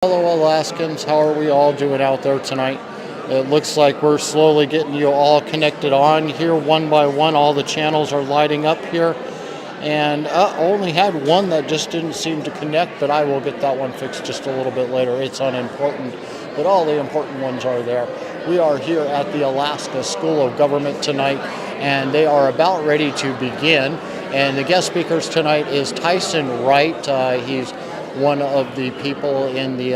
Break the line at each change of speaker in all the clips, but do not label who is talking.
Hello, Alaskans. How are we all doing out there tonight? It looks like we're slowly getting you all connected on here one by one. All the channels are lighting up here. And only had one that just didn't seem to connect, but I will get that one fixed just a little bit later. It's unimportant, but all the important ones are there. We are here at the Alaska School of Government tonight, and they are about ready to begin. And the guest speakers tonight is Tyson Wright. He's one of the people in the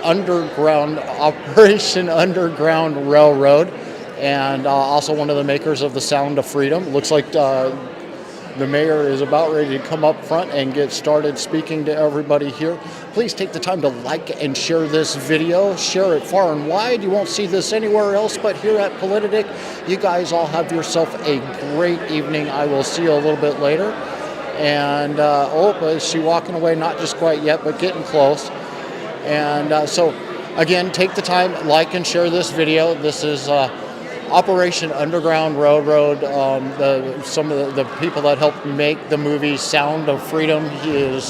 underground Operation Underground Railroad, and also one of the makers of the Sound of Freedom. Looks like the mayor is about ready to come up front and get started speaking to everybody here. Please take the time to like and share this video. Share it far and wide. You won't see this anywhere else but here at Politadick. You guys all have yourself a great evening. I will see you a little bit later. And is she walking away? Not just quite yet, but getting close. And so, again, take the time, like and share this video. This is Operation Underground Railroad. Some of the people that helped make the movie Sound of Freedom.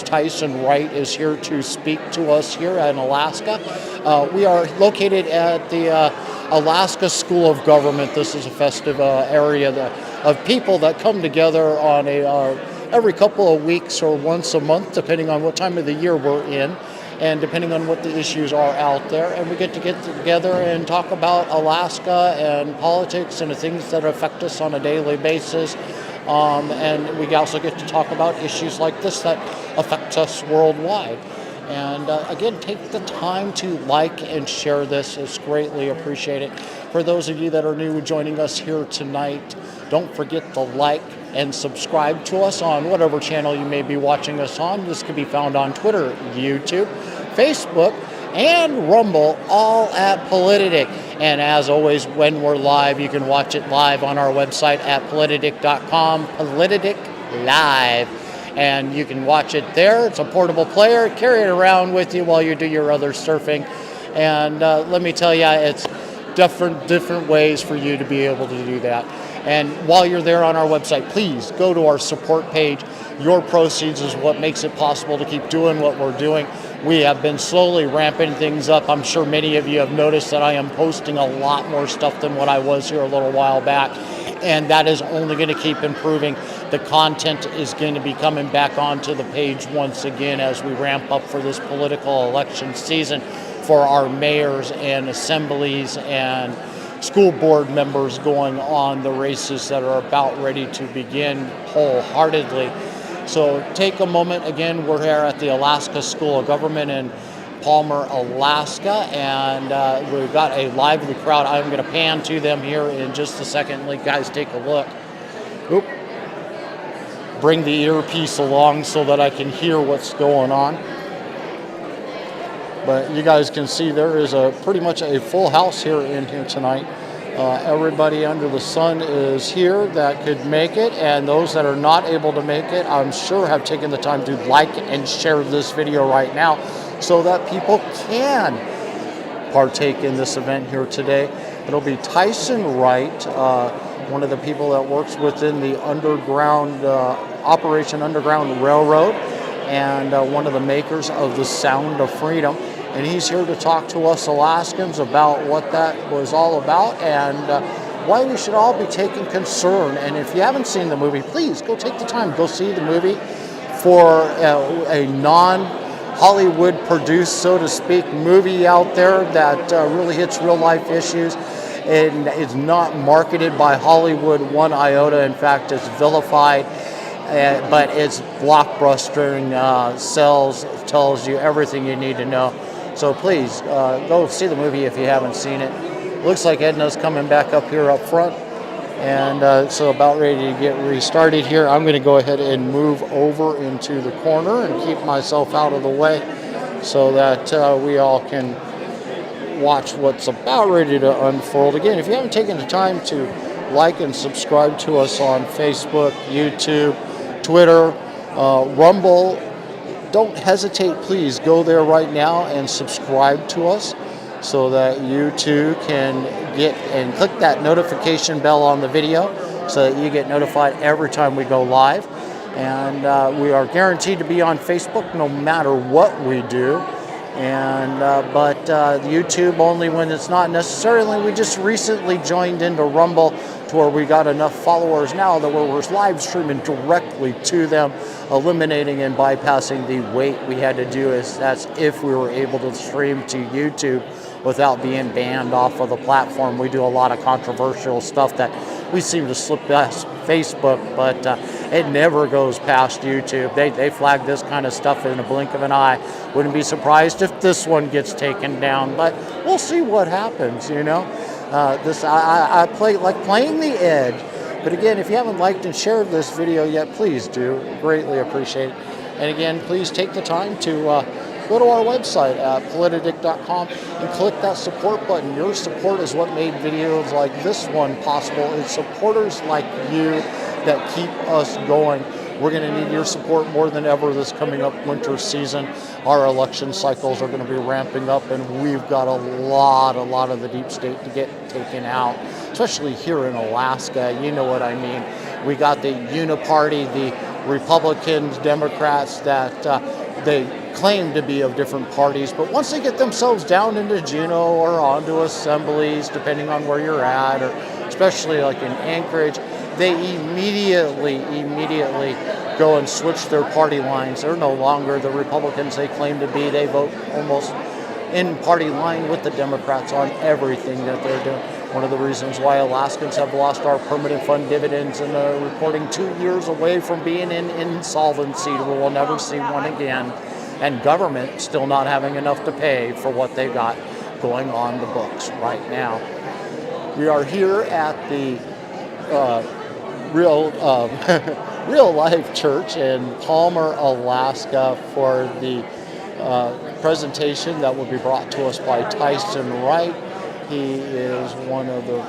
Tyson Wright is here to speak to us here in Alaska. We are located at the Alaska School of Government. This is a festive area of people that come together on every couple of weeks or once a month, depending on what time of the year we're in and depending on what the issues are out there. And we get together and talk about Alaska and politics and the things that affect us on a daily basis. And we also get to talk about issues like this that affect us worldwide. And again, take the time to like and share this. It's greatly appreciated. For those of you that are new joining us here tonight, don't forget to like and subscribe to us on whatever channel you may be watching us on. This can be found on Twitter, YouTube, Facebook, and Rumble, all at Politadick. And as always, when we're live, you can watch it live on our website at politadick.com, Politadick Live. And you can watch it there. It's a portable player. Carry it around with you while you do your other surfing. And let me tell you, it's different ways for you to be able to do that. And while you're there on our website, please go to our support page. Your proceeds is what makes it possible to keep doing what we're doing. We have been slowly ramping things up. I'm sure many of you have noticed that I am posting a lot more stuff than what I was here a little while back. And that is only going to keep improving. The content is going to be coming back onto the page once again as we ramp up for this political election season for our mayors and assemblies and school board members going on the races that are about ready to begin wholeheartedly. So take a moment. Again, we're here at the Alaska School of Government in Palmer, Alaska, and we've got a lively crowd. I'm going to pan to them here in just a second. Guys, take a look. Oop. Bring the earpiece along so that I can hear what's going on. But you guys can see there is pretty much a full house here tonight. Everybody under the sun is here that could make it, and those that are not able to make it, I'm sure have taken the time to like and share this video right now so that people can partake in this event here today. It'll be Tyson Wright, one of the people that works within the underground Operation Underground Railroad, and one of the makers of the Sound of Freedom. And he's here to talk to us Alaskans about what that was all about and why we should all be taking concern. And if you haven't seen the movie, please go take the time, go see the movie for a non-Hollywood produced, so to speak, movie out there that really hits real life issues. And it's not marketed by Hollywood one iota. In fact, it's vilified, but it's Blockbuster tells you everything you need to know. So please, go see the movie if you haven't seen it. Looks like Edna's coming back up here up front. And so about ready to get restarted here. I'm going to go ahead and move over into the corner and keep myself out of the way so that we all can watch what's about ready to unfold. Again, if you haven't taken the time to like and subscribe to us on Facebook, YouTube, Twitter, Rumble, don't hesitate. Please go there right now and subscribe to us so that you too can get and click that notification bell on the video so that you get notified every time we go live. And we are guaranteed to be on Facebook no matter what we do. And but YouTube only when it's not necessarily. We just recently joined into Rumble to where we got enough followers now that we're live streaming directly to them, eliminating and bypassing the wait we had to do as if we were able to stream to YouTube without being banned off of the platform. We do a lot of controversial stuff that we seem to slip past Facebook, but it never goes past YouTube. They flag this kind of stuff in a blink of an eye. Wouldn't be surprised if this one gets taken down, but we'll see what happens, you know. I play like playing the edge. But again, if you haven't liked and shared this video yet, please do. Greatly appreciate it. And again, please take the time to go to our website at politadick.com and click that support button. Your support is what made videos like this one possible. It's supporters like you that keep us going. We're going to need your support more than ever this coming up winter season. Our election cycles are going to be ramping up, and we've got a lot of the deep state to get taken out, especially here in Alaska. You know what I mean. We got the uniparty, the Republicans, Democrats that they claim to be of different parties, but once they get themselves down into Juneau or onto assemblies, depending on where you're at, or especially like in Anchorage, they immediately go and switch their party lines. They're no longer the Republicans they claim to be. They vote almost in party line with the Democrats on everything that they're doing. One of the reasons why Alaskans have lost our permanent fund dividends and are reporting 2 years away from being in insolvency. We'll never see one again. And government still not having enough to pay for what they got going on the books right now. We are here at the Real Life Church in Palmer, Alaska for the presentation that will be brought to us by Tyson Wright. He is one of the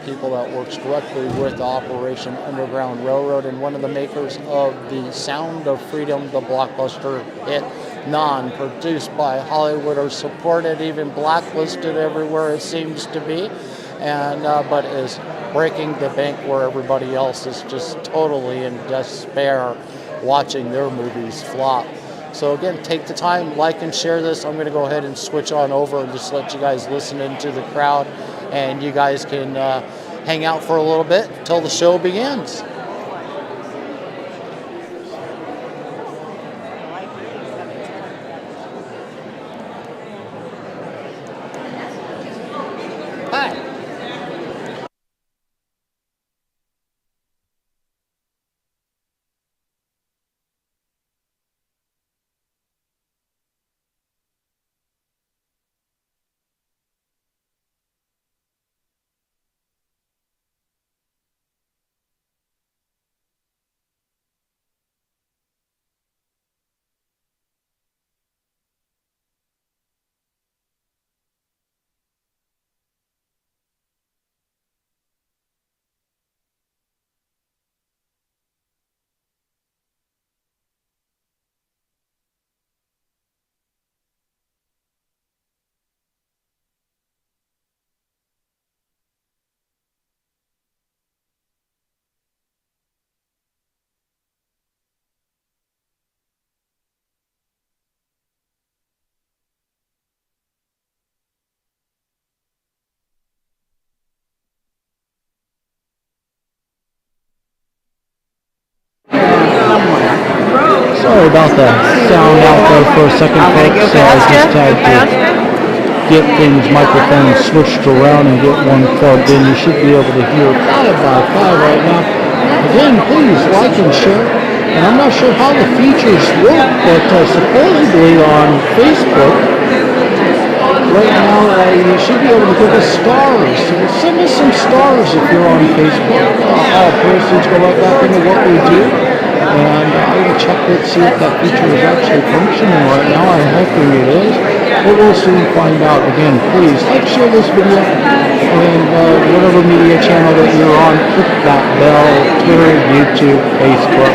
people that works directly with the Operation Underground Railroad and one of the makers of the Sound of Freedom, the Blockbuster hit. Non-produced by Hollywood or supported, even blacklisted everywhere it seems to be, and but is breaking the bank where everybody else is just totally in despair watching their movies flop. So again, take the time, like and share this. I'm going to go ahead and switch on over and just let you guys listen into the crowd, and you guys can hang out for a little bit until the show begins. Sorry about the sound out there for a second, folks. So I just had to get things, microphones switched around and get one plugged in. You should be able to hear 5x5 right now. Again, please like and share. And I'm not sure how the features work, but supposedly on Facebook, right now you should be able to give us stars. So send us some stars if you're on Facebook. All proceeds go right back into what we do. And I'm going to check to see if that feature is actually functioning right now. I'm hoping it is. But we'll soon find out. Again, please like, share this video, and whatever media channel that you're on, click that bell. Twitter, YouTube, Facebook,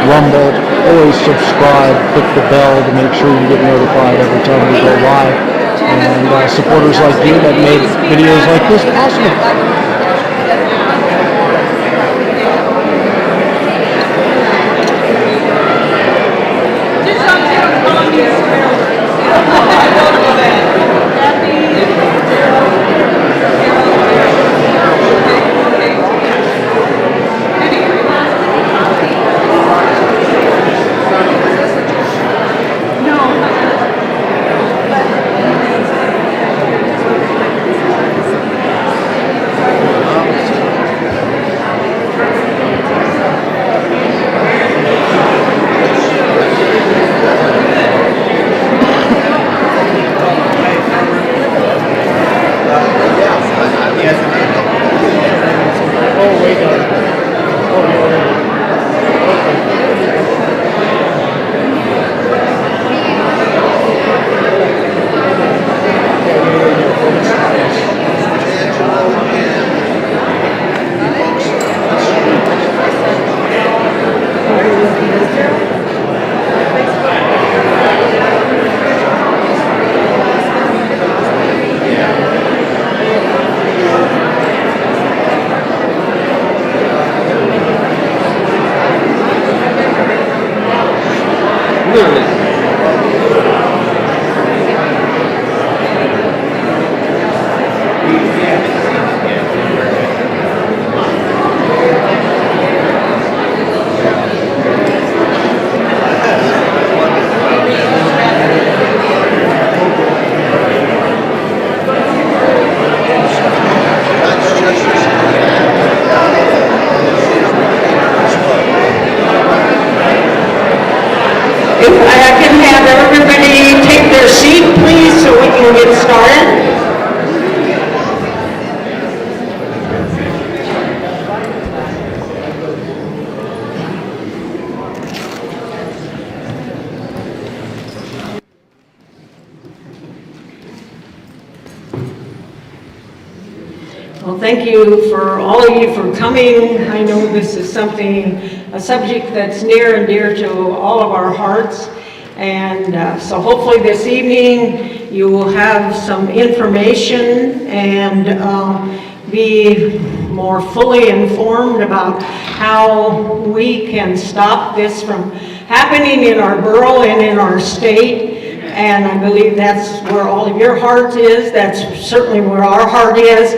Rumble. Always subscribe, click the bell to make sure you get notified every time we go live. And supporters like you that made videos like this possible.
Well, thank you for all of you for coming. I know this is a subject that's near and dear to all of our hearts. And so hopefully this evening you will have some information and be more fully informed about how we can stop this from happening in our borough and in our state. And I believe that's where all of your heart is. That's certainly where our heart is.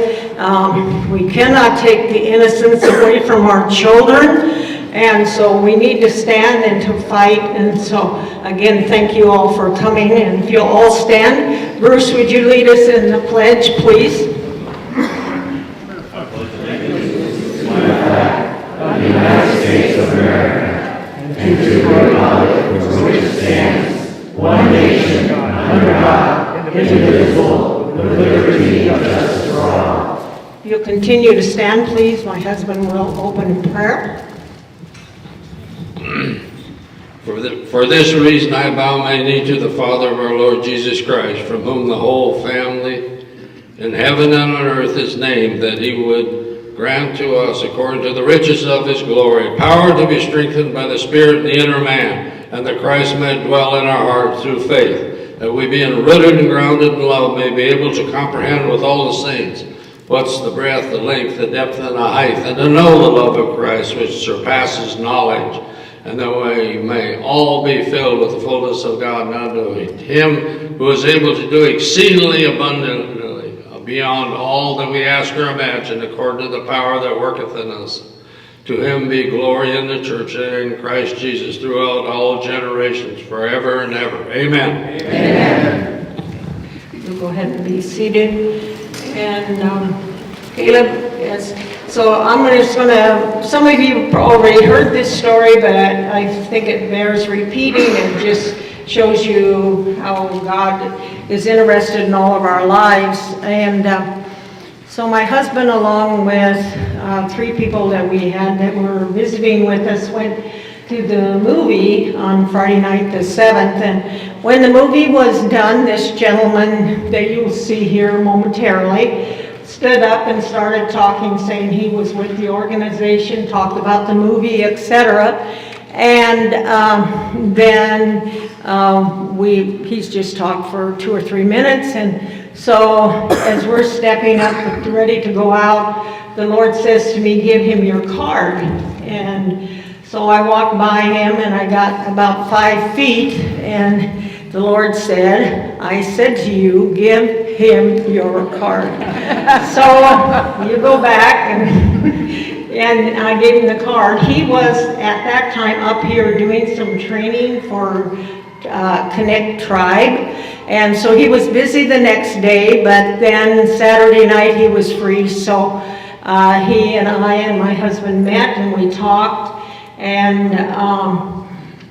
We cannot take the innocence away from our children. And so we need to stand and to fight. And so, again, thank you all for coming. And if you'll all stand, Bruce, would you lead us in the pledge, please?
Of the United States of America, and to the republic for which it stands, one nation, under God, indivisible, with liberty and justice for all.
You'll continue to stand, please. My husband will open in prayer.
For this reason I bow my knee to the Father of our Lord Jesus Christ, from whom the whole family in heaven and on earth is named, that he would grant to us, according to the riches of his glory, power to be strengthened by the Spirit in the inner man, and that Christ may dwell in our hearts through faith, that we, being rooted and grounded in love, may be able to comprehend with all the saints what's the breadth, the length, the depth, and the height, and to know the love of Christ, which surpasses knowledge, and that we may all be filled with the fullness of God, now to him who is able to do exceedingly abundantly beyond all that we ask or imagine, according to the power that worketh in us. To him be glory in the church and in Christ Jesus throughout all generations, forever and ever. Amen.
Amen. We'll go ahead and be seated. And Caleb, yes. So I'm just going to, some of you have already heard this story, but I think it bears repeating. It just shows you how God is interested in all of our lives. And so my husband, along with 3 people that we had that were visiting with us, went to the movie on Friday night the 7th. And when the movie was done, this gentleman that you'll see here momentarily stood up and started talking, saying he was with the organization, talked about the movie, etc. And then he's just talked for 2 or 3 minutes. And so as we're stepping up, ready to go out, the Lord says to me, give him your card. And so I walked by him and I got about 5 feet, and the Lord said, I said to you, give him your card. So you go back and I gave him the card. He was at that time up here doing some training for Connect Tribe. And so he was busy the next day, but then Saturday night he was free. So he and I and my husband met and we talked. And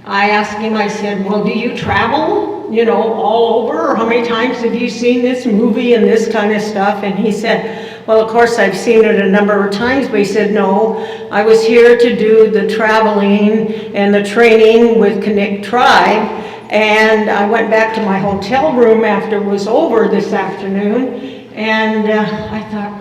I asked him, I said, well, do you travel, all over? Or how many times have you seen this movie and this kind of stuff? And he said, well, of course, I've seen it a number of times. But he said, no, I was here to do the traveling and the training with Connect Tribe. And I went back to my hotel room after it was over this afternoon. And I thought,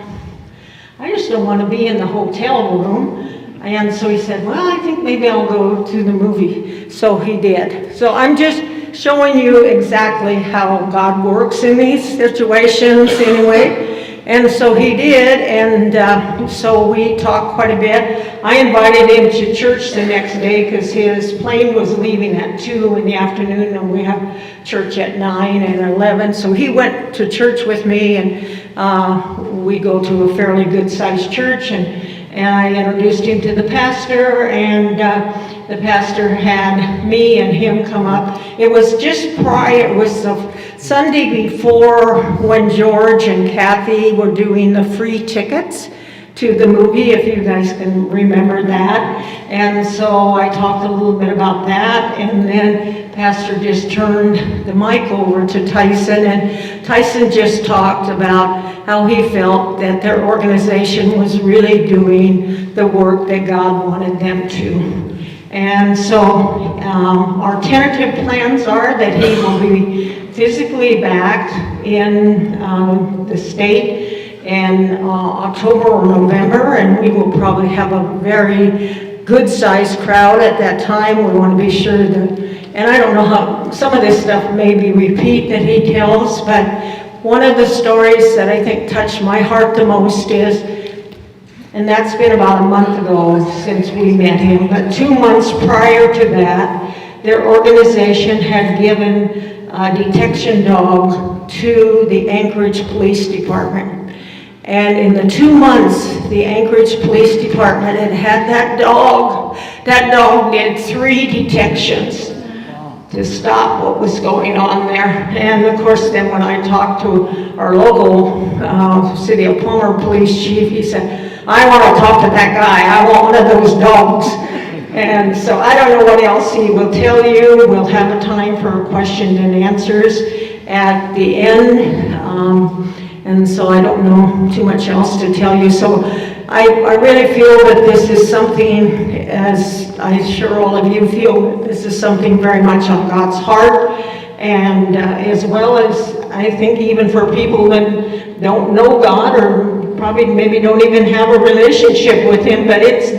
I just don't want to be in the hotel room. And so he said, well, I think maybe I'll go to the movie. So he did. So I'm just showing you exactly how God works in these situations anyway. And so he did, and so we talked quite a bit. I invited him to church the next day because his plane was leaving at 2 in the afternoon, and we have church at 9 and 11. So he went to church with me, and we go to a fairly good-sized church, and I introduced him to the pastor, and the pastor had me and him come up. It was just prior, it was the Sunday before when George and Kathy were doing the free tickets to the movie, if you guys can remember that. And so I talked a little bit about that, and then Pastor just turned the mic over to Tyson, and Tyson just talked about how he felt that their organization was really doing the work that God wanted them to. And so our tentative plans are that he will be physically back in the state in October or November, and we will probably have a very good-sized crowd at that time. We want to be sure that, and I don't know how, some of this stuff may be repeat that he tells, but one of the stories that I think touched my heart the most is, and that's been about a month ago since we met him, but 2 months prior to that, their organization had given a detection dog to the Anchorage Police Department. And in the 2 months, the Anchorage Police Department had had that dog did 3 detections to stop what was going on there. And of course, then when I talked to our local City of Plummer police chief, he said, I want to talk to that guy. I want one of those dogs. And so I don't know what else he will tell you. We'll have a time for questions and answers at the end. And so I don't know too much else to tell you. So I really feel that this is something, as I'm sure all of you feel, this is something very much on God's heart. And as well as, I think even for people that don't know God or probably maybe don't even have a relationship with Him, but it's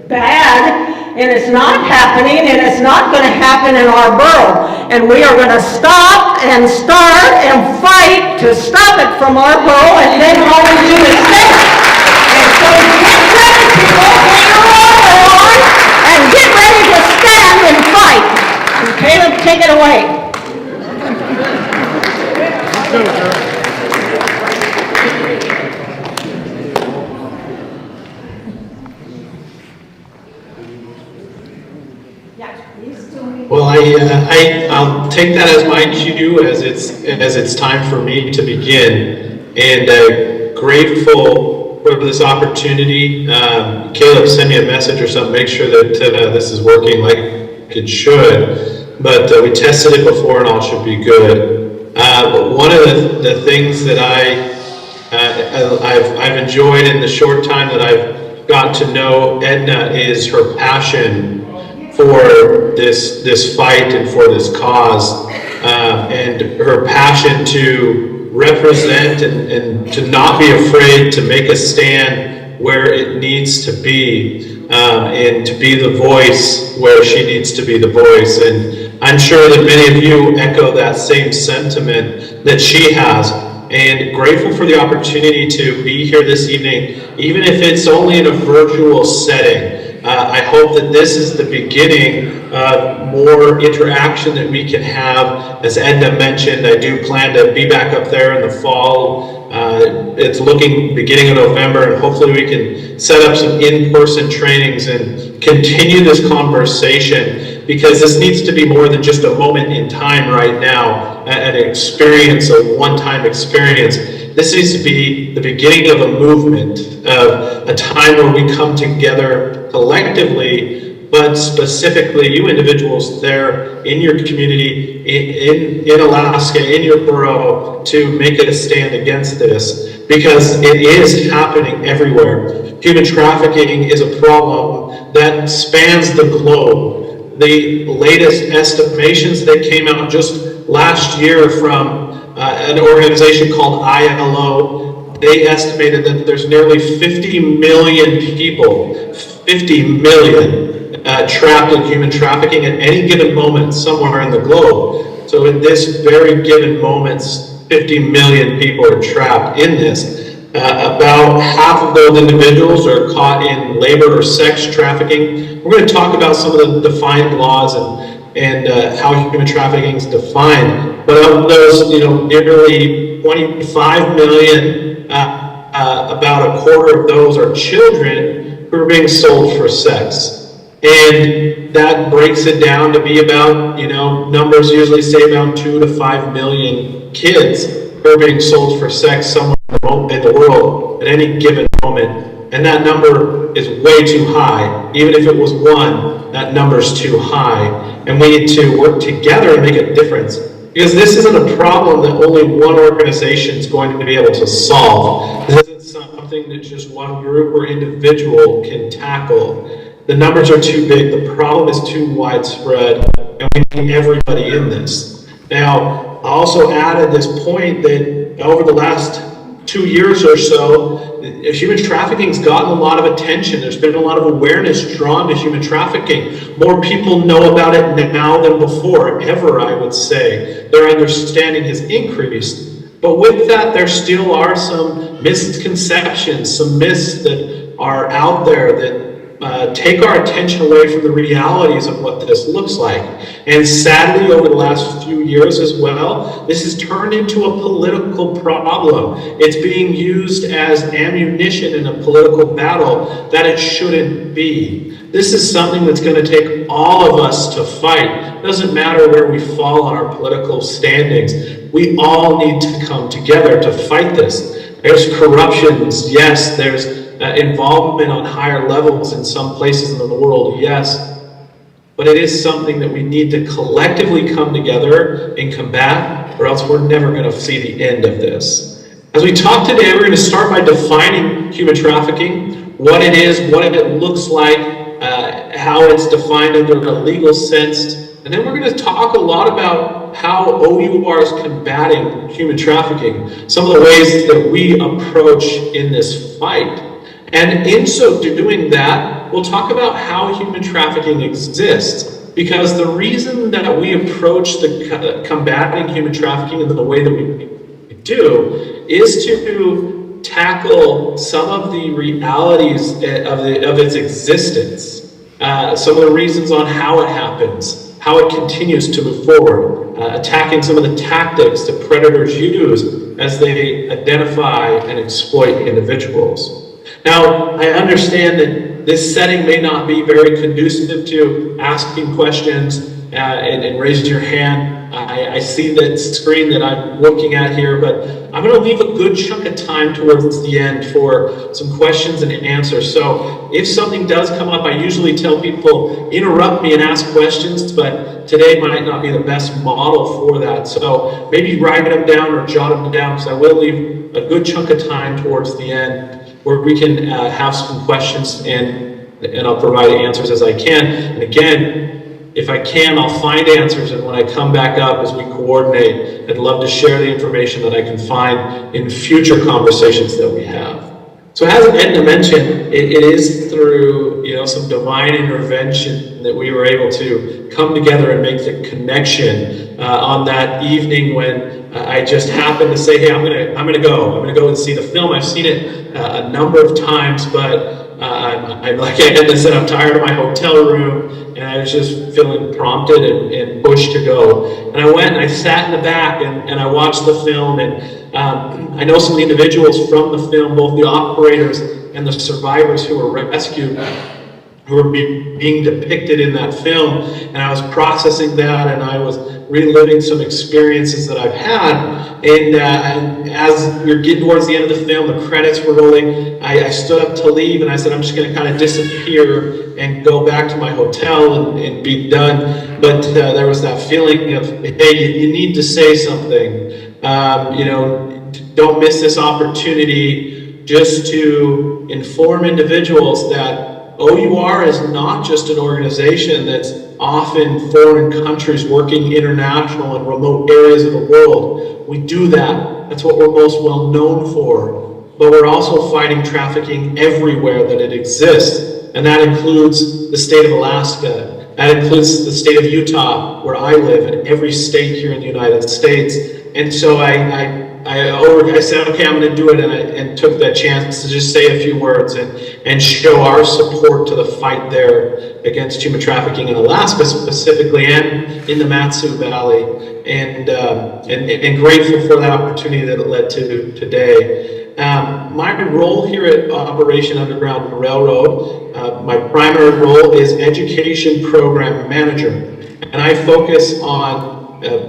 bad. And it's not happening, and it's not going to happen in our borough. And we are going to stop and start and fight to stop it from our borough, and then all we do is say it. And so get ready, people, put your order on, and get ready to stand and fight. And Caleb, take it away.
Well, I'll take that as my cue as it's time for me to begin, and grateful for this opportunity. Caleb sent me a message or something, make sure that this is working like it should, but we tested it before and all should be good. But one of the things that I've enjoyed in the short time that I've gotten to know Edna is her passion for this fight and for this cause, and her passion to represent and to not be afraid to make a stand where it needs to be, and to be the voice where she needs to be the voice. And I'm sure that many of you echo that same sentiment that she has, and grateful for the opportunity to be here this evening, even if it's only in a virtual setting. I hope that this is the beginning of more interaction that we can have. As Edna mentioned, I do plan to be back up there in the fall. It's looking beginning of November, and hopefully we can set up some in-person trainings and continue this conversation, because this needs to be more than just a moment in time right now, an experience, a one-time experience. This needs to be the beginning of a movement, of a time where we come together collectively, but specifically you individuals there in your community, in Alaska, in your borough, to make a stand against this, because it is happening everywhere. Human trafficking is a problem that spans the globe. The latest estimations that came out just last year from an organization called ILO, they estimated that there's nearly 50 million people, 50 million trapped in human trafficking at any given moment somewhere in the globe. So in this very given moment, 50 million people are trapped in this. About half of those individuals are caught in labor or sex trafficking. We're going to talk about some of the defined laws and how human trafficking is defined. But of those, nearly 25 million, about a quarter of those are children who are being sold for sex. And that breaks it down to be about, numbers usually say around 2 to 5 million kids who are being sold for sex somewhere in the world at any given moment. And that number is way too high. Even if it was 1, that number's too high. And we need to work together and make a difference. Because this isn't a problem that only one organization is going to be able to solve. This isn't something that just one group or individual can tackle. The numbers are too big, the problem is too widespread, and we need everybody in this. Now, I also added this point that over the last 2 years or so, human trafficking's gotten a lot of attention. There's been a lot of awareness drawn to human trafficking. More people know about it now than before, ever, I would say. Their understanding has increased. But with that, there still are some misconceptions, some myths that are out there that take our attention away from the realities of what this looks like. And sadly, over the last few years as well, this has turned into a political problem. It's being used as ammunition in a political battle that it shouldn't be. This is something that's going to take all of us to fight. It doesn't matter where we fall on our political standings. We all need to come together to fight this. There's corruptions, yes. There's involvement on higher levels in some places in the world, yes. But it is something that we need to collectively come together and combat, or else we're never going to see the end of this. As we talk today, we're going to start by defining human trafficking, what it is, what it looks like, how it's defined under a legal sense, and then we're going to talk a lot about how O.U.R is combating human trafficking, some of the ways that we approach in this fight. And in so doing that, we'll talk about how human trafficking exists. Because the reason that we approach the combating human trafficking in the way that we do is to tackle some of the realities of its existence. Some of the reasons on how it happens, how it continues to move forward, attacking some of the tactics that predators use as they identify and exploit individuals. Now, I understand that this setting may not be very conducive to asking questions and raising your hand. I see that screen that I'm looking at here, but I'm going to leave a good chunk of time towards the end for some questions and answers. So if something does come up, I usually tell people, interrupt me and ask questions, but today might not be the best model for that. So maybe write them down or jot them down, because I will leave a good chunk of time towards the end where we can have some questions and I'll provide answers as I can. And again, if I can, I'll find answers, and when I come back up as we coordinate, I'd love to share the information that I can find in future conversations that we have. So as Edna mentioned, it is through some divine intervention that we were able to come together and make the connection on that evening when I just happened to say, hey, I'm gonna go and see the film. I've seen it a number of times, but I'm like Edna said, I'm tired of my hotel room, and I was just feeling prompted and pushed to go. And I went and I sat in the back and I watched the film, and I know some of the individuals from the film, both the operators and the survivors who were rescued, who were being depicted in that film, and I was processing that, and I was reliving some experiences that I've had. And as we were getting towards the end of the film, the credits were rolling, I stood up to leave, and I said, I'm just going to kind of disappear and go back to my hotel and be done. But there was that feeling of, hey, you need to say something. Don't miss this opportunity just to inform individuals that O.U.R is not just an organization that's off in foreign countries working international and remote areas of the world. We do that. That's what we're most well known for. But we're also fighting trafficking everywhere that it exists. And that includes the state of Alaska. That includes the state of Utah, where I live, and every state here in the United States. And so I said, okay, I'm going to do it, and took that chance to just say a few words and show our support to the fight there against human trafficking in Alaska specifically, and in the Matsu Valley, and grateful for that opportunity that it led to today. My role here at Operation Underground Railroad, my primary role is Education Program Manager, and I focus on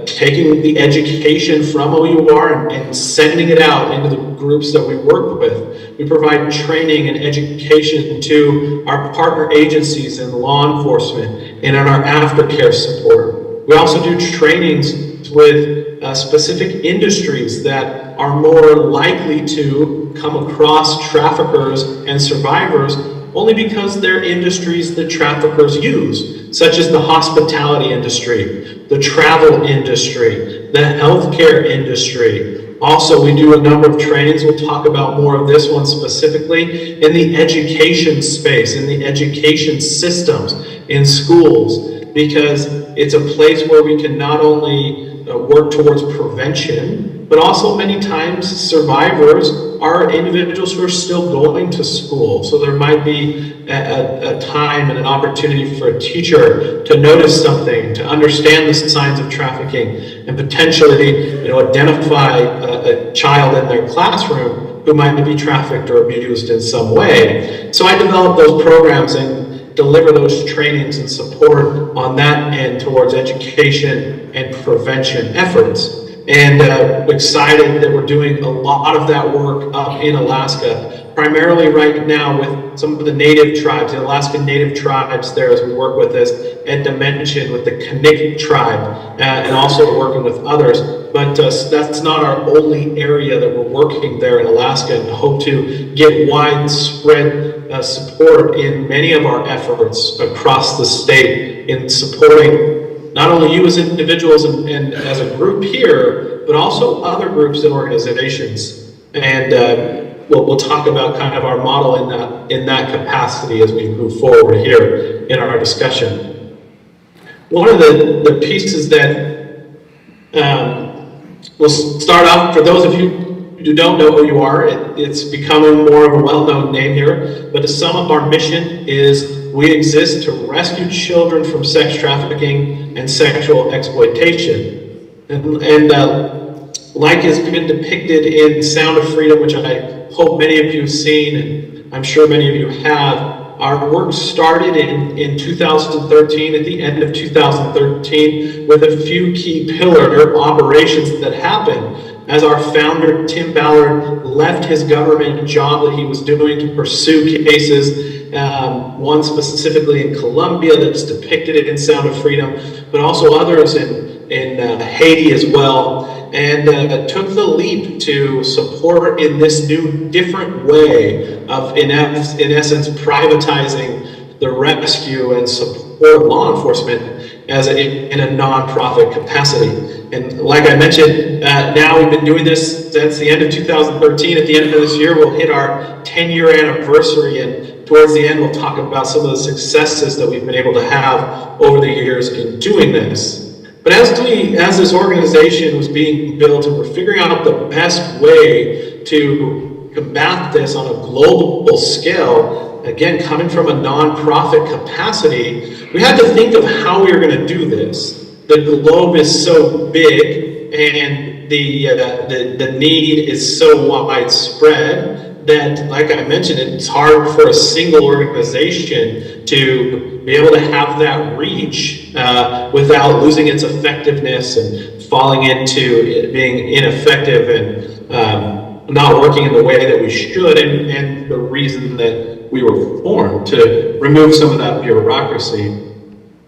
taking the education from O.U.R and sending it out into the groups that we work with. We provide training and education to our partner agencies in law enforcement and in our aftercare support. We also do trainings with specific industries that are more likely to come across traffickers and survivors only because they're industries that traffickers use, such as the hospitality industry, the travel industry, the healthcare industry, Also, we do a number of trainings. We'll talk about more of this one specifically in the education space, in the education systems, in schools, because it's a place where we can not only work towards prevention, but also many times survivors are individuals who are still going to school. So there might be a time and an opportunity for a teacher to notice something, to understand the signs of trafficking, and potentially, identify a child in their classroom who might be trafficked or abused in some way. So I develop those programs and deliver those trainings and support on that end towards education and prevention efforts. And excited that we're doing a lot of that work up in Alaska, primarily right now with some of the native tribes, the Alaskan native tribes there, as we work with this, and Dimension with the Kanik tribe, and also working with others. But that's not our only area that we're working there in Alaska, and hope to get widespread support in many of our efforts across the state in supporting not only you as individuals and as a group here, but also other groups and organizations. And we'll talk about kind of our model in that capacity as we move forward here in our discussion. One of the pieces that we'll start off, for those of you who don't know O.U.R, it's becoming more of a well-known name here, but to sum up our mission is we exist to rescue children from sex trafficking and sexual exploitation. And like has been depicted in Sound of Freedom, which I hope many of you have seen, and I'm sure many of you have, our work started in 2013, at the end of 2013, with a few key pillar operations that happened as our founder, Tim Ballard, left his government job that he was doing to pursue cases, one specifically in Colombia that's depicted in Sound of Freedom, but also others in Haiti as well, and took the leap to support in this new, different way of, in essence, privatizing the rescue and support of law enforcement in a nonprofit capacity. And like I mentioned, now we've been doing this since the end of 2013. At the end of this year, we'll hit our 10-year anniversary, and towards the end, we'll talk about some of the successes that we've been able to have over the years in doing this. But as this organization was being built and we're figuring out the best way to combat this on a global scale, again, coming from a nonprofit capacity, we had to think of how we were going to do this. The globe is so big and the need is so widespread that, like I mentioned, it's hard for a single organization to be able to have that reach without losing its effectiveness and falling into it being ineffective and not working in the way that we should, and the reason that we were formed, to remove some of that bureaucracy.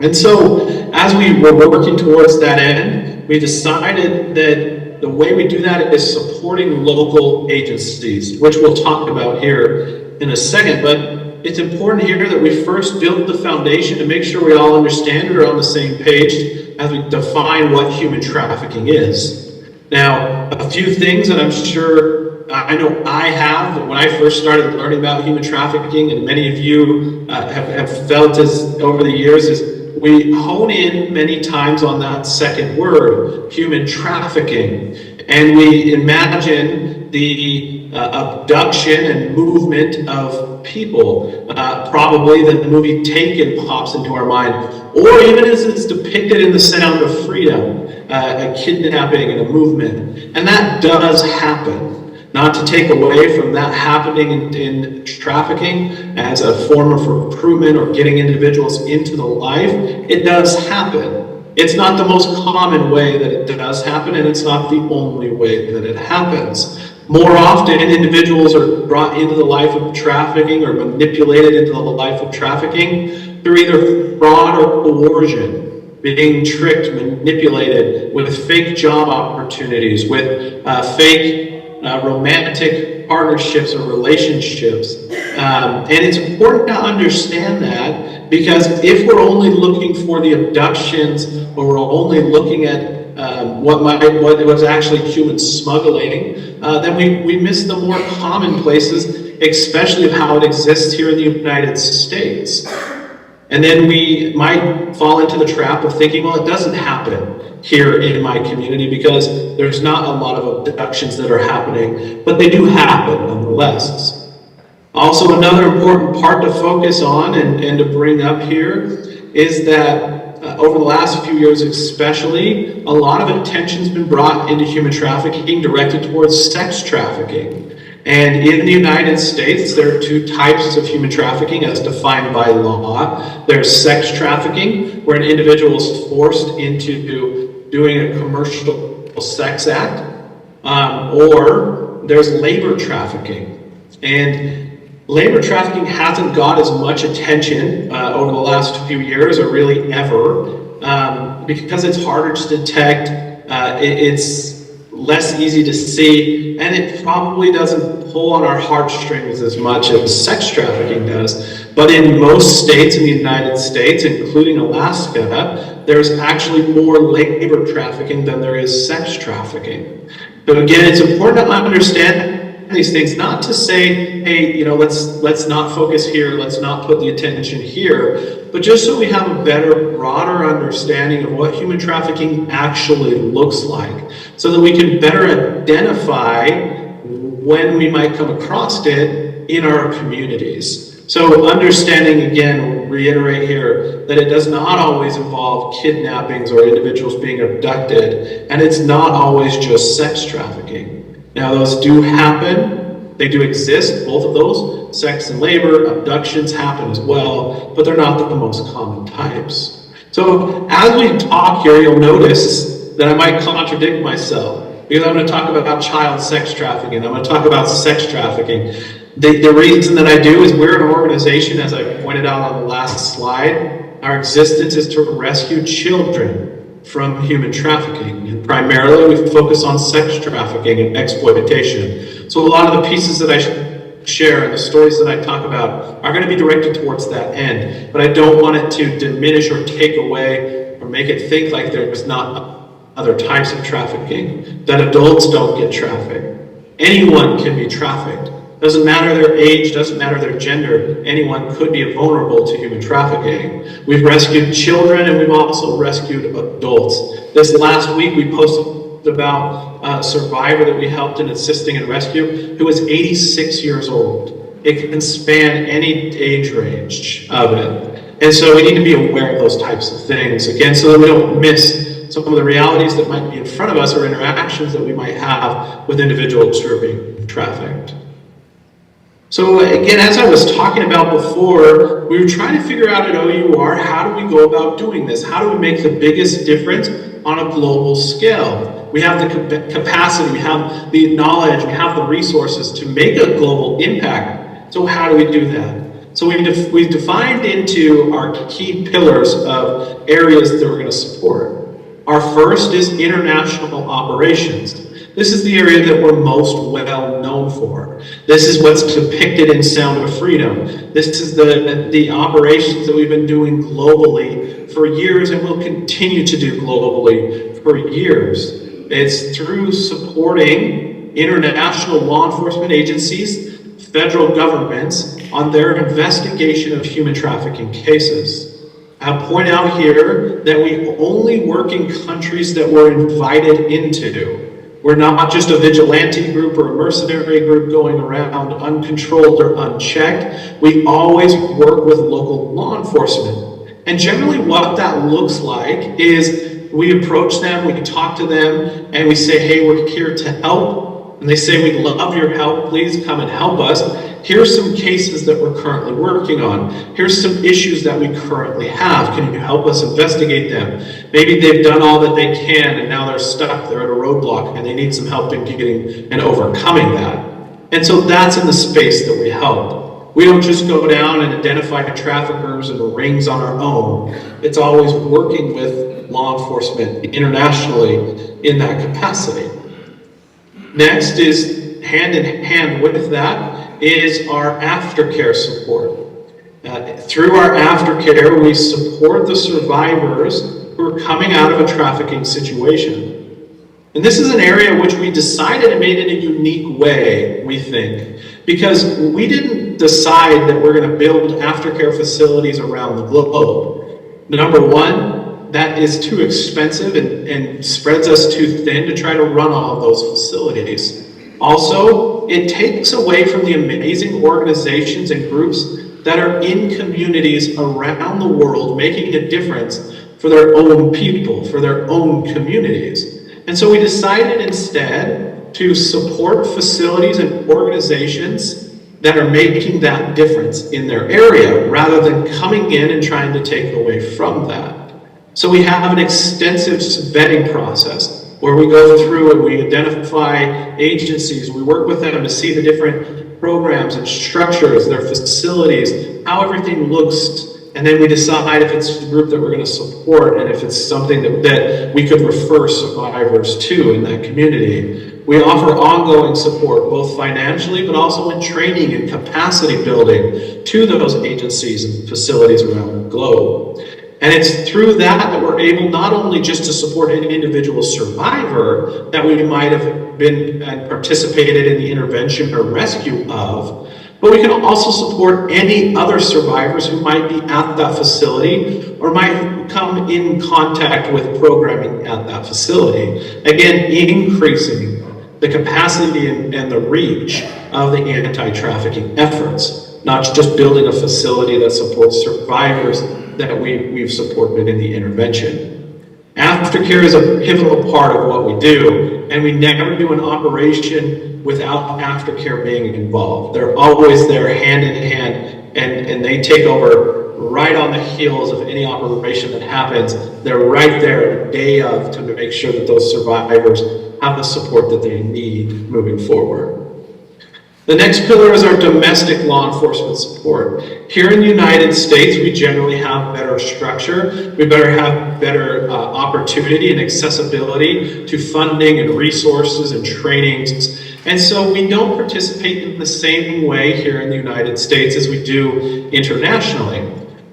And so, as we were working towards that end, we decided that the way we do that is supporting local agencies, which we'll talk about here in a second. But it's important here that we first build the foundation to make sure we all understand and are on the same page as we define what human trafficking is. Now, a few things that I'm sure I know I have when I first started learning about human trafficking, and many of you have felt this over the years, is we hone in many times on that second word, human trafficking, and we imagine the abduction and movement of people. Probably the movie Taken pops into our mind, or even as it's depicted in The Sound of Freedom, a kidnapping and a movement. And that does happen. Not to take away from that happening in trafficking as a form of recruitment or getting individuals into the life, it does happen. It's not the most common way that it does happen, and it's not the only way that it happens. More often, individuals are brought into the life of trafficking or manipulated into the life of trafficking through either fraud or coercion, being tricked, manipulated with fake job opportunities, with fake romantic partnerships or relationships. And it's important to understand that, because if we're only looking for the abductions, or we're only looking at what was actually human smuggling, then we miss the more common places, especially of how it exists here in the United States. And then we might fall into the trap of thinking, well, it doesn't happen here in my community because there's not a lot of abductions that are happening, but they do happen nonetheless. Also, another important part to focus on and to bring up here is that over the last few years especially, a lot of attention's been brought into human trafficking directed towards sex trafficking. And in the United States, there are two types of human trafficking as defined by law. There's sex trafficking, where an individual is forced into doing a commercial sex act, or there's labor trafficking. And labor trafficking hasn't got as much attention over the last few years, or really ever, because it's harder to detect, it's less easy to see, and it probably doesn't pull on our heartstrings as much as sex trafficking does. But in most states in the United States, including Alaska, there's actually more labor trafficking than there is sex trafficking. So again, it's important to understand these things, not to say, hey, let's not focus here, let's not put the attention here, but just so we have a better, broader understanding of what human trafficking actually looks like, so that we can better identify when we might come across it in our communities. So understanding, again, reiterate here, that it does not always involve kidnappings or individuals being abducted, and it's not always just sex trafficking. Now, those do happen, they do exist, both of those, sex and labor, abductions happen as well, but they're not the most common types. So as we talk here, you'll notice that I might contradict myself, because I'm going to talk about child sex trafficking, I'm going to talk about sex trafficking. The reason that I do is we're an organization, as I pointed out on the last slide, our existence is to rescue children from human trafficking, and primarily we focus on sex trafficking and exploitation. So a lot of the pieces that I share and the stories that I talk about are going to be directed towards that end, but I don't want it to diminish or take away or make it think like there's not other types of trafficking, that adults don't get trafficked. Anyone can be trafficked. Doesn't matter their age, doesn't matter their gender, anyone could be vulnerable to human trafficking. We've rescued children and we've also rescued adults. This last week we posted about a survivor that we helped in assisting and rescue who was 86 years old. It can span any age range of it. And so we need to be aware of those types of things, again, so that we don't miss some of the realities that might be in front of us or interactions that we might have with individuals who are being trafficked. So again, as I was talking about before, we were trying to figure out at O.U.R, how do we go about doing this? How do we make the biggest difference on a global scale? We have the capacity, we have the knowledge, we have the resources to make a global impact. So how do we do that? So we've defined into our key pillars of areas that we're going to support. Our first is international operations. This is the area that we're most well known for. This is what's depicted in Sound of Freedom. This is the operations that we've been doing globally for years and will continue to do globally for years. It's through supporting international law enforcement agencies, federal governments, on their investigation of human trafficking cases. I'll point out here that we only work in countries that we're invited into. We're not just a vigilante group or a mercenary group going around uncontrolled or unchecked. We always work with local law enforcement. And generally what that looks like is we approach them, we talk to them, and we say, hey, we're here to help. And they say, we love your help, please come and help us. Here's some cases that we're currently working on. Here's some issues that we currently have. Can you help us investigate them? Maybe they've done all that they can and now they're stuck, they're at a roadblock and they need some help in getting and overcoming that. And so that's in the space that we help. We don't just go down and identify traffickers and rings on our own. It's always working with law enforcement internationally in that capacity. Next is hand in hand with that is our aftercare support. Through our aftercare, we support the survivors who are coming out of a trafficking situation. And this is an area which we decided and made in a unique way, we think, because we didn't decide that we're going to build aftercare facilities around the globe. Number one, that is too expensive and spreads us too thin to try to run all of those facilities. Also, it takes away from the amazing organizations and groups that are in communities around the world making a difference for their own people, for their own communities. And so we decided instead to support facilities and organizations that are making that difference in their area rather than coming in and trying to take away from that. So we have an extensive vetting process where we go through and we identify agencies, we work with them to see the different programs and structures, their facilities, how everything looks, and then we decide if it's a group that we're going to support and if it's something that we could refer survivors to in that community. We offer ongoing support, both financially but also in training and capacity building to those agencies and facilities around the globe. And it's through that we're able not only just to support an individual survivor that we might have been and participated in the intervention or rescue of, but we can also support any other survivors who might be at that facility or might come in contact with programming at that facility. Again, increasing the capacity and the reach of the anti-trafficking efforts, not just building a facility that supports survivors that we've supported in the intervention. Aftercare is a pivotal part of what we do, and we never do an operation without aftercare being involved. They're always there hand in hand, and they take over right on the heels of any operation that happens. They're right there the day of to make sure that those survivors have the support that they need moving forward. The next pillar is our domestic law enforcement support. Here in the United States, we generally have better structure. We better have better opportunity and accessibility to funding and resources and trainings. And so we don't participate in the same way here in the United States as we do internationally.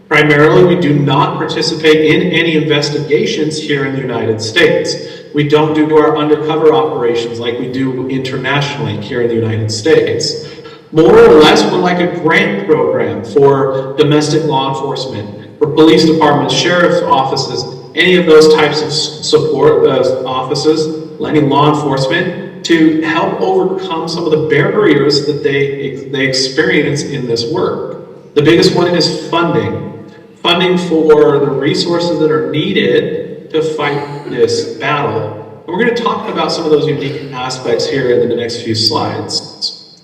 Primarily, we do not participate in any investigations here in the United States. We don't do our undercover operations like we do internationally here in the United States. More or less, we're like a grant program for domestic law enforcement, for police departments, sheriff's offices, any of those types of support offices, lending law enforcement to help overcome some of the barriers that they experience in this work. The biggest one is funding. Funding for the resources that are needed to fight this battle. And we're going to talk about some of those unique aspects here in the next few slides.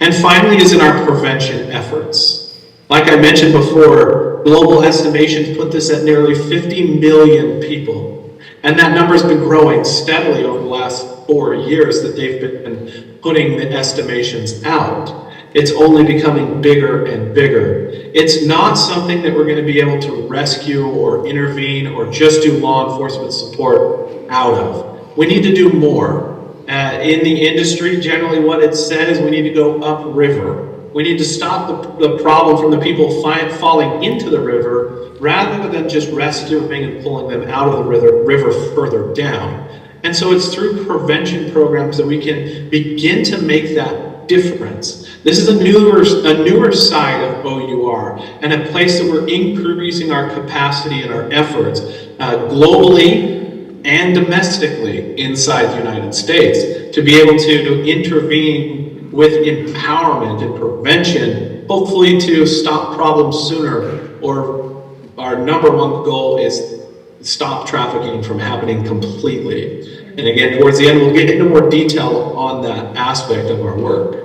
And finally is in our prevention efforts. Like I mentioned before, global estimations put this at nearly 50 million people. And that number has been growing steadily over the last 4 years that they've been putting the estimations out. It's only becoming bigger and bigger. It's not something that we're going to be able to rescue or intervene or just do law enforcement support out of. We need to do more. In the industry, generally what it's said is we need to go upriver. We need to stop the problem from the people falling into the river rather than just rescuing and pulling them out of the river further down. And so it's through prevention programs that we can begin to make that difference. This is a newer side of O.U.R. and a place that we're increasing our capacity and our efforts globally and domestically inside the United States to be able to intervene with empowerment and prevention, hopefully to stop problems sooner, or our number one goal is stop trafficking from happening completely. And again, towards the end, we'll get into more detail on that aspect of our work.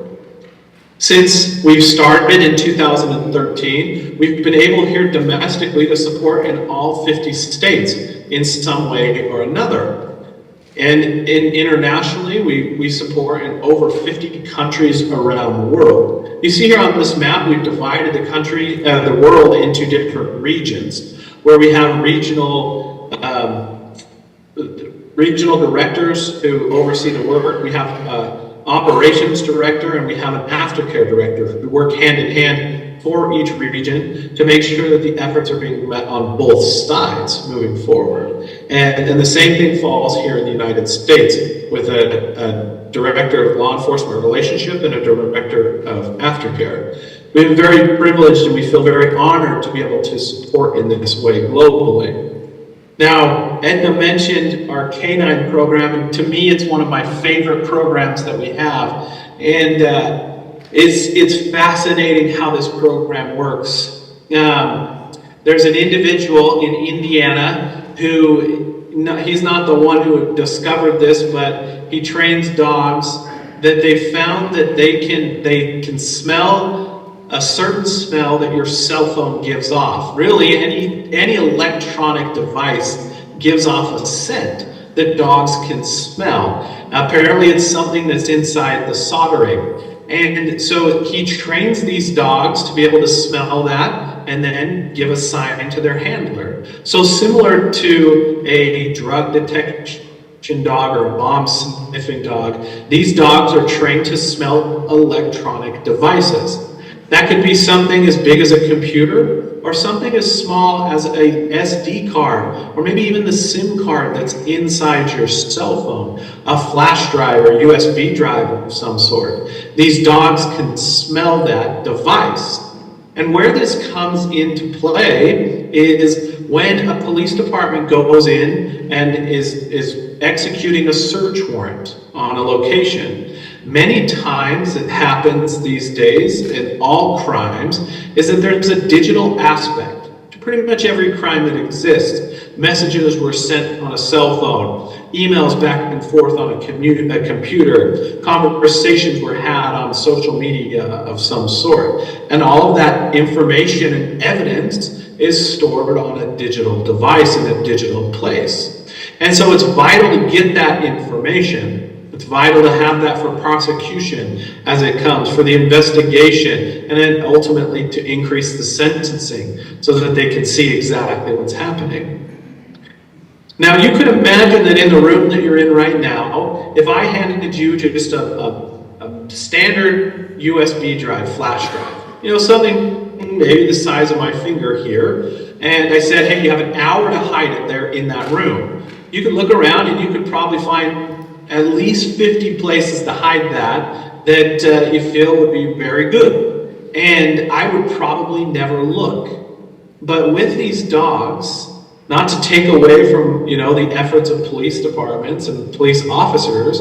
Since we've started in 2013, we've been able here domestically to support in all 50 states in some way or another. And internationally, we support in over 50 countries around the world. You see here on this map, we've divided the world into different regions, where we have regional directors who oversee the work. We have operations director, and we have an aftercare director who work hand in hand for each region to make sure that the efforts are being met on both sides moving forward. And the same thing falls here in the United States with a director of law enforcement relationship and a director of aftercare. We've been very privileged and we feel very honored to be able to support in this way globally. Now, Edna mentioned our K9 program, and to me it's one of my favorite programs that we have. And it's fascinating how this program works. There's an individual in Indiana who, he's not the one who discovered this, but he trains dogs that they found that they can smell a certain smell that your cell phone gives off. Really, any electronic device gives off a scent that dogs can smell. Apparently it's something that's inside the soldering. And so he trains these dogs to be able to smell that and then give a sign to their handler. So similar to a drug detection dog or a bomb sniffing dog, these dogs are trained to smell electronic devices. That could be something as big as a computer or something as small as a SD card, or maybe even the SIM card that's inside your cell phone, a flash drive or USB drive of some sort. These dogs can smell that device. And where this comes into play is when a police department goes in and is executing a search warrant on a location. Many times it happens these days in all crimes is that there's a digital aspect to pretty much every crime that exists. Messages were sent on a cell phone, emails back and forth on a computer, conversations were had on social media of some sort. And all of that information and evidence is stored on a digital device in a digital place. And so it's vital to get that information. It's vital to have that for prosecution as it comes, for the investigation, and then ultimately to increase the sentencing so that they can see exactly what's happening. Now, you could imagine that in the room that you're in right now, if I handed you just a standard USB drive, flash drive, something maybe the size of my finger here, and I said, hey, you have an hour to hide it there in that room. You could look around and you could probably find at least 50 places to hide that you feel would be very good. And I would probably never look. But with these dogs, not to take away from, the efforts of police departments and police officers,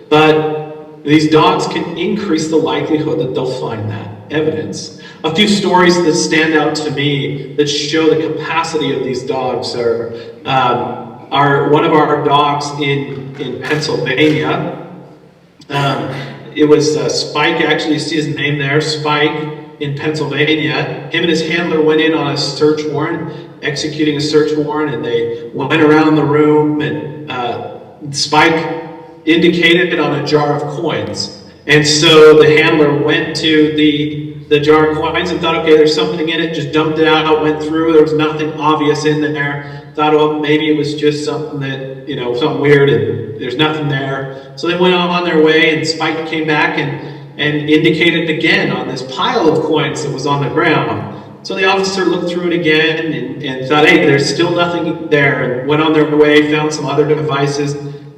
but these dogs can increase the likelihood that they'll find that evidence. A few stories that stand out to me that show the capacity of these dogs are one of our dogs in Pennsylvania. It was Spike, actually you see his name there, Spike in Pennsylvania. Him and his handler went in on a search warrant, executing a search warrant, and they went around the room, and Spike indicated it on a jar of coins. And so the handler went to the jar of coins and thought, okay, there's something in it, just dumped it out, went through, there was nothing obvious in there. Thought, well, maybe it was just something that, something weird, and there's nothing there. So they went on their way, and Spike came back and indicated again on this pile of coins that was on the ground. So the officer looked through it again and thought, hey, there's still nothing there, and went on their way, found some other devices,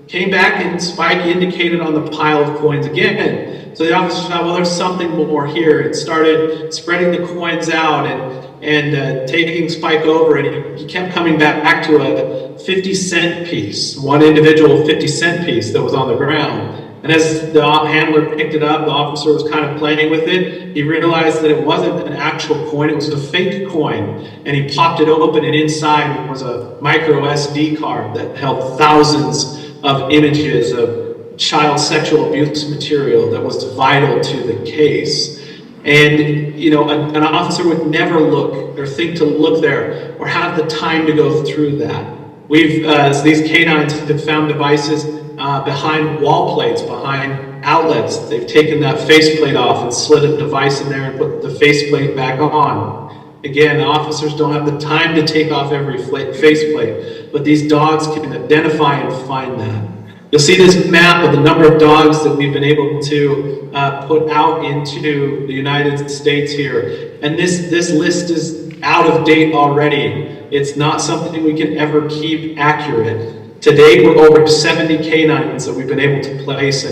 came back, and Spike indicated on the pile of coins again. So the officer thought, well, there's something more here, and started spreading the coins out and taking Spike over, and he kept coming back to a 50-cent piece, one individual 50-cent piece that was on the ground. And as the handler picked it up, the officer was kind of playing with it. He realized that it wasn't an actual coin, it was a fake coin. And he popped it open, and inside was a micro SD card that held thousands of images of child sexual abuse material that was vital to the case. And, an officer would never look or think to look there or have the time to go through that. These canines have found devices behind wall plates, behind outlets. They've taken that faceplate off and slid a device in there and put the faceplate back on. Again, the officers don't have the time to take off every faceplate, but these dogs can identify and find that. You'll see this map of the number of dogs that we've been able to put out into the United States here. And this list is out of date already. It's not something we can ever keep accurate. To date, we're over 70 canines that we've been able to place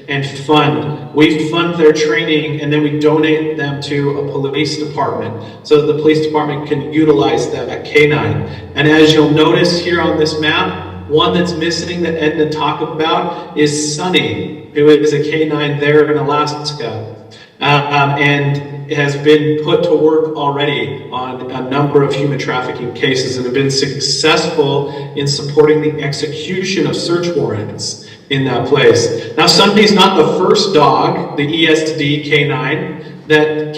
and fund. We fund their training and then we donate them to a police department so that the police department can utilize that canine. And as you'll notice here on this map, one that's missing that Edna talked about is Sunny, who is a canine there in Alaska, and has been put to work already on a number of human trafficking cases and have been successful in supporting the execution of search warrants in that place. Now, Sunny's not the first dog, the ESD canine, that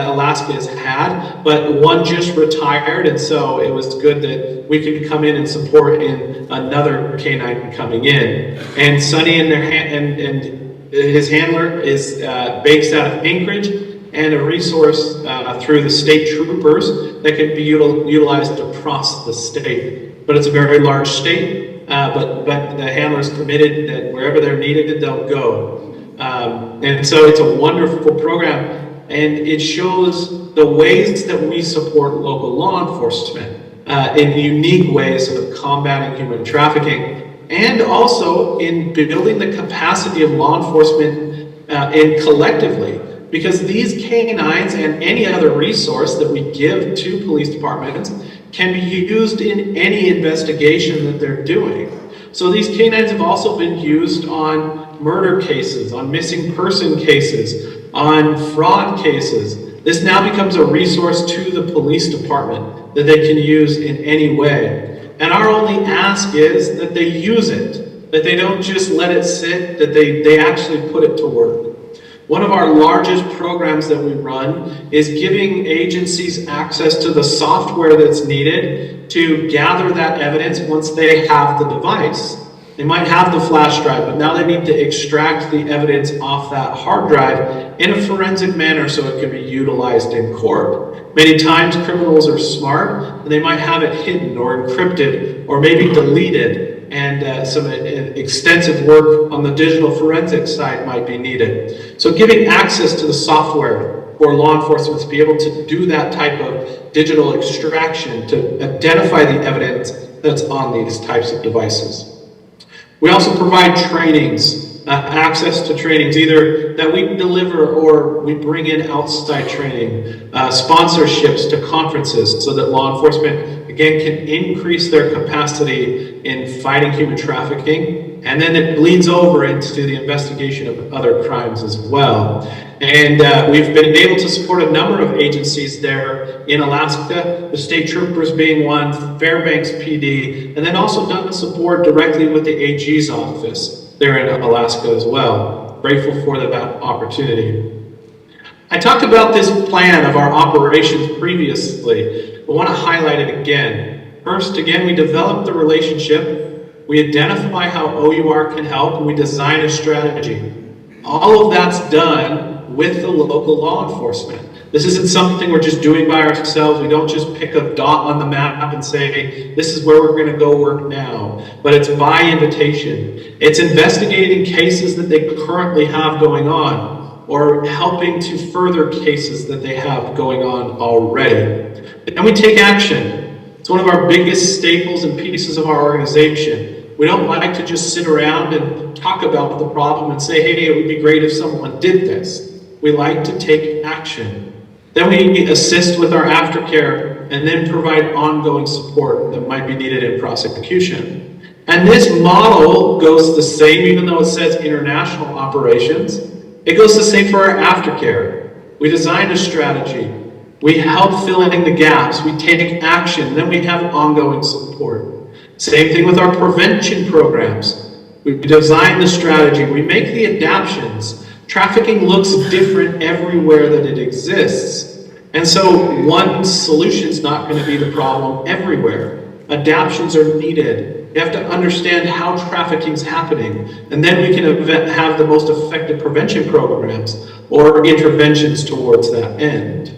Alaska has had, but one just retired, and so it was good that we could come in and support in another canine coming in. And Sunny and his handler is based out of Anchorage, and a resource through the state troopers that can be utilized across the state. But it's a very large state, but the handler is committed that wherever they're needed, they'll go. And so it's a wonderful program. And it shows the ways that we support local law enforcement in unique ways of combating human trafficking, and also in building the capacity of law enforcement and collectively. Because these canines and any other resource that we give to police departments can be used in any investigation that they're doing. So these canines have also been used on murder cases, on missing person cases, on fraud cases. This now becomes a resource to the police department that they can use in any way. And our only ask is that they use it, that they don't just let it sit, that they actually put it to work. One of our largest programs that we run is giving agencies access to the software that's needed to gather that evidence once they have the device. They might have the flash drive, but now they need to extract the evidence off that hard drive in a forensic manner so it can be utilized in court. Many times criminals are smart and they might have it hidden or encrypted or maybe deleted, and some extensive work on the digital forensic side might be needed. So giving access to the software for law enforcement to be able to do that type of digital extraction to identify the evidence that's on these types of devices. We also provide trainings, access to trainings, either that we deliver or we bring in outside training, sponsorships to conferences so that law enforcement, again, can increase their capacity in fighting human trafficking, and then it bleeds over into the investigation of other crimes as well. And we've been able to support a number of agencies there in Alaska, the state troopers being one, Fairbanks PD, and then also done support directly with the AG's office there in Alaska as well. Grateful for that opportunity. I talked about this plan of our operations previously, but want to highlight it again. First, again, we develop the relationship, we identify how O.U.R can help, and we design a strategy. All of that's done with the local law enforcement. This isn't something we're just doing by ourselves. We don't just pick a dot on the map and say, hey, this is where we're going to go work now. But it's by invitation. It's investigating cases that they currently have going on, or helping to further cases that they have going on already. And we take action. It's one of our biggest staples and pieces of our organization. We don't like to just sit around and talk about the problem and say, hey, it would be great if someone did this. We like to take action. Then we assist with our aftercare and then provide ongoing support that might be needed in prosecution. And this model goes the same, even though it says international operations, it goes the same for our aftercare. We design a strategy. We help fill in the gaps. We take action. Then we have ongoing support. Same thing with our prevention programs. We design the strategy. We make the adaptions. Trafficking looks different everywhere that it exists. And so one solution is not going to be the problem everywhere. Adaptions are needed. You have to understand how trafficking is happening. And then we can have the most effective prevention programs or interventions towards that end.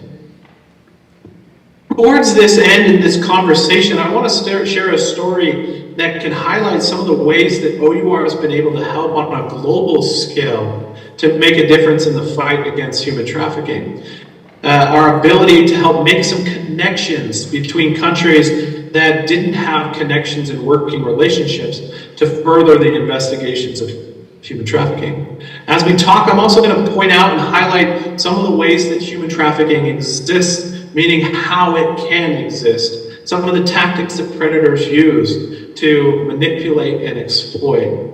Towards this end in this conversation, I want to share a story that can highlight some of the ways that O.U.R has been able to help on a global scale to make a difference in the fight against human trafficking. Our ability to help make some connections between countries that didn't have connections and working relationships to further the investigations of human trafficking. As we talk, I'm also going to point out and highlight some of the ways that human trafficking exists, meaning how it can exist, some of the tactics that predators use to manipulate and exploit.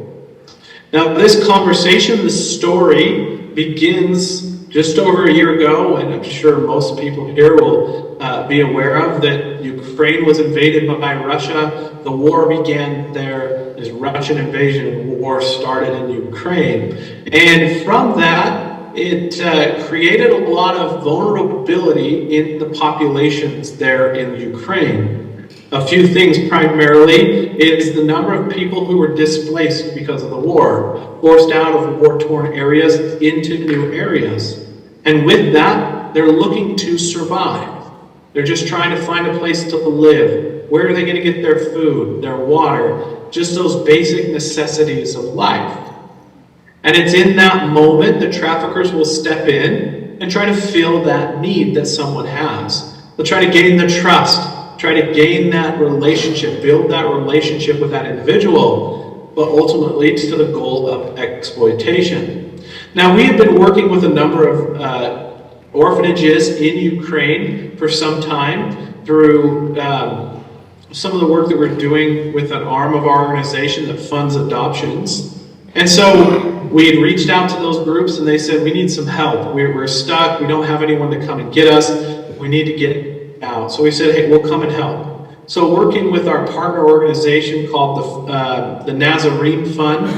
Now, this conversation, this story, begins just over a year ago, and I'm sure most people here will be aware of that Ukraine was invaded by Russia. The war began there. This Russian invasion and war started in Ukraine. And from that, it created a lot of vulnerability in the populations there in Ukraine. A few things primarily is the number of people who were displaced because of the war, forced out of war-torn areas into new areas. And with that, they're looking to survive. They're just trying to find a place to live. Where are they going to get their food, their water, just those basic necessities of life? And it's in that moment that traffickers will step in and try to fill that need that someone has. They'll try to gain the trust, try to gain that relationship, build that relationship with that individual, but ultimately to the goal of exploitation. Now, we have been working with a number of orphanages in Ukraine for some time through some of the work that we're doing with an arm of our organization that funds adoptions. And so we had reached out to those groups and they said, we need some help. We're stuck. We don't have anyone to come and get us. We need to get out. So we said, hey, we'll come and help. So working with our partner organization called the Nazarene Fund,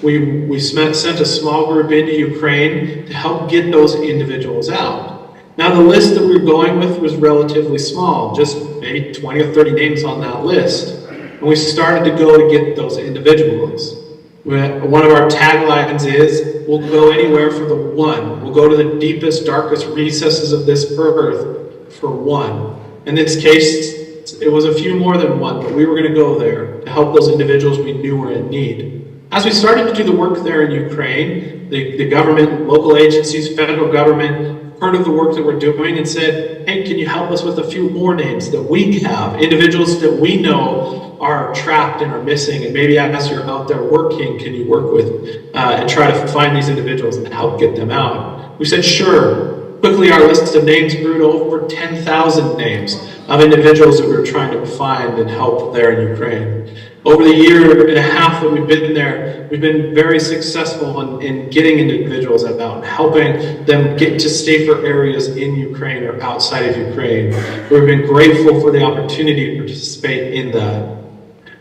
we sent a small group into Ukraine to help get those individuals out. Now the list that we were going with was relatively small, just maybe 20 or 30 names on that list. And we started to go to get those individuals. One of our taglines is, we'll go anywhere for the one. We'll go to the deepest, darkest recesses of this earth for one. In this case, it was a few more than one, but we were going to go there to help those individuals we knew were in need. As we started to do the work there in Ukraine, the government, local agencies, federal government, heard of the work that we're doing and said, hey, can you help us with a few more names that we have, individuals that we know are trapped and are missing, and maybe as you're out there working, can you work with and try to find these individuals and help get them out? We said, sure. Quickly, our list of names grew to over 10,000 names of individuals that we were trying to find and help there in Ukraine. Over the year and a half that we've been there, we've been very successful in getting individuals out and helping them get to safer areas in Ukraine or outside of Ukraine. We've been grateful for the opportunity to participate in that.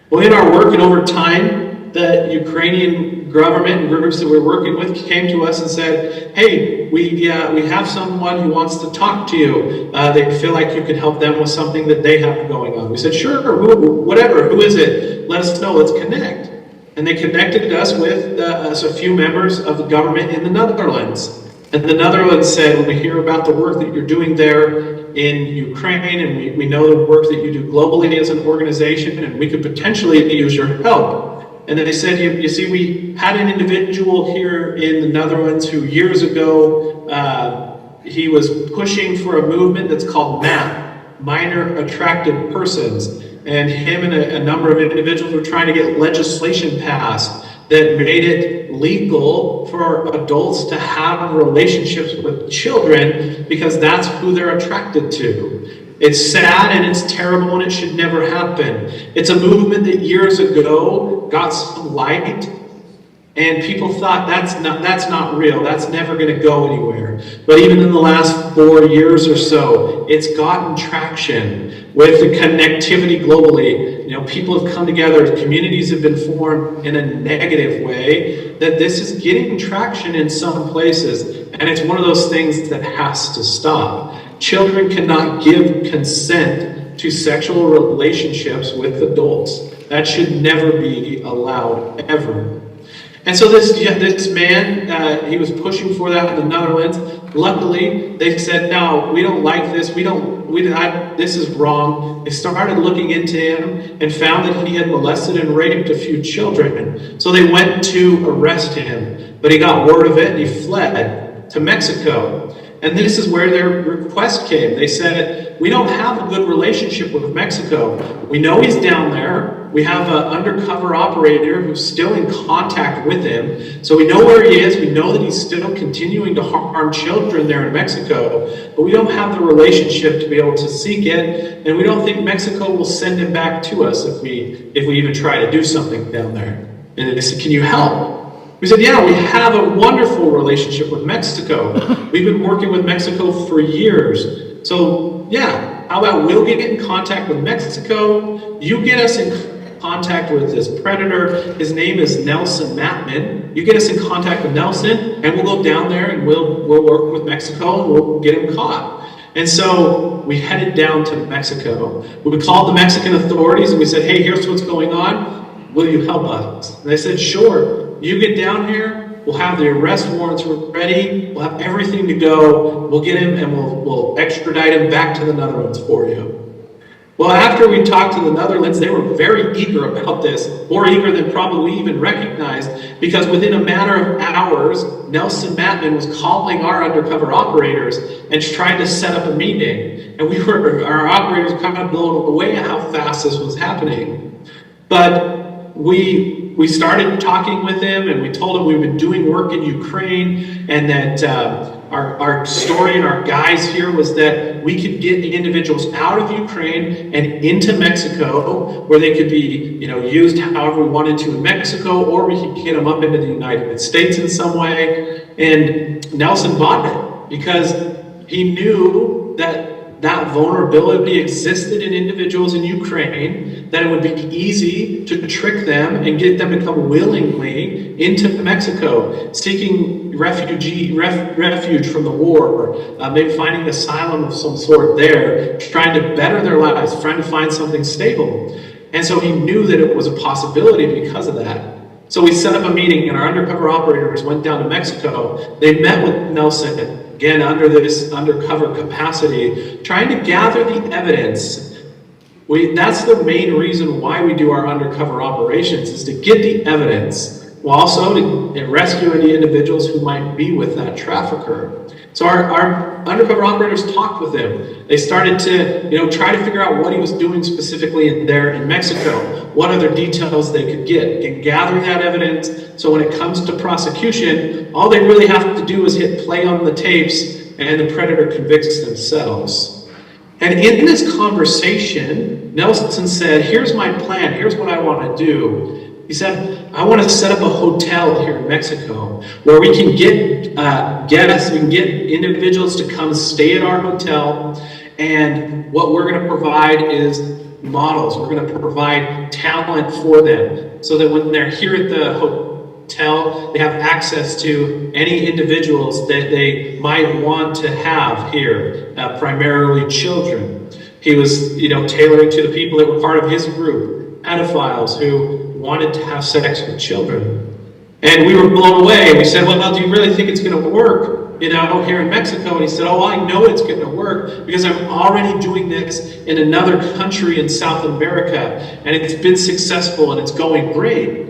Well, in our work and over time, the Ukrainian government and groups that we're working with came to us and said, hey, we have someone who wants to talk to you. They feel like you can help them with something that they have going on. We said, sure, whatever, who is it? Let us know, let's connect. And they connected us with a few members of the government in the Netherlands. And the Netherlands said, when we hear about the work that you're doing there in Ukraine, and we know the work that you do globally as an organization, and we could potentially use your help. And then they said, you see, we had an individual here in the Netherlands who years ago, he was pushing for a movement that's called MAP, Minor Attracted Persons. And him and a number of individuals were trying to get legislation passed that made it legal for adults to have relationships with children because that's who they're attracted to. It's sad and it's terrible and it should never happen. It's a movement that years ago got some light and people thought that's not real, that's never going to go anywhere. But even in the last 4 years or so, it's gotten traction with the connectivity globally. You know, people have come together, communities have been formed in a negative way, that this is getting traction in some places. And it's one of those things that has to stop. Children cannot give consent to sexual relationships with adults. That should never be allowed, ever. And so this man, he was pushing for that in the Netherlands. Luckily, they said, no, we don't like this. This is wrong. They started looking into him and found that he had molested and raped a few children. So they went to arrest him, but he got word of it and he fled to Mexico. And this is where their request came. They said, we don't have a good relationship with Mexico. We know he's down there. We have an undercover operator who's still in contact with him. So we know where he is. We know that he's still continuing to harm children there in Mexico. But we don't have the relationship to be able to seek it. And we don't think Mexico will send him back to us if we even try to do something down there. And they said, can you help? We said, yeah, we have a wonderful relationship with Mexico. We've been working with Mexico for years. So, yeah, how about we'll get in contact with Mexico. You get us in contact with this predator. His name is Nelson Matman. You get us in contact with Nelson, and we'll go down there and we'll work with Mexico and we'll get him caught. And so we headed down to Mexico. We called the Mexican authorities and we said, hey, here's what's going on. Will you help us? And they said, sure. You get down here, we'll have the arrest warrants ready, we'll have everything to go, we'll get him and we'll extradite him back to the Netherlands for you. Well, after we talked to the Netherlands, they were very eager about this, more eager than probably we even recognized, because within a matter of hours, Nelson Matman was calling our undercover operators and trying to set up a meeting. And our operators were kind of blown away at how fast this was happening. But we started talking with him and we told him we've been doing work in Ukraine and that our story and our guise here was that we could get the individuals out of Ukraine and into Mexico where they could be used however we wanted to in Mexico, or we could get them up into the United States in some way. And Nelson bought it because he knew that vulnerability existed in individuals in Ukraine, that it would be easy to trick them and get them to come willingly into Mexico, seeking refuge from the war, maybe finding asylum of some sort there, trying to better their lives, trying to find something stable. And so he knew that it was a possibility because of that. So we set up a meeting and our undercover operators went down to Mexico. They met with Nelson, again, under this undercover capacity, trying to gather the evidence. That's the main reason why we do our undercover operations, is to get the evidence, while also to rescue any individuals who might be with that trafficker. So our undercover operators talked with him. They started to try to figure out what he was doing specifically there in Mexico, what other details they could get, and gather that evidence. So when it comes to prosecution, all they really have to do is hit play on the tapes and the predator convicts themselves. And in this conversation, Nelson said, here's my plan, here's what I want to do. He said, I want to set up a hotel here in Mexico where we can get individuals to come stay at our hotel, and what we're going to provide is models. We're going to provide talent for them so that when they're here at the hotel, they have access to any individuals that they might want to have here, primarily children. He was, tailoring to the people that were part of his group, pedophiles who wanted to have sex with children. And we were blown away. We said, well, do you really think it's going to work, here in Mexico? And he said, oh, I know it's going to work because I'm already doing this in another country in South America, and it's been successful and it's going great.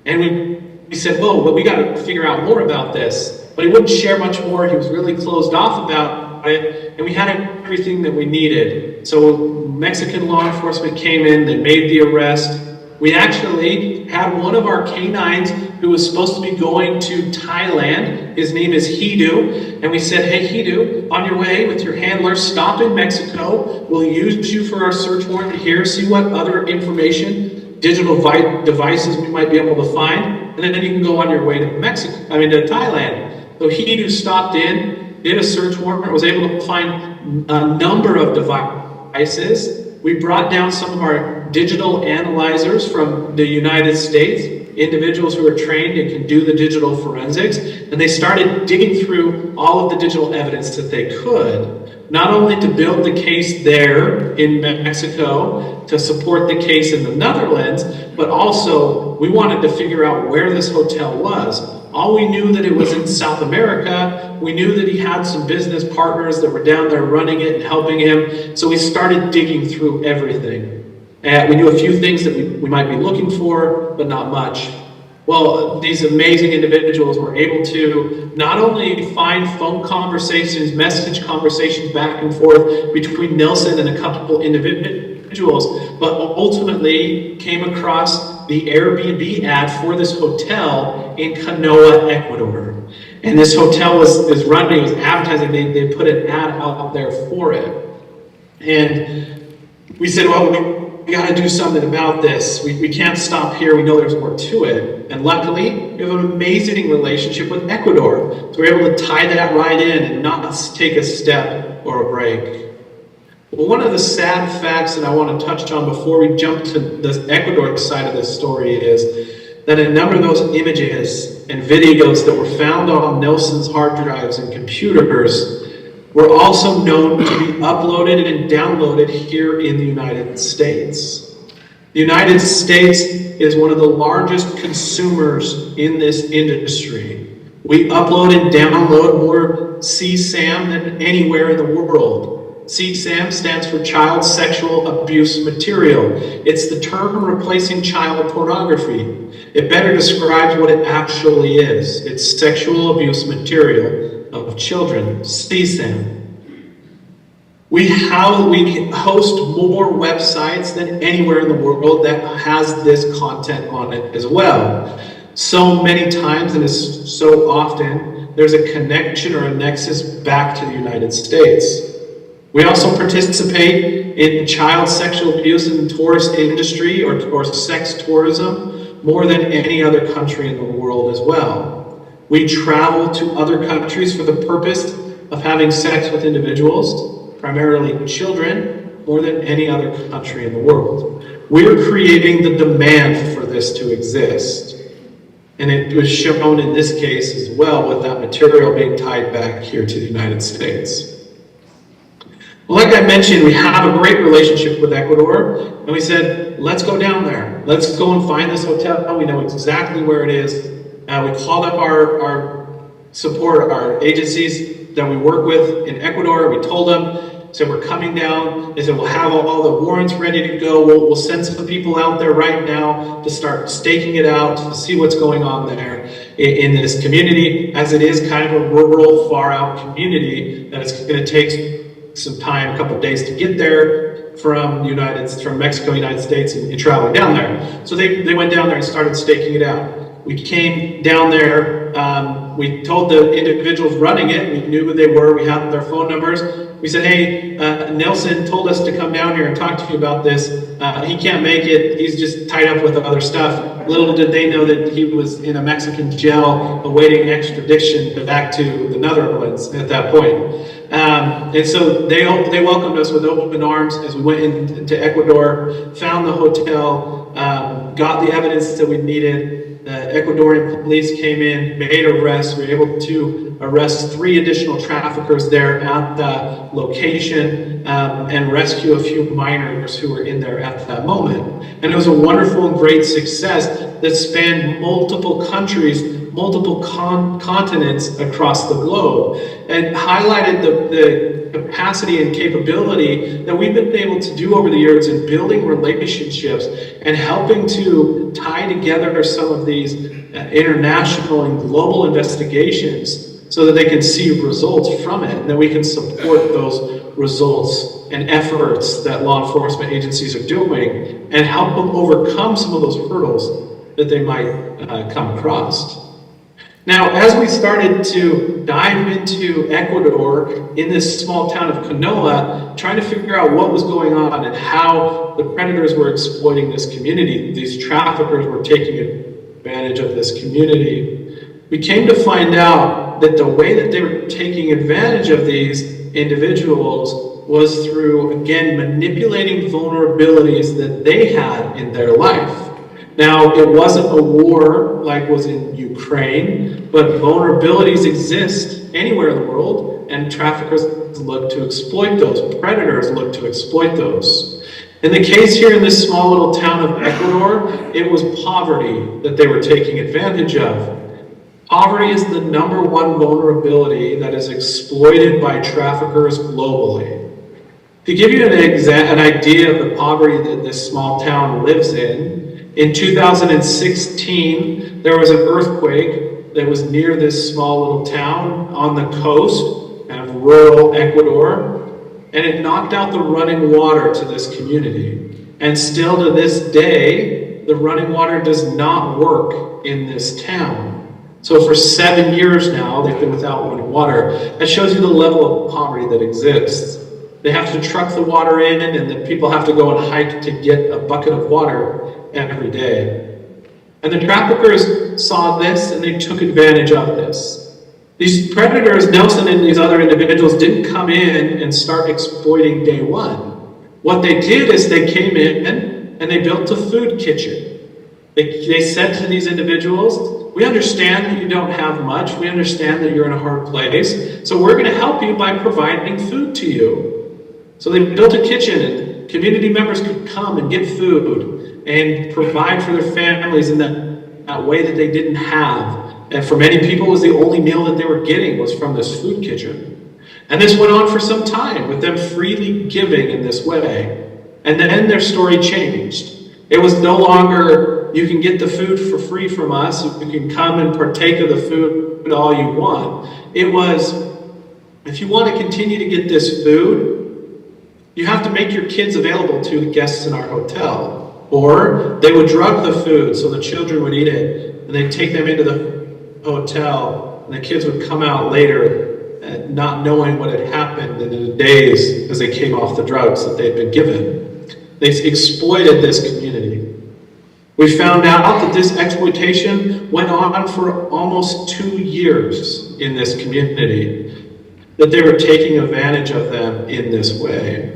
And we said, whoa, but we got to figure out more about this. But he wouldn't share much more. He was really closed off about it, and we had everything that we needed. So Mexican law enforcement came in, they made the arrest. We actually had one of our canines who was supposed to be going to Thailand. His name is Hidu. And we said, hey, Hidu, on your way with your handler, stop in Mexico. We'll use you for our search warrant here, see what other information, digital devices we might be able to find. And then you can go on your way to Thailand. So Hidu stopped in, did a search warrant, was able to find a number of devices. We brought down some of our digital analyzers from the United States, individuals who are trained and can do the digital forensics, and they started digging through all of the digital evidence that they could, not only to build the case there in Mexico, to support the case in the Netherlands, but also so we wanted to figure out where this hotel was. All we knew that it was in South America. We knew that he had some business partners that were down there running it and helping him. So we started digging through everything. And we knew a few things that we might be looking for, but not much. Well, these amazing individuals were able to not only find phone conversations, message conversations back and forth between Nelson and a couple individuals, but ultimately came across the Airbnb ad for this hotel in Canoa, Ecuador. And this hotel was running, it was advertising, they put an ad out there for it. And we said, well, we got to do something about this. We can't stop here. We know there's more to it. And luckily, we have an amazing relationship with Ecuador. So we're able to tie that right in and not take a step or a break. Well, one of the sad facts that I want to touch on before we jump to the Ecuador side of this story is that a number of those images and videos that were found on Nelson's hard drives and computers were also known to be uploaded and downloaded here in the United States. The United States is one of the largest consumers in this industry. We upload and download more CSAM than anywhere in the world. CSAM stands for Child Sexual Abuse Material. It's the term replacing child pornography. It better describes what it actually is. It's sexual abuse material of children, CSAM. We host more websites than anywhere in the world that has this content on it as well. So many times, and it's so often, there's a connection or a nexus back to the United States. We also participate in child sexual abuse in the tourist industry or sex tourism more than any other country in the world as well. We travel to other countries for the purpose of having sex with individuals, primarily children, more than any other country in the world. We're creating the demand for this to exist. And it was shown in this case as well with that material being tied back here to the United States. Like I mentioned, we have a great relationship with Ecuador, and we said, let's go down there. Let's go and find this hotel. We know exactly where it is. We called up our support, our agencies that we work with in Ecuador. We told them, said we're coming down. They said we'll have all the warrants ready to go. We'll send some people out there right now to start staking it out, to see what's going on there in this community, as it is kind of a rural, far out community that it's going to take some time, a couple of days to get there from Mexico, United States, and traveling down there. So they went down there and started staking it out. We came down there, we told the individuals running it, we knew who they were, we had their phone numbers. We said, hey, Nelson told us to come down here and talk to you about this. He can't make it, he's just tied up with other stuff. Little did they know that he was in a Mexican jail awaiting extradition back to the Netherlands at that point. And so they welcomed us with open arms as we went into Ecuador, found the hotel, got the evidence that we needed. Ecuadorian police came in, made arrests. We were able to arrest 3 additional traffickers there at the location and rescue a few minors who were in there at that moment. And it was a wonderful and great success that spanned multiple countries, multiple continents across the globe, and highlighted the capacity and capability that we've been able to do over the years in building relationships and helping to tie together some of these international and global investigations so that they can see results from it, and that we can support those results and efforts that law enforcement agencies are doing and help them overcome some of those hurdles that they might come across. Now, as we started to dive into Ecuador in this small town of Canoa, trying to figure out what was going on and how the predators were exploiting this community, these traffickers were taking advantage of this community, we came to find out that the way that they were taking advantage of these individuals was through, again, manipulating vulnerabilities that they had in their life. Now, it wasn't a war like was in Ukraine, but vulnerabilities exist anywhere in the world, and traffickers look to exploit those. Predators look to exploit those. In the case here in this small little town of Ecuador, it was poverty that they were taking advantage of. Poverty is the #1 vulnerability that is exploited by traffickers globally. To give you an idea of the poverty that this small town lives in 2016, there was an earthquake that was near this small little town on the coast of rural Ecuador, and it knocked out the running water to this community. And still to this day, the running water does not work in this town. So for 7 years now, they've been without running water. That shows you the level of poverty that exists. They have to truck the water in, and then people have to go and hike to get a bucket of water every day. And the traffickers saw this, and they took advantage of this. These predators, Nelson and these other individuals, didn't come in and start exploiting day one. What they did is they came in and they built a food kitchen. They said to these individuals, "We understand that you don't have much. We understand that you're in a hard place. So we're going to help you by providing food to you." So they built a kitchen, and community members could come and get food and provide for their families in that way that they didn't have. And for many people, it was the only meal that they were getting was from this food kitchen. And this went on for some time, with them freely giving in this way. And then their story changed. It was no longer, you can get the food for free from us, you can come and partake of the food all you want. It was, if you want to continue to get this food, you have to make your kids available to the guests in our hotel. Or they would drug the food so the children would eat it, and they'd take them into the hotel, and the kids would come out later not knowing what had happened in the days as they came off the drugs that they'd been given. They exploited this community. We found out that this exploitation went on for almost 2 years in this community, that they were taking advantage of them in this way.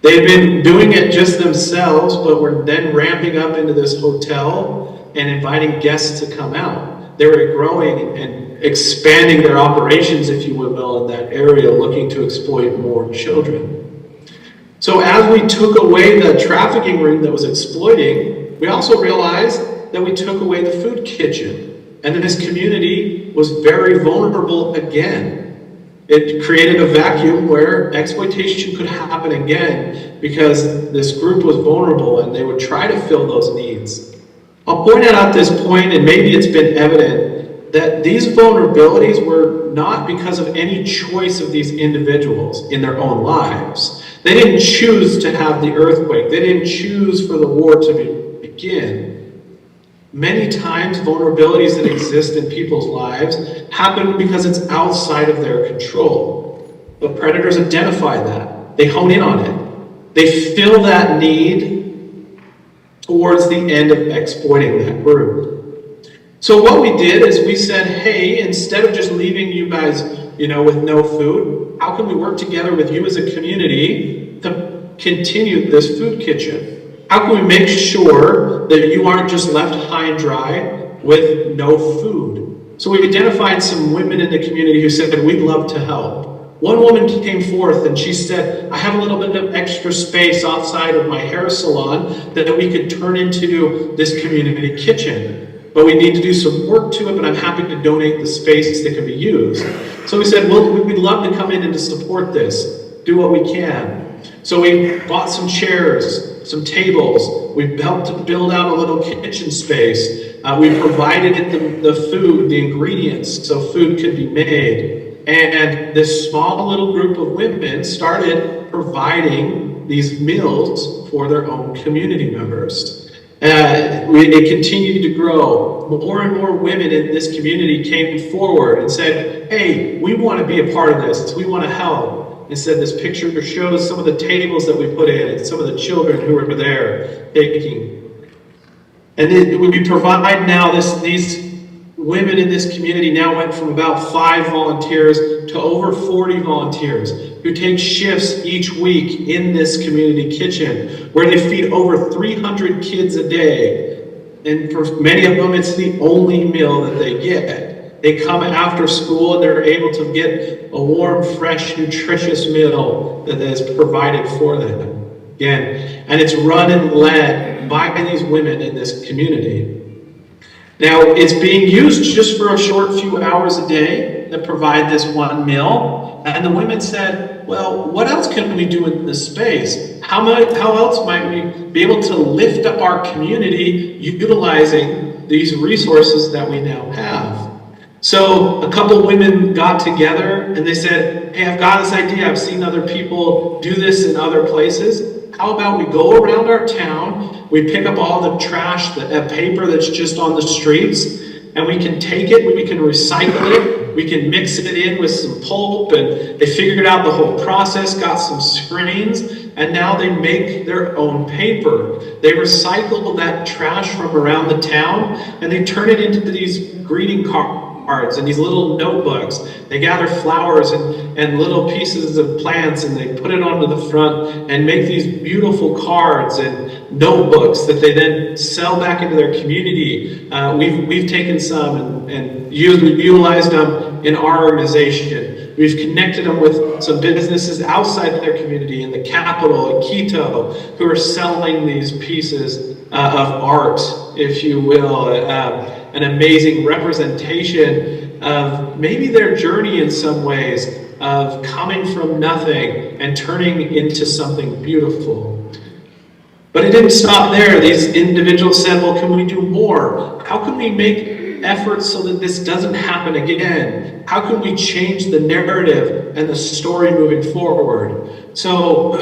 They'd been doing it just themselves, but were then ramping up into this hotel and inviting guests to come out. They were growing and expanding their operations, if you will, in that area, looking to exploit more children. So as we took away the trafficking ring that was exploiting, we also realized that we took away the food kitchen, and that this community was very vulnerable again. It created a vacuum where exploitation could happen again because this group was vulnerable and they would try to fill those needs. I'll point out at this point, and maybe it's been evident, that these vulnerabilities were not because of any choice of these individuals in their own lives. They didn't choose to have the earthquake. They didn't choose for the war to begin. Many times, vulnerabilities that exist in people's lives happen because it's outside of their control. But predators identify that. They hone in on it. They fill that need towards the end of exploiting that group. So what we did is we said, hey, instead of just leaving you guys, with no food, how can we work together with you as a community to continue this food kitchen? How can we make sure that you aren't just left high and dry with no food? So we identified some women in the community who said that we'd love to help. One woman came forth and she said, I have a little bit of extra space outside of my hair salon that we could turn into this community kitchen. But we need to do some work to it, but I'm happy to donate the space that can be used. So we said, well, we'd love to come in and to support this, do what we can. So we bought some chairs, some tables. We helped to build out a little kitchen space. We provided it the food, the ingredients, so food could be made. And this small little group of women started providing these meals for their own community members. It continued to grow. More and more women in this community came forward and said, hey, we want to be a part of this. We want to help. And said this picture shows some of the tables that we put in and some of the children who were there taking. And then we provide now these women in this community now went from about 5 volunteers to over 40 volunteers who take shifts each week in this community kitchen where they feed over 300 kids a day. And for many of them, it's the only meal that they get. They come after school and they're able to get a warm, fresh, nutritious meal that is provided for them. again. And it's run and led by these women in this community. Now, it's being used just for a short few hours a day to provide this one meal. And the women said, well, what else can we do in this space? How else might we be able to lift up our community utilizing these resources that we now have? So a couple women got together and they said, hey, I've got this idea. I've seen other people do this in other places. How about we go around our town, we pick up all the trash, the paper that's just on the streets, and we can take it, we can recycle it, we can mix it in with some pulp, and they figured out the whole process, got some screens, and now they make their own paper. They recycle that trash from around the town, and they turn it into these greeting cards and these little notebooks. They gather flowers and little pieces of plants, and they put it onto the front and make these beautiful cards and notebooks that they then sell back into their community. We've taken some and utilized them in our organization. We've connected them with some businesses outside their community in the capital, in Quito, who are selling these pieces of art, if you will, an amazing representation of maybe their journey in some ways of coming from nothing and turning into something beautiful. But it didn't stop there. These individuals said, well, can we do more? How can we make efforts so that this doesn't happen again? How can we change the narrative and the story moving forward? So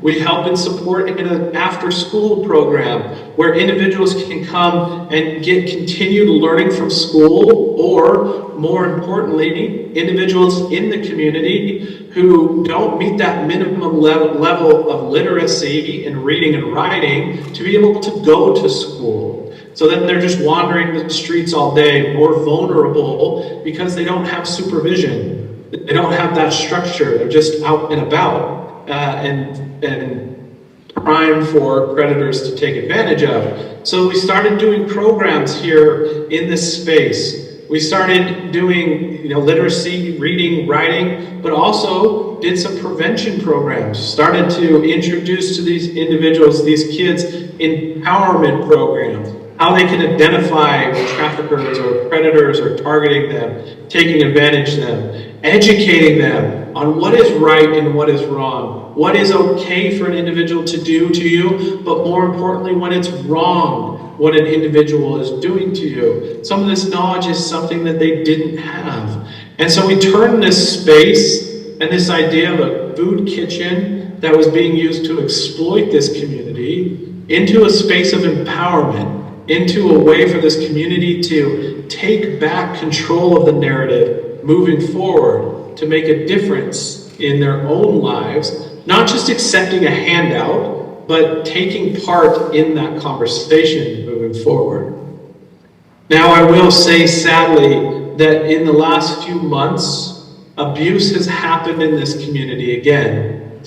we help and support in an after-school program where individuals can come and get continued learning from school, or more importantly, individuals in the community who don't meet that minimum level of literacy in reading and writing to be able to go to school. So then they're just wandering the streets all day, more vulnerable because they don't have supervision. They don't have that structure. They're just out and about and prime for predators to take advantage of. So we started doing programs here in this space. We started doing, literacy, reading, writing, but also did some prevention programs. Started to introduce to these individuals, these kids, empowerment programs. How they can identify traffickers or predators or targeting them, taking advantage of them, educating them on what is right and what is wrong, what is okay for an individual to do to you, but more importantly, when it's wrong, what an individual is doing to you. Some of this knowledge is something that they didn't have. And so we turned this space and this idea of a food kitchen that was being used to exploit this community into a space of empowerment, into a way for this community to take back control of the narrative moving forward, to make a difference in their own lives, not just accepting a handout, but taking part in that conversation moving forward. Now, I will say sadly that in the last few months, abuse has happened in this community again.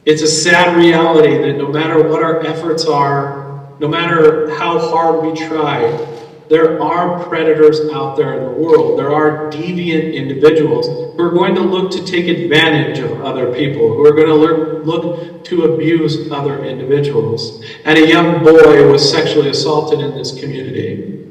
It's a sad reality that no matter what our efforts are, no matter how hard we try, there are predators out there in the world. There are deviant individuals who are going to look to take advantage of other people, who are going to look to abuse other individuals. And a young boy was sexually assaulted in this community.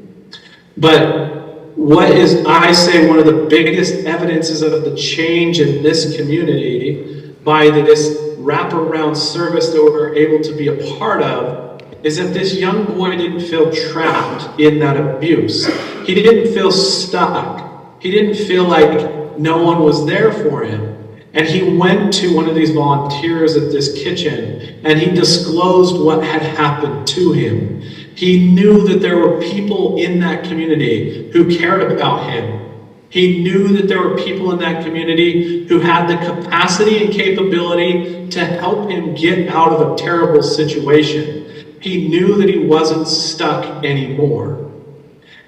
But what is, I say, one of the biggest evidences of the change in this community by this wraparound service that we're able to be a part of, is that this young boy didn't feel trapped in that abuse. He didn't feel stuck. He didn't feel like no one was there for him. And he went to one of these volunteers at this kitchen and he disclosed what had happened to him. He knew that there were people in that community who cared about him. He knew that there were people in that community who had the capacity and capability to help him get out of a terrible situation. He knew that he wasn't stuck anymore.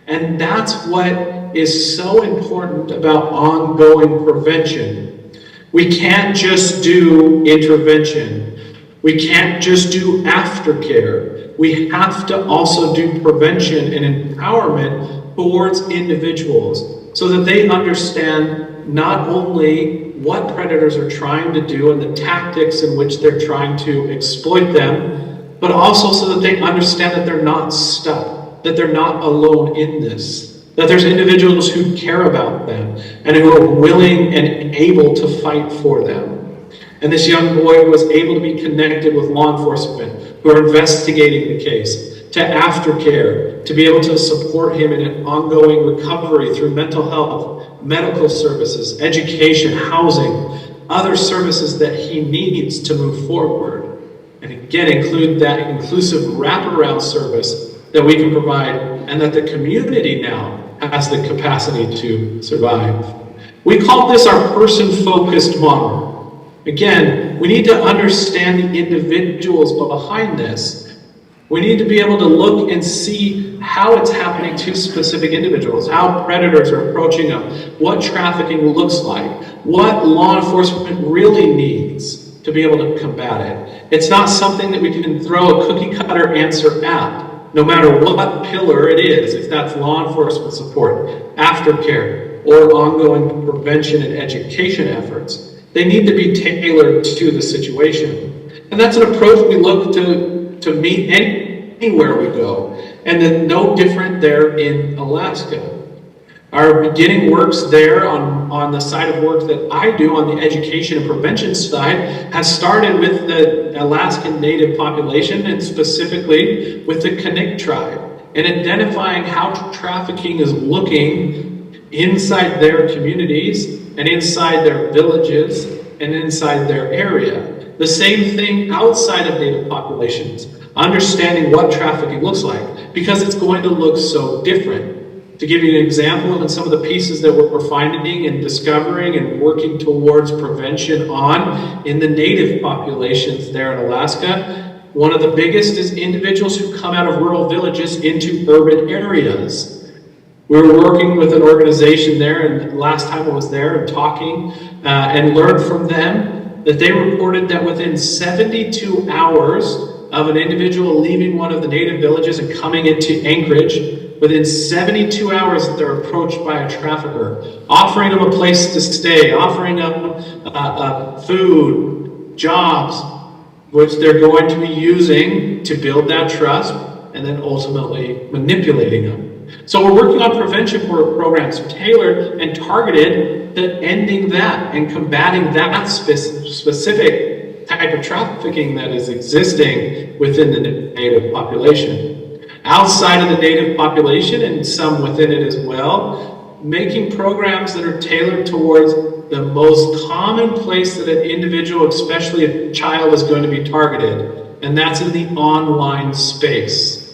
And that's what is so important about ongoing prevention. We can't just do intervention. We can't just do aftercare. We have to also do prevention and empowerment towards individuals so that they understand not only what predators are trying to do and the tactics in which they're trying to exploit them, but also so that they understand that they're not stuck, that they're not alone in this, that there's individuals who care about them and who are willing and able to fight for them. And this young boy was able to be connected with law enforcement who are investigating the case, to aftercare, to be able to support him in an ongoing recovery through mental health, medical services, education, housing, other services that he needs to move forward. And again, include that inclusive wraparound service that we can provide and that the community now has the capacity to survive. We call this our person-focused model. Again, we need to understand the individuals behind this. We need to be able to look and see how it's happening to specific individuals, how predators are approaching them, what trafficking looks like, what law enforcement really needs to be able to combat it. It's not something that we can throw a cookie cutter answer at, no matter what pillar it is, if that's law enforcement support, aftercare, or ongoing prevention and education efforts. They need to be tailored to the situation. And that's an approach we look to meet anywhere we go. And then no different there in Alaska. Our beginning works there on the side of work that I do on the education and prevention side has started with the Alaskan Native population and specifically with the Kanik tribe and identifying how trafficking is looking inside their communities and inside their villages and inside their area. The same thing outside of Native populations, understanding what trafficking looks like, because it's going to look so different. To give you an example, in some of the pieces that we're finding and discovering and working towards prevention on in the Native populations there in Alaska, one of the biggest is individuals who come out of rural villages into urban areas. We were working with an organization there, and last time I was there and talking and learned from them that they reported that within 72 hours of an individual leaving one of the Native villages and coming into Anchorage, within 72 hours that they're approached by a trafficker, offering them a place to stay, offering them food, jobs, which they're going to be using to build that trust and then ultimately manipulating them. So we're working on prevention programs tailored and targeted to ending that and combating that specific type of trafficking that is existing within the Native population. Outside of the Native population, and some within it as well, making programs that are tailored towards the most common place that an individual, especially a child, is going to be targeted, and that's in the online space.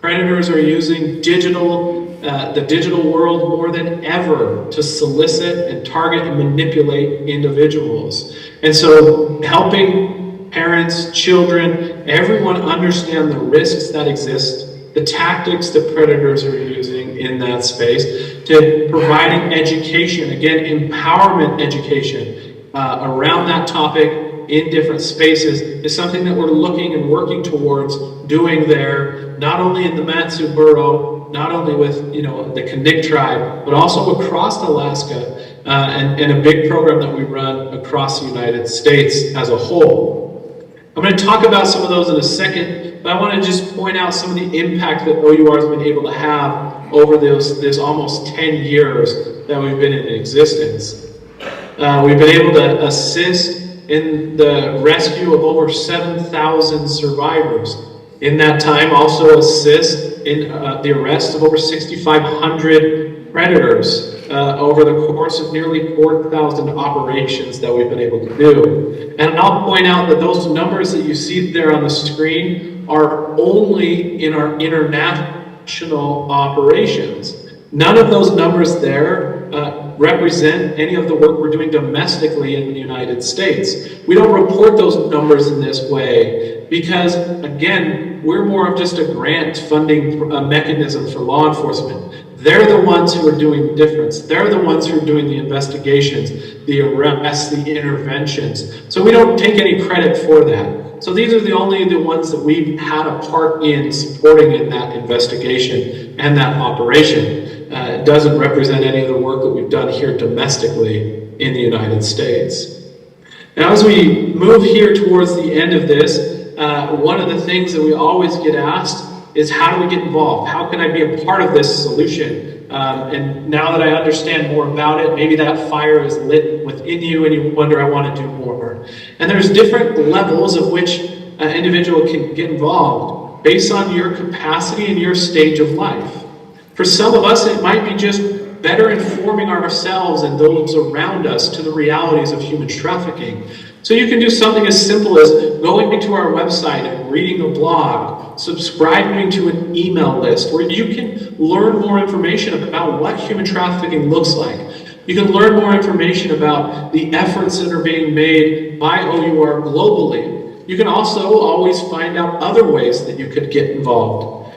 Predators are using the digital world more than ever to solicit and target and manipulate individuals. And so helping parents, children, everyone understand the risks that exist, the tactics that predators are using in that space, to providing education, again, empowerment education around that topic in different spaces is something that we're looking and working towards doing there, not only in the Matsu Borough, not only with the Kanik tribe, but also across Alaska, and a big program that we run across the United States as a whole. I'm going to talk about some of those in a second, but I want to just point out some of the impact that O.U.R has been able to have over this almost 10 years that we've been in existence. We've been able to assist in the rescue of over 7,000 survivors. In that time, also assist in the arrest of over 6,500 predators over the course of nearly 4,000 operations that we've been able to do. And I'll point out that those numbers that you see there on the screen are only in our international operations. None of those numbers there represent any of the work we're doing domestically in the United States. We don't report those numbers in this way because, again, we're more of just a grant funding mechanism for law enforcement. They're the ones who are doing the difference. They're the ones who are doing the investigations, the arrests, the interventions. So we don't take any credit for that. So these are only the ones that we've had a part in supporting in that investigation and that operation. it doesn't represent any of the work that we've done here domestically in the United States. Now, as we move here towards the end of this, one of the things that we always get asked is, how do we get involved? How can I be a part of this solution? And now that I understand more about it, maybe that fire is lit within you and you wonder, I want to do more. And there's different levels of which an individual can get involved based on your capacity and your stage of life. For some of us, it might be just better informing ourselves and those around us to the realities of human trafficking. So you can do something as simple as going into our website and reading a blog, subscribing to an email list where you can learn more information about what human trafficking looks like. You can learn more information about the efforts that are being made by O.U.R. globally. You can also always find out other ways that you could get involved.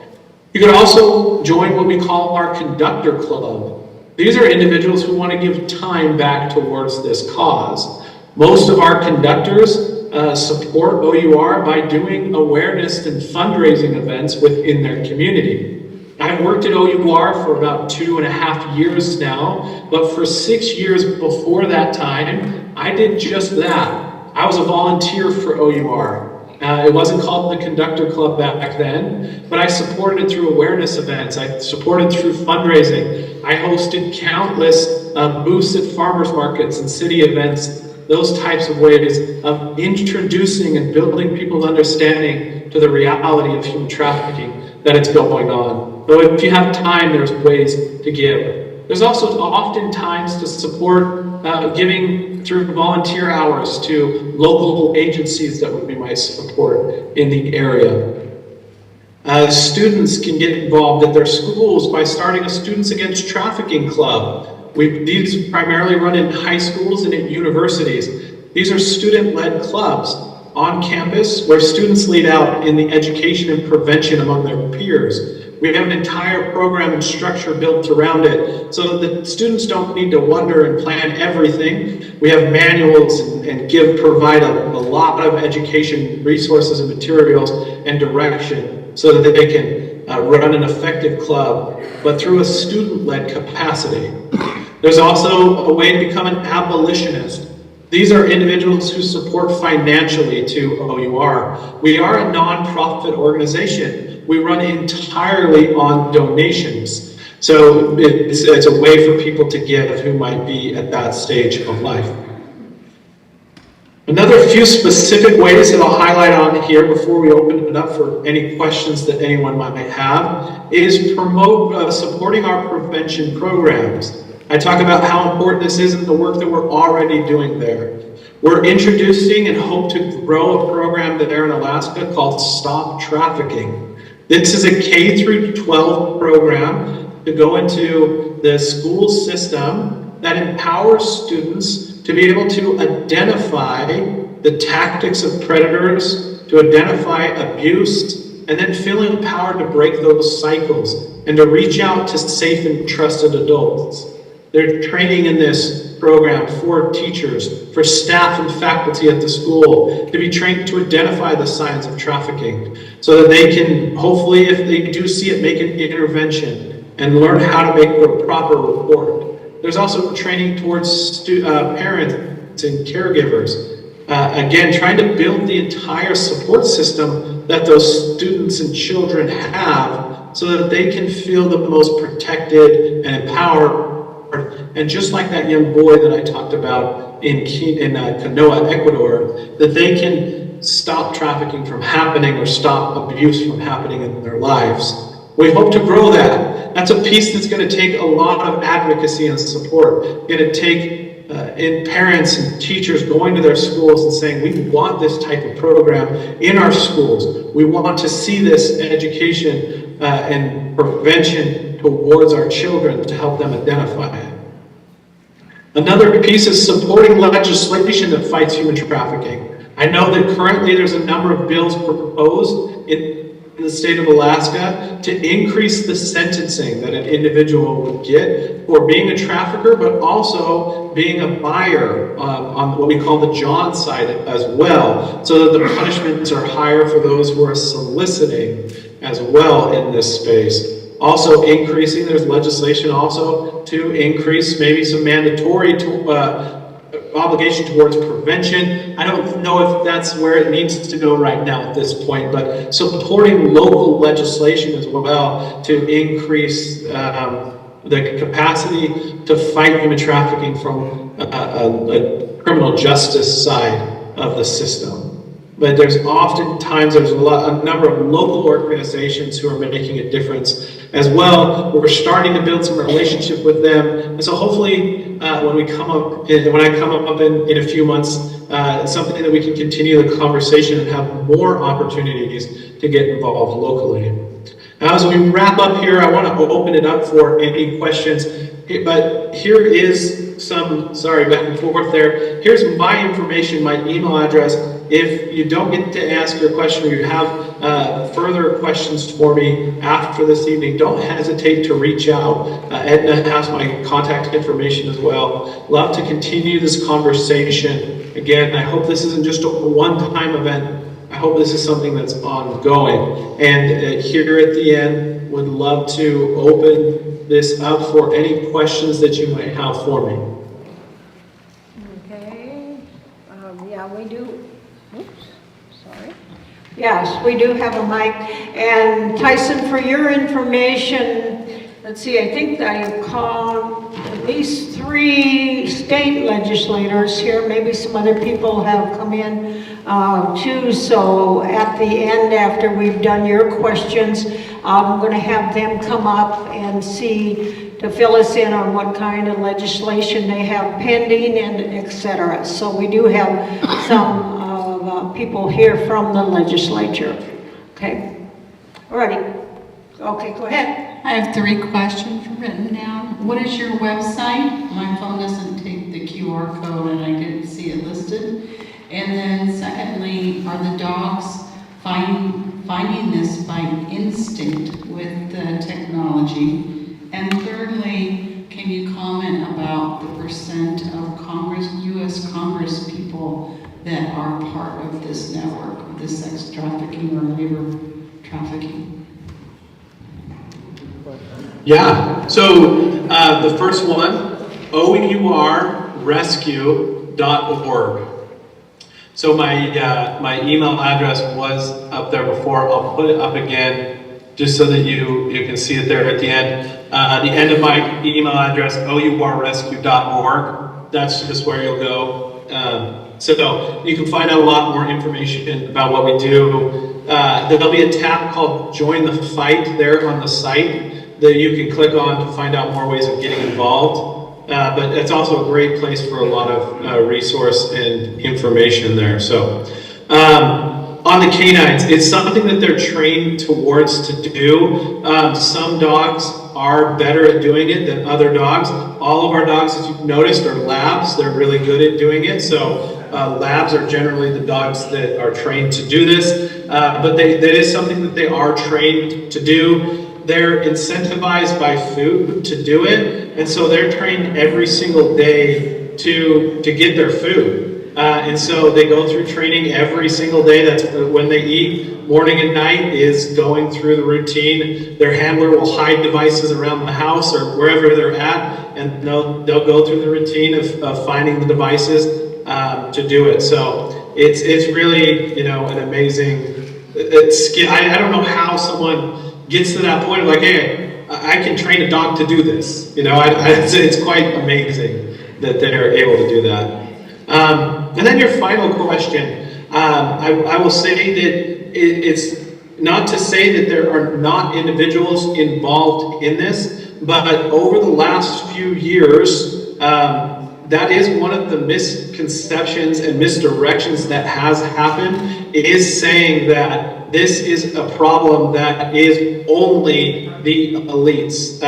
You can also join what we call our Conductor Club. These are individuals who want to give time back towards this cause. Most of our conductors support O.U.R. by doing awareness and fundraising events within their community. I've worked at O.U.R. for about 2.5 years now, but for 6 years before that time, I did just that. I was a volunteer for O.U.R. It wasn't called the Conductor Club back then, but I supported it through awareness events. I supported through fundraising. I hosted countless booths at farmers markets and city events, those types of ways of introducing and building people's understanding to the reality of human trafficking that it's going on. So if you have time, there's ways to give. There's also often times to support giving through volunteer hours to local agencies that we might support in the area. Students can get involved at their schools by starting a Students Against Trafficking Club. These primarily run in high schools and at universities. These are student-led clubs on campus where students lead out in the education and prevention among their peers. We have an entire program and structure built around it so that the students don't need to wonder and plan everything. We have manuals and provide a lot of education resources and materials and direction so that they can run an effective club, but through a student-led capacity. There's also a way to become an abolitionist. These are individuals who support financially to O.U.R. We are a nonprofit organization. We run entirely on donations. So it's a way for people to give who might be at that stage of life. Another few specific ways that I'll highlight on here before we open it up for any questions that anyone might have is promote supporting our prevention programs. I talk about how important this is and the work that we're already doing there. We're introducing and hope to grow a program there in Alaska called Stop Trafficking. This is a K through 12 program to go into the school system that empowers students to be able to identify the tactics of predators, to identify abuse, and then feel empowered to break those cycles and to reach out to safe and trusted adults. They're training in this program for teachers, for staff and faculty at the school to be trained to identify the signs of trafficking so that they can, hopefully, if they do see it, make an intervention and learn how to make the proper report. There's also training towards parents and caregivers. Again, trying to build the entire support system that those students and children have so that they can feel the most protected and empowered. And just like that young boy that I talked about in Canoa, Ecuador, that they can stop trafficking from happening or stop abuse from happening in their lives. We hope to grow that. That's a piece that's going to take a lot of advocacy and support. It's going to take parents and teachers going to their schools and saying, we want this type of program in our schools. We want to see this education and prevention towards our children to help them identify it. Another piece is supporting legislation that fights human trafficking. I know that currently there's a number of bills proposed in the state of Alaska to increase the sentencing that an individual would get for being a trafficker, but also being a buyer on what we call the John side as well, so that the punishments are higher for those who are soliciting as well in this space. also increasing. There's legislation also to increase maybe some mandatory obligation towards prevention. I don't know if that's where it needs to go right now at this point, but supporting local legislation as well to increase the capacity to fight human trafficking from a criminal justice side of the system. But there's oftentimes a number of local organizations who are making a difference as well. We're starting to build some relationship with them, and so hopefully when I come up in a few months, it's something that we can continue the conversation and have more opportunities to get involved locally. Now, as we wrap up here, I want to open it up for any questions. But here is sorry, back and forth there. Here's my information, my email address. If you don't get to ask your question or you have further questions for me after this evening, don't hesitate to reach out. Edna has my contact information as well. Love to continue this conversation. Again, I hope this isn't just a one-time event. I hope this is something that's ongoing. And here at the end, would love to open this up for any questions that you might have for me.
Okay, yeah, we do. Oops, sorry. Yes, we do have a mic. And Tyson, for your information, let's see, I think I called at least 3 state legislators here. Maybe some other people have come in too. So at the end, after we've done your questions, I'm going to have them come up and to fill us in on what kind of legislation they have pending and etc. So we do have some people here from the legislature. Okay, alrighty. Okay, go ahead.
I have 3 questions written down. What is your website? My phone doesn't take the QR code and I didn't see it listed. And then secondly, are the dogs finding this by instinct with the technology? And thirdly, can you comment about the percent of U.S. Congress people that are part of this network, of the sex trafficking or labor trafficking?
Yeah, so the first one, O.U.R rescue.org. So my email address was up there before. I'll put it up again just so that you can see it there at the end. The end of my email address, OURrescue.org. That's just where you'll go. So you can find out a lot more information about what we do. There'll be a tab called Join the Fight there on the site that you can click on to find out more ways of getting involved. But it's also a great place for a lot of resource and information there. So on the canines, it's something that they're trained towards to do. Some dogs are better at doing it than other dogs. All of our dogs, as you've noticed, are labs. They're really good at doing it. So labs are generally the dogs that are trained to do this. But that is something that they are trained to do. They're incentivized by food to do it, and so they're trained every single day to get their food. And so they go through training every single day. That's when they eat. Morning and night is going through the routine. Their handler will hide devices around the house or wherever they're at, and they'll go through the routine of finding the devices to do it. So it's really, an amazing skill. I don't know how someone gets to that point of like, hey, I can train a dog to do this. It's quite amazing that they're able to do that. And then your final question, I will say that it's not to say that there are not individuals involved in this, but over the last few years, that is one of the misconceptions and misdirections that has happened. It is saying that this is a problem that is only the elites,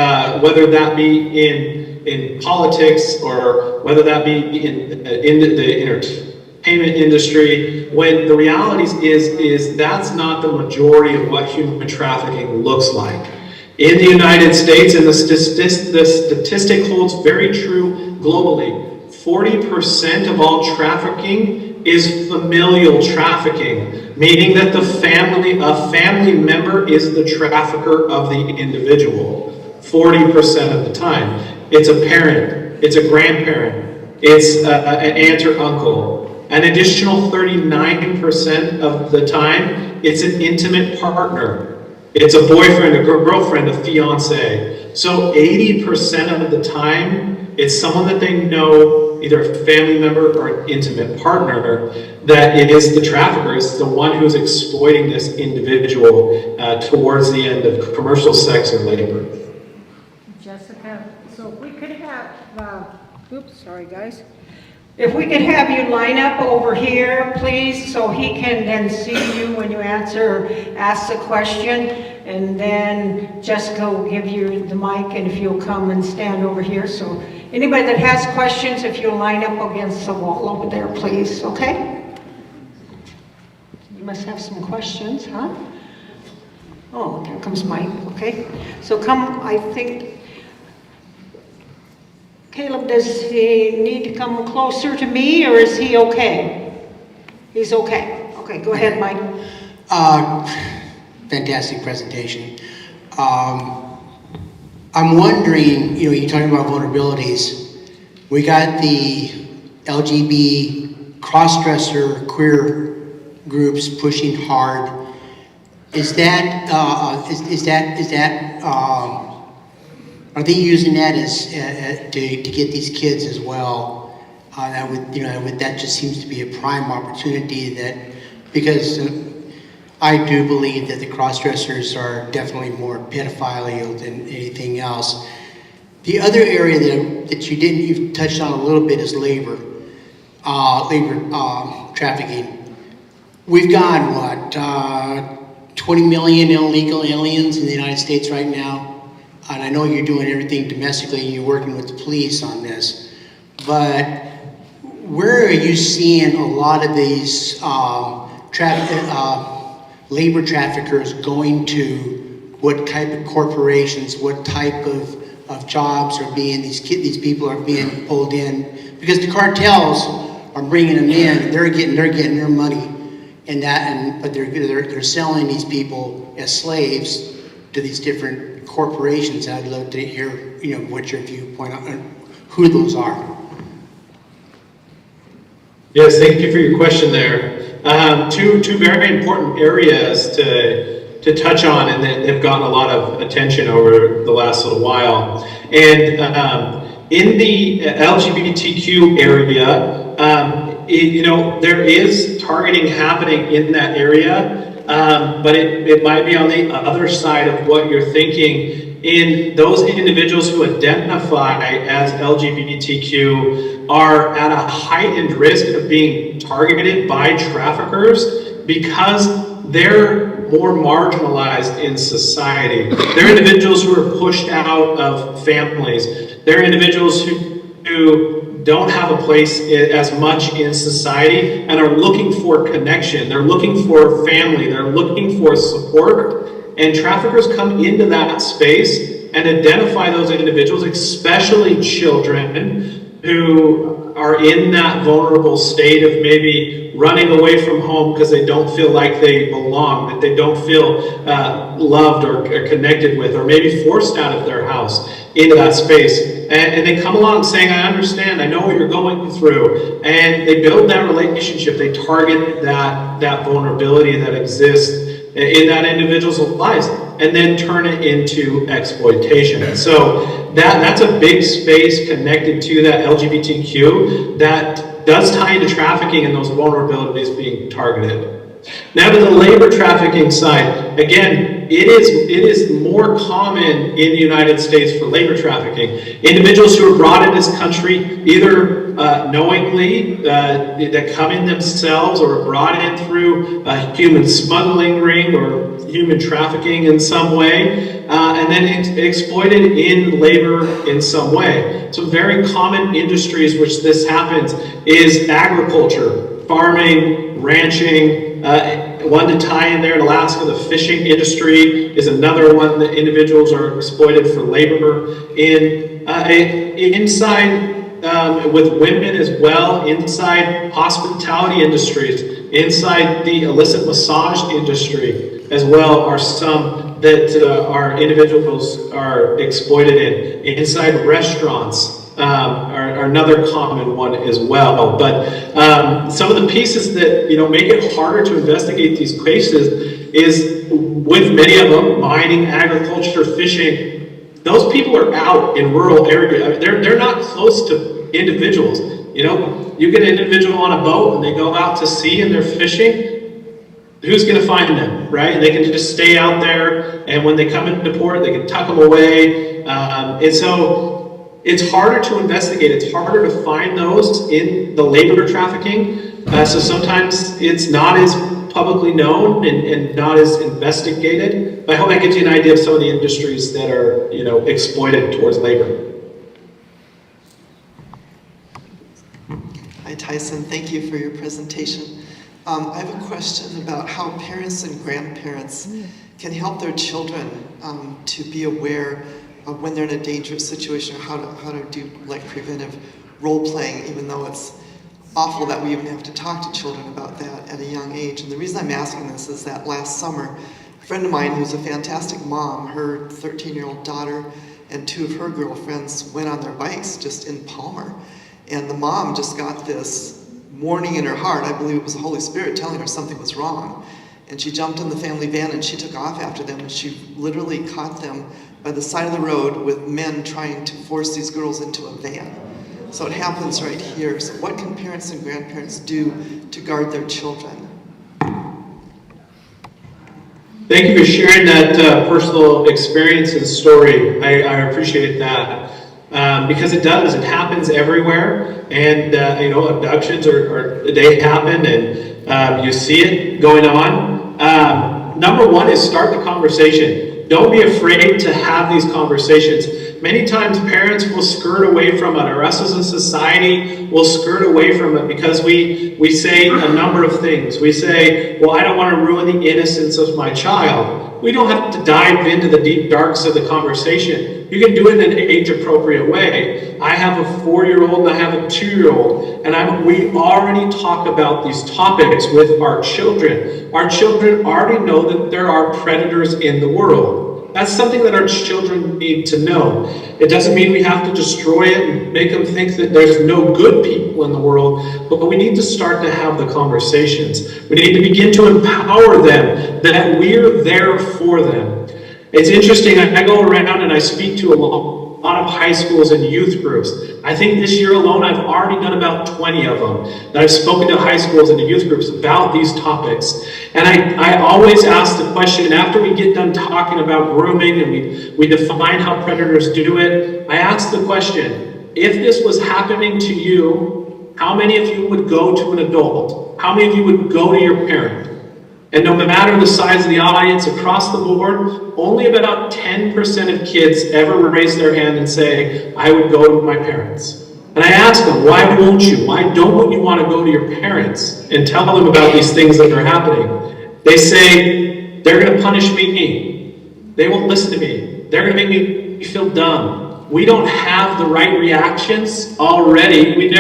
whether that be in politics or whether that be in the entertainment industry, when the reality is that's not the majority of what human trafficking looks like. In the United States, and the statistic holds very true globally, 40% of all trafficking is familial trafficking, meaning that a family member is the trafficker of the individual. 40% of the time. It's a parent, it's a grandparent, it's an aunt or uncle. An additional 39% of the time, it's an intimate partner. It's a boyfriend, a girlfriend, a fiance. So 80% of the time, it's someone that they know, either a family member or an intimate partner, that it is the trafficker, is the one who's exploiting this individual towards the end of commercial sex or labor.
Jessica, so if we could have, oops, sorry guys. If we could have you line up over here, please, so he can then see you when you ask the question, and then Jessica will give you the mic, and if you'll come and stand over here. So anybody that has questions, if you'll line up against the wall over there, please, okay? You must have some questions, huh? Oh, there comes Mike, okay? So come, I think, Caleb, does he need to come closer to me, or is he okay? He's okay. Okay, go ahead, Mike.
Fantastic presentation. I'm wondering, you're talking about vulnerabilities. We got the LGBT cross-dresser queer groups pushing hard. Is that are they using that as to get these kids as well? That just seems to be a prime opportunity, that because I do believe that the cross-dressers are definitely more pedophile than anything else. The other area that you've touched on a little bit is labor trafficking. We've got 20 million illegal aliens in the United States right now. And I know you're doing everything domestically and you're working with the police on this, but where are you seeing a lot of these labor traffickers going to? What type of corporations, what type of jobs are these people are being pulled in? Because the cartels are bringing them in, they're getting their money, but they're selling these people as slaves to these different corporations. I'd love to hear, what your viewpoint on who those are.
Yes, thank you for your question there. Two very important areas to touch on, and that have gotten a lot of attention over the last little while. And in the LGBTQ area, there is targeting happening in that area. But it might be on the other side of what you're thinking. In those individuals who identify as LGBTQ are at a heightened risk of being targeted by traffickers because they're more marginalized in society. They're individuals who are pushed out of families. They're individuals who don't have a place as much in society and are looking for connection. They're looking for family. They're looking for support. And traffickers come into that space and identify those individuals, especially children who are in that vulnerable state of maybe running away from home because they don't feel like they belong, that they don't feel loved or connected with, or maybe forced out of their house into that space. And they come along saying, I understand, I know what you're going through. And they build that relationship, they target that vulnerability that exists in that individual's lives, and then turn it into exploitation. So that's a big space connected to that LGBTQ that does tie into trafficking and those vulnerabilities being targeted. Now to the labor trafficking side, again, it is more common in the United States for labor trafficking. Individuals who are brought in this country either knowingly that come in themselves or are brought in through a human smuggling ring or human trafficking in some way, and then exploited in labor in some way. So very common industries which this happens is agriculture, farming, ranching. One to tie in there in Alaska, the fishing industry is another one that individuals are exploited for labor in. Inside with women as well, inside hospitality industries, inside the illicit massage industry as well, are some that our individuals are exploited in. Inside restaurants are another common one as well. But some of the pieces that make it harder to investigate these cases is, with many of them, mining, agriculture, fishing, those people are out in rural areas. They're not close to individuals. You get an individual on a boat and they go out to sea and they're fishing. Who's going to find them, right? They can just stay out there, and when they come into port, they can tuck them away. And so it's harder to investigate. It's harder to find those in the labor trafficking. So sometimes it's not as publicly known and not as investigated. But I hope that gives you an idea of some of the industries that are, exploited towards labor.
Hi Tyson, thank you for your presentation. I have a question about how parents and grandparents can help their children to be aware of when they're in a dangerous situation, or how to do like preventive role playing, even though it's awful that we even have to talk to children about that at a young age. And the reason I'm asking this is that last summer, a friend of mine who's a fantastic mom, her 13-year-old daughter and two of her girlfriends went on their bikes just in Palmer. And the mom just got this warning in her heart. I believe it was the Holy Spirit telling her something was wrong. And she jumped in the family van and she took off after them, and she literally caught them by the side of the road with men trying to force these girls into a van. So it happens right here. So what can parents and grandparents do to guard their children?
Thank you for sharing that personal experience and story. I appreciate that. Because it does. It happens everywhere. And, abductions they happen, and you see it going on. Number one is start the conversation. Don't be afraid to have these conversations. Many times parents will skirt away from it, or us as a society will skirt away from it because we say a number of things. We say, well, I don't want to ruin the innocence of my child. We don't have to dive into the deep darks of the conversation. You can do it in an age-appropriate way. I have a 4-year-old and I have a 2-year-old, and we already talk about these topics with our children. Our children already know that there are predators in the world. That's something that our children need to know. It doesn't mean we have to destroy it and make them think that there's no good people in the world, but we need to start to have the conversations. We need to begin to empower them that we're there for them. It's interesting, I go around and I speak to a lot of high schools and youth groups. I think this year alone I've already done about 20 of them that I've spoken to high schools and to youth groups about these topics. And I always ask the question, after we get done talking about grooming and we define how predators do it, I ask the question, if this was happening to you, how many of you would go to an adult? How many of you would go to your parent? And no matter the size of the audience across the board, only about 10% of kids ever raise their hand and say, I would go to my parents. And I ask them, why won't you? Why don't you want to go to your parents and tell them about these things that are happening? They say, they're going to punish me. They won't listen to me. They're going to make me feel dumb. We don't have the right reactions already.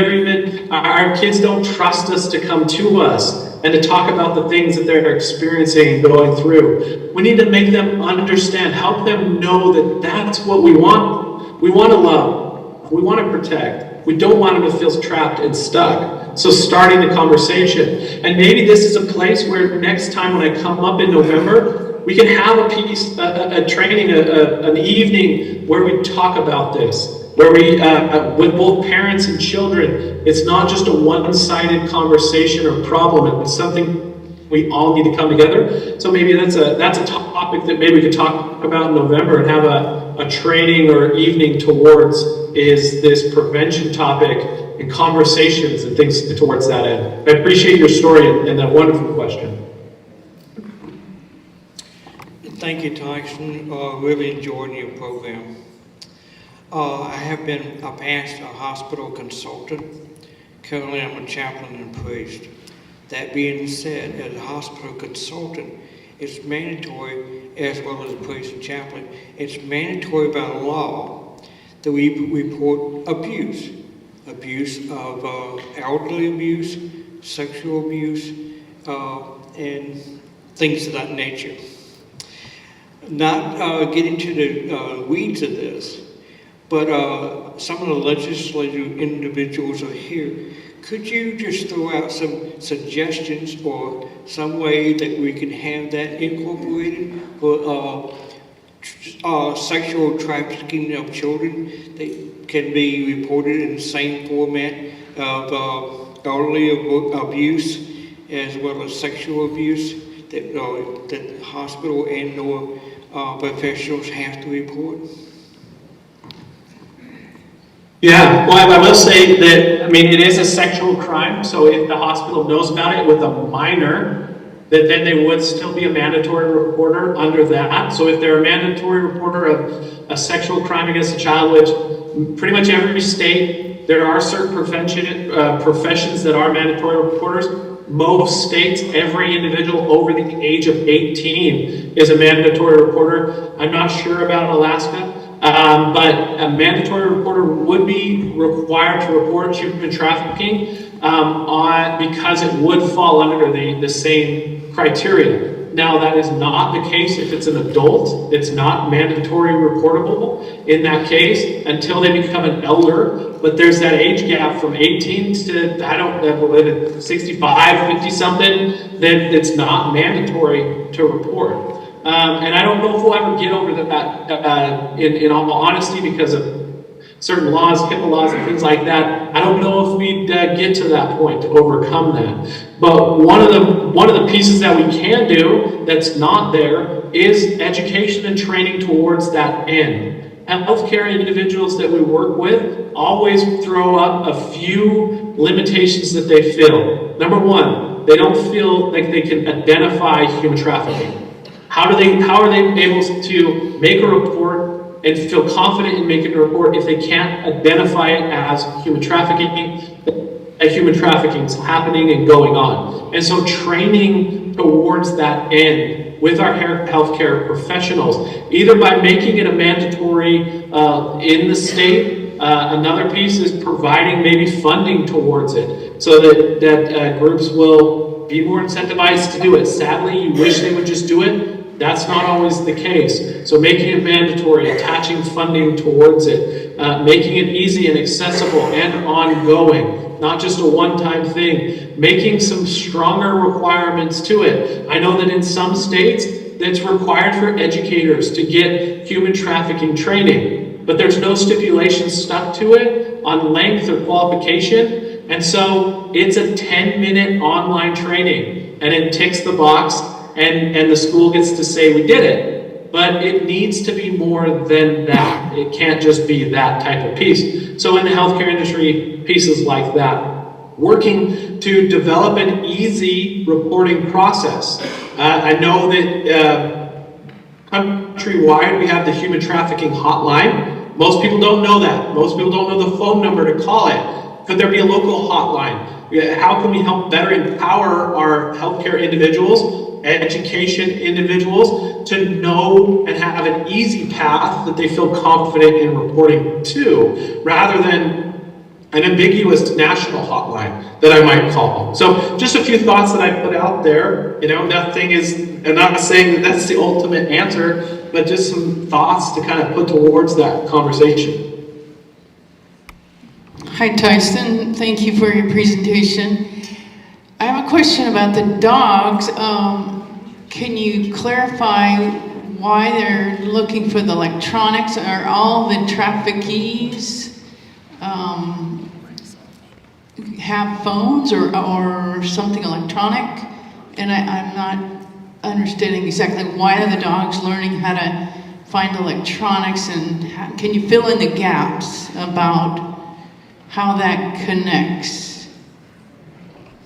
Our kids don't trust us to come to us and to talk about the things that they're experiencing and going through. We need to make them understand, help them know that that's what we want. We want to love. We want to protect. We don't want them to feel trapped and stuck. So starting the conversation. And maybe this is a place where next time when I come up in November, we can have a training, an evening where we talk about this. Where we, with both parents and children, it's not just a one-sided conversation or problem. It's something we all need to come together. So maybe that's a topic that maybe we could talk about in November and have a training or evening towards, is this prevention topic and conversations and things towards that end. I appreciate your story and that wonderful question.
Thank you, Tyson. Really enjoyed your program. I have been a past hospital consultant. Currently, I'm a chaplain and priest. That being said, as a hospital consultant, it's mandatory, as well as a priest and chaplain, it's mandatory by law that we report abuse. abuse, of elderly abuse, sexual abuse, and things of that nature. Not get into the weeds of this, but some of the legislative individuals are here. Could you just throw out some suggestions or some way that we can have that incorporated for sexual trafficking of children that can be reported in the same format of elderly abuse as well as sexual abuse that the hospital and or professionals have to report?
Yeah, well, I will say that, I mean, it is a sexual crime, so if the hospital knows about it with a minor, that then they would still be a mandatory reporter under that. So if they're a mandatory reporter of a sexual crime against a child, which pretty much every state, there are certain professions that are mandatory reporters. Most states, every individual over the age of 18 is a mandatory reporter. I'm not sure about Alaska. But a mandatory reporter would be required to report human trafficking because it would fall under the same criteria. Now, that is not the case if it's an adult. It's not mandatory reportable in that case until they become an elder. But there's that age gap from 18 to, I don't know, 65, 50 something, that it's not mandatory to report. And I don't know if we'll ever get over that in all honesty, because of certain laws, HIPAA laws and things like that. I don't know if we'd get to that point to overcome that. But one of the pieces that we can do that's not there is education and training towards that end. Healthcare individuals that we work with always throw up a few limitations that they feel. Number one, they don't feel like they can identify human trafficking. How are they able to make a report and feel confident in making a report if they can't identify it as human trafficking? Human trafficking is happening and going on. And so training towards that end with our healthcare professionals, either by making it a mandatory in the state. Another piece is providing maybe funding towards it so that groups will be more incentivized to do it. Sadly, you wish they would just do it. That's not always the case. So making it mandatory, attaching funding towards it, making it easy and accessible and ongoing, not just a one-time thing, making some stronger requirements to it. I know that in some states, it's required for educators to get human trafficking training, but there's no stipulations stuck to it on length or qualification. And so it's a 10-minute online training, and it ticks the box. And the school gets to say we did it, but it needs to be more than that. It can't just be that type of piece. So in the healthcare industry, pieces like that, working to develop an easy reporting process. I know that countrywide we have the human trafficking hotline. Most people don't know that. Most people don't know the phone number to call it. Could there be a local hotline? How can we help better empower our healthcare individuals, education individuals, to know and have an easy path that they feel confident in reporting to, rather than an ambiguous national hotline that I might call. So just a few thoughts that I put out there. Nothing is, I'm not saying that that's the ultimate answer, but just some thoughts to kind of put towards that conversation.
Hi Tyson, thank you for your presentation. I have a question about the dogs. Can you clarify why they're looking for the electronics? Are all the traffickees have phones or something electronic? And I'm not understanding exactly why are the dogs learning how to find electronics, and can you fill in the gaps about how that connects?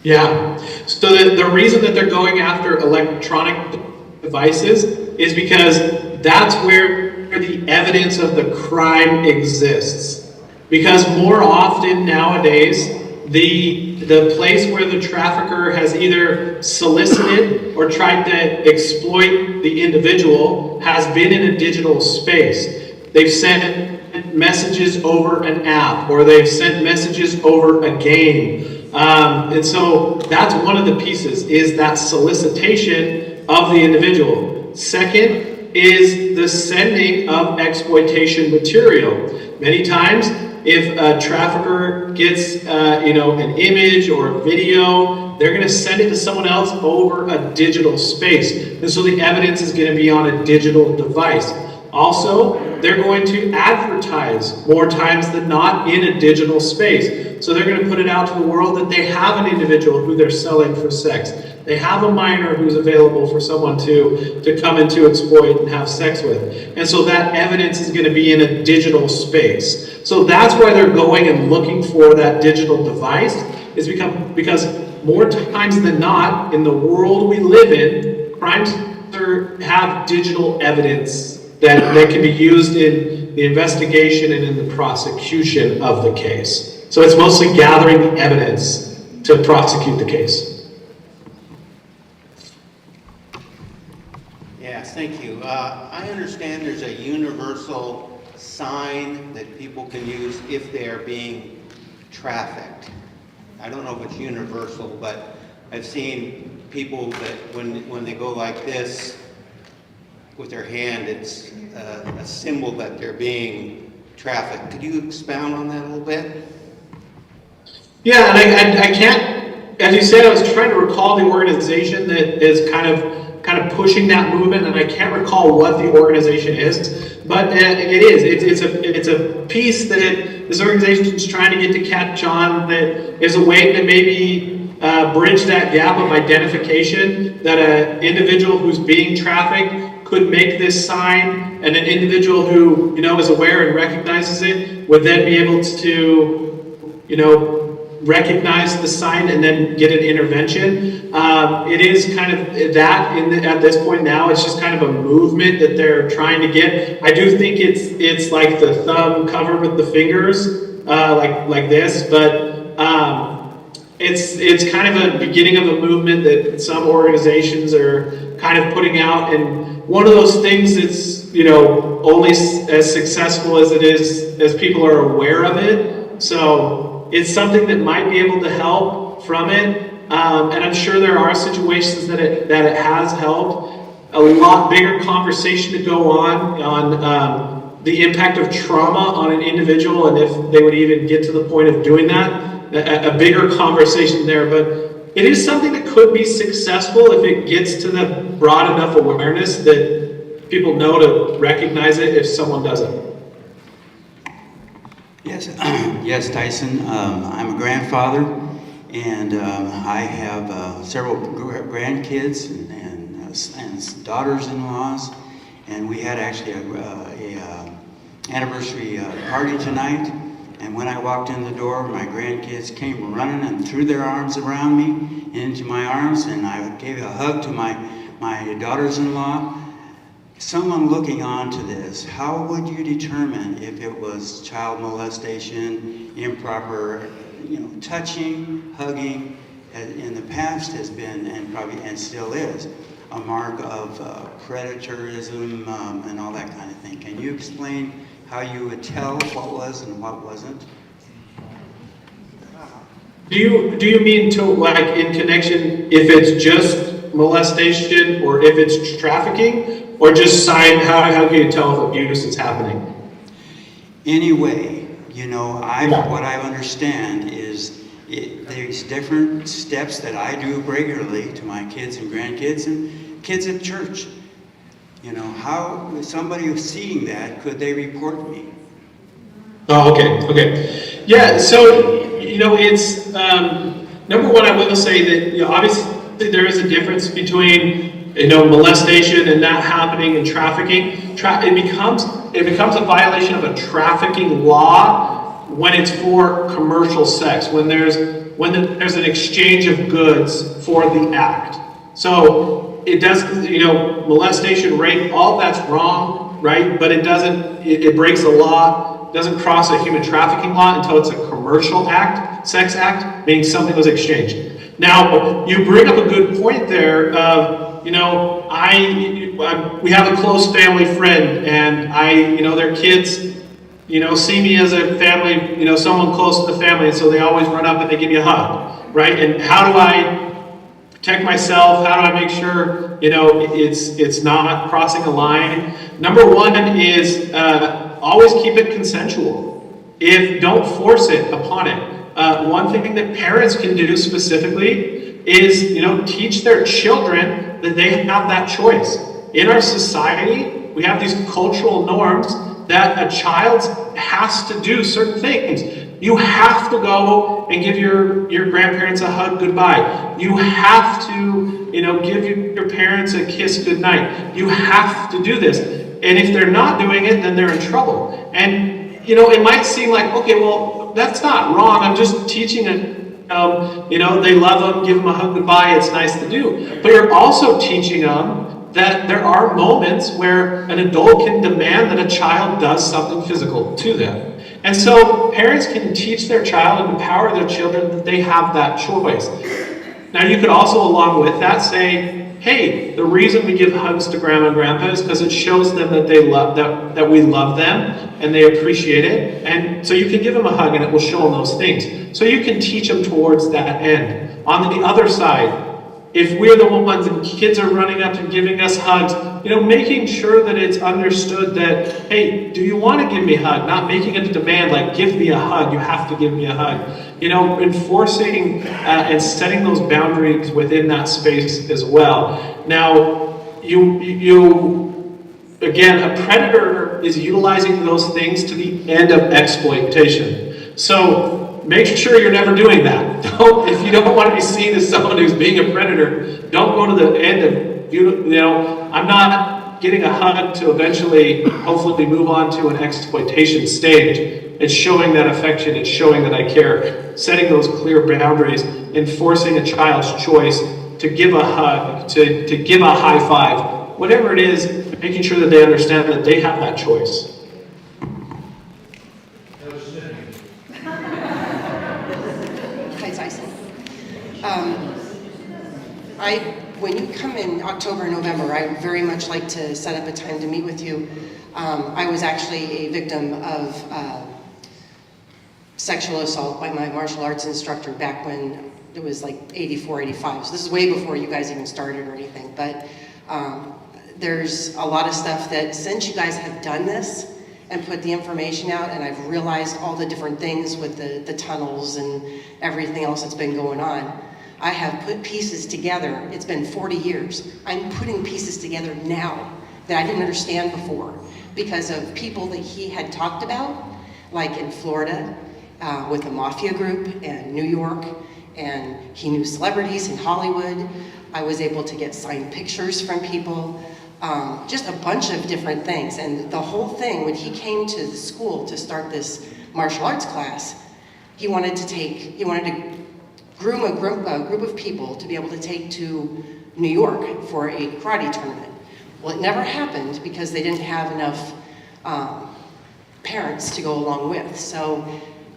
Yeah, so the reason that they're going after electronic devices is because that's where the evidence of the crime exists. Because more often nowadays, the place where the trafficker has either solicited or tried to exploit the individual has been in a digital space. They've sent messages over an app, or they've sent messages over a game. And so that's one of the pieces, is that solicitation of the individual. Second is the sending of exploitation material. Many times, if a trafficker gets an image or a video, they're going to send it to someone else over a digital space. And so the evidence is going to be on a digital device. Also, they're going to advertise more times than not in a digital space. So they're going to put it out to the world that they have an individual who they're selling for sex. They have a minor who's available for someone to come and to exploit and have sex with. And so that evidence is going to be in a digital space. So that's why they're going and looking for that digital device, is because more times than not, in the world we live in, crimes have digital evidence that can be used in the investigation and in the prosecution of the case. So it's mostly gathering the evidence to prosecute the case.
Yes, thank you. I understand there's a universal sign that people can use if they are being trafficked. I don't know if it's universal, but I've seen people that when they go like this with their hand, it's a symbol that they're being trafficked. Could you expound on that a little bit?
Yeah, and I can't, as you said, I was trying to recall the organization that is kind of pushing that movement, and I can't recall what the organization is, but it is. It's a piece that this organization is trying to get to catch on, that is a way to maybe bridge that gap of identification, that an individual who's being trafficked could make this sign, and an individual who is aware and recognizes it would then be able to recognize the sign and then get an intervention. It is kind of that at this point now. It's just kind of a movement that they're trying to get. I do think it's like the thumb covered with the fingers, like this, but it's kind of a beginning of a movement that some organizations are kind of putting out, and one of those things that's only as successful as it is as people are aware of it. So it's something that might be able to help from it, and I'm sure there are situations that it has helped. A lot bigger conversation to go on the impact of trauma on an individual, and if they would even get to the point of doing that. A bigger conversation there, but it is something that could be successful if it gets to the broad enough awareness that people know to recognize it if someone doesn't.
Yes, Tyson. I'm a grandfather, and I have several grandkids and daughters-in-laws, and we had actually a anniversary party tonight. And when I walked in the door, my grandkids came running and threw their arms around me into my arms, and I gave a hug to my daughters-in-law. Someone looking on to this, how would you determine if it was child molestation, improper, touching, hugging, in the past has been, and still is, a mark of predatorism and all that kind of thing. Can you explain how you would tell what was and what wasn't?
Do you mean to, like, in connection, if it's just molestation or if it's trafficking, or just how can you tell if abuse is happening?
Anyway, what I understand is there's different steps that I do regularly to my kids and grandkids and kids at church. How somebody who's seeing that, could they report me?
Oh, okay. Yeah, so, it's, number one, I will say that, obviously there is a difference between, molestation and that happening and trafficking. It becomes a violation of a trafficking law when it's for commercial sex, when there's an exchange of goods for the act. So, it does, molestation, rape, all that's wrong, right? But it breaks the law, doesn't cross a human trafficking law until it's a commercial act, sex act, meaning something was exchanged. Now, you bring up a good point there of, we have a close family friend, and their kids, see me as a family, someone close to the family, and so they always run up and they give you a hug, right? And how do I protect myself? How do I make sure, it's not crossing a line? Number one is always keep it consensual. Don't force it upon it. One thing that parents can do specifically is, teach their children that they have that choice. In our society, we have these cultural norms that a child has to do certain things. You have to go and give your grandparents a hug goodbye. You have to, give your parents a kiss goodnight. You have to do this. And if they're not doing it, then they're in trouble. And, it might seem like, okay, well, that's not wrong. I'm just teaching it. They love them, give them a hug goodbye. It's nice to do. But you're also teaching them that there are moments where an adult can demand that a child does something physical to them. And so parents can teach their child and empower their children that they have that choice. Now you could also, along with that, say, hey, the reason we give hugs to grandma and grandpa is because it shows them that they love that we love them and they appreciate it. And so you can give them a hug and it will show them those things. So you can teach them towards that end. On the other side, if we're the ones and kids are running up and giving us hugs, making sure that it's understood that, hey, do you want to give me a hug? Not making it a demand like, give me a hug, you have to give me a hug. Enforcing and setting those boundaries within that space as well. Now, again, a predator is utilizing those things to the end of exploitation. So make sure you're never doing that. If you don't want to be seen as someone who's being a predator, don't go to the end of, I'm not getting a hug to eventually, hopefully move on to an exploitation stage. It's showing that affection, it's showing that I care. Setting those clear boundaries, enforcing a child's choice to give a hug, to give a high five, whatever it is, making sure that they understand that they have that choice.
Hi, Tyson. When you come in October and November, I would very much like to set up a time to meet with you. I was actually a victim of sexual assault by my martial arts instructor back when it was like 84, 85. So this is way before you guys even started or anything. But there's a lot of stuff that since you guys have done this and put the information out, and I've realized all the different things with the tunnels and everything else that's been going on, I have put pieces together. It's been 40 years. I'm putting pieces together now that I didn't understand before because of people that he had talked about, like in Florida, with the mafia group, and New York, and he knew celebrities in Hollywood. I was able to get signed pictures from people, just a bunch of different things. And the whole thing, when he came to the school to start this martial arts class, he wanted to groom a group of people to be able to take to New York for a karate tournament. Well, it never happened because they didn't have enough parents to go along with. So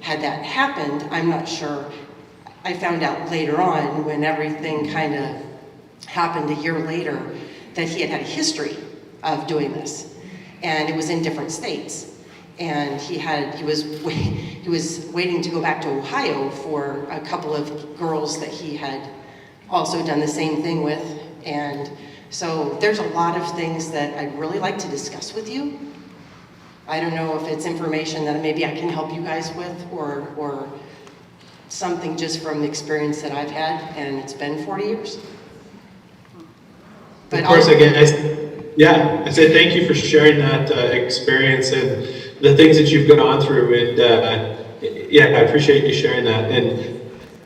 had that happened, I'm not sure. I found out later on when everything kind of happened a year later that he had a history of doing this, and it was in different states. And he was waiting to go back to Ohio for a couple of girls that he had also done the same thing with. And so there's a lot of things that I'd really like to discuss with you. I don't know if it's information that maybe I can help you guys with, or something just from the experience that I've had, and it's been 40 years. But
of course, again, I say thank you for sharing that experience and the things that you've gone through, and I appreciate you sharing that. And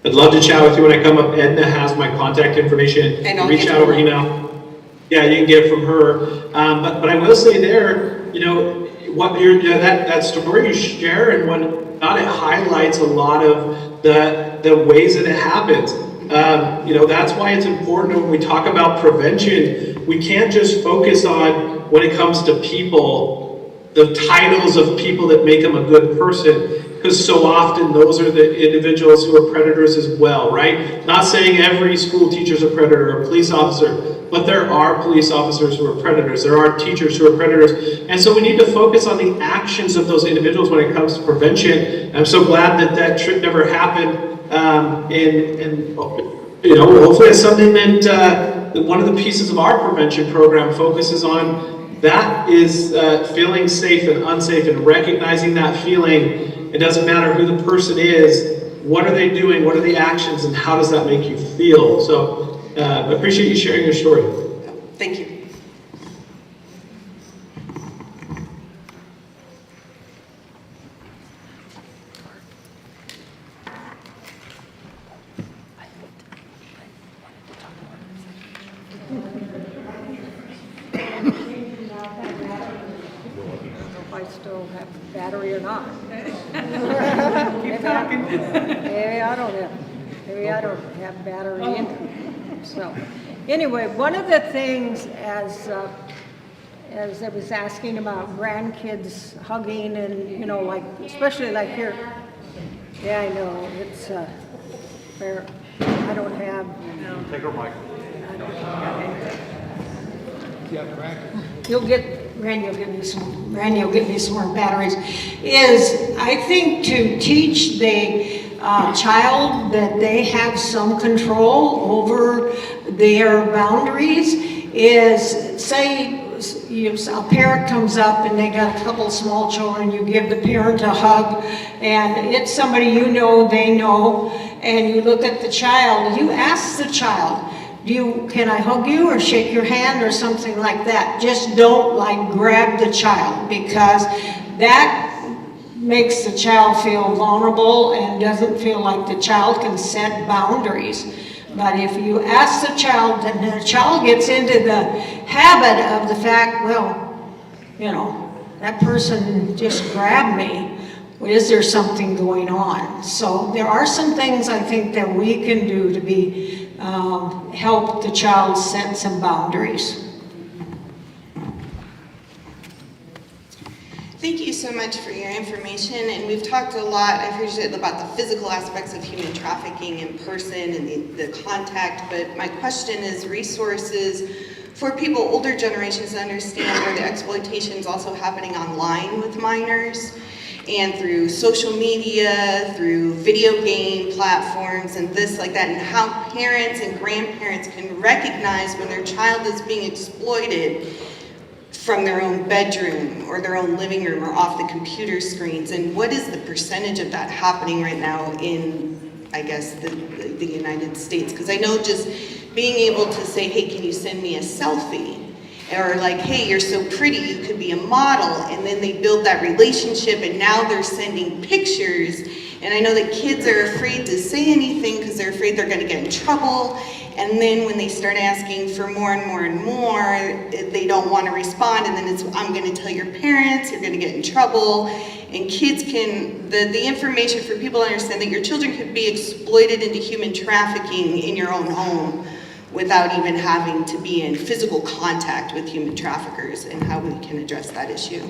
I'd love to chat with you when I come up. Edna has my contact information.
And
reach out over email. Yeah, you can get it from her. But I will say there, that story you share and whatnot, it highlights a lot of the ways that it happens. That's why it's important when we talk about prevention. We can't just focus on, when it comes to people, the titles of people that make them a good person. because so often those are the individuals who are predators as well, right? Not saying every school teacher is a predator or a police officer, but there are police officers who are predators. There are teachers who are predators. And so we need to focus on the actions of those individuals when it comes to prevention. And I'm so glad that that trip never happened. And you know, hopefully it's something that one of the pieces of our prevention program focuses on. That is feeling safe and unsafe and recognizing that feeling. It doesn't matter who the person is, what are they doing, what are the actions, and how does that make you feel? So I appreciate you sharing your story.
Thank you.
If I still have battery or not.
Keep talking.
Maybe I don't have battery in it. So, anyway, one of the things as I was asking about grandkids hugging and, you know, like, especially like here. Yeah, I know, it's, where I don't have.
Take her mic.
I don't have anything. Randy will give me some more batteries. I think to teach the child that they have some control over their boundaries is, say, a parent comes up and they got a couple small children, you give the parent a hug, and it's somebody you know, they know, and you look at the child, you ask the child, can I hug you or shake your hand or something like that? Just don't like grab the child, because that makes the child feel vulnerable and doesn't feel like the child can set boundaries. But if you ask the child, then the child gets into the habit of the fact, well, you know, that person just grabbed me. Is there something going on? So there are some things I think that we can do to be help the child set some boundaries.
Thank you so much for your information, and we've talked a lot, I appreciate, about the physical aspects of human trafficking in person and the contact, but my question is resources for people, older generations, to understand where the exploitation is also happening online with minors, and through social media, through video game platforms and this like that, and how parents and grandparents can recognize when their child is being exploited from their own bedroom or their own living room or off the computer screens, and what is the percentage of that happening right now in, I guess, the United States? Because I know just being able to say, hey, can you send me a selfie? Or like, hey, you're so pretty, you could be a model, and then they build that relationship, and now they're sending pictures, and I know that kids are afraid to say anything because they're afraid they're going to get in trouble, and then when they start asking for more and more and more, they don't want to respond, and then it's, I'm going to tell your parents, you're going to get in trouble, and kids can, the information for people to understand that your children could be exploited into human trafficking in your own home without even having to be in physical contact with human traffickers, and how we can address that issue.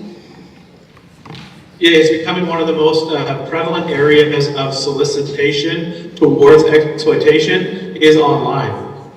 Yeah, it's becoming one of the most prevalent areas of solicitation towards exploitation is online.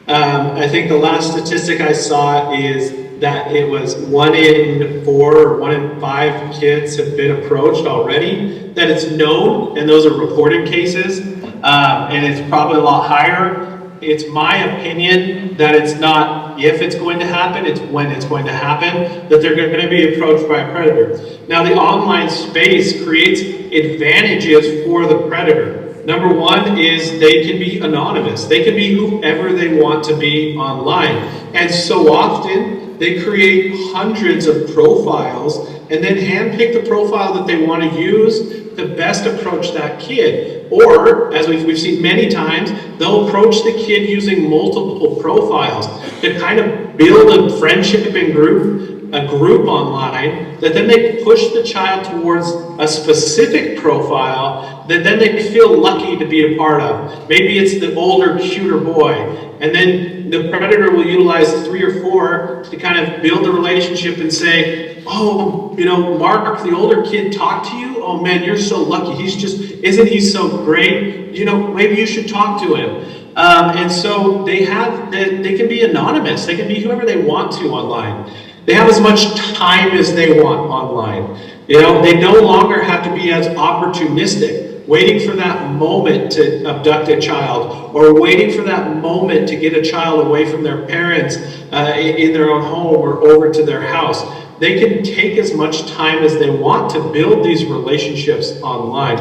I think the last statistic I saw is that it was 1 in 4 or 1 in 5 kids have been approached already, that it's known, and those are reported cases, and it's probably a lot higher. It's my opinion that it's not if it's going to happen, it's when it's going to happen, that they're going to be approached by a predator. Now, the online space creates advantages for the predator. Number one is they can be anonymous. They can be whoever they want to be online. And so often, they create hundreds of profiles and then handpick the profile that they want to use to best approach that kid. Or, as we've seen many times, they'll approach the kid using multiple profiles to kind of build a friendship and a group online that then they push the child towards a specific profile that then they feel lucky to be a part of. Maybe it's the older, cuter boy, And then the predator will utilize 3 or 4 to kind of build a relationship and say, oh, you know, Mark, the older kid, talked to you? Oh man, you're so lucky. Isn't he so great? You know, maybe you should talk to him. And so they can be anonymous. They can be whoever they want to online. They have as much time as they want online. You know, they no longer have to be as opportunistic, waiting for that moment to abduct a child, or waiting for that moment to get a child away from their parents in their own home or over to their house. They can take as much time as they want to build these relationships online.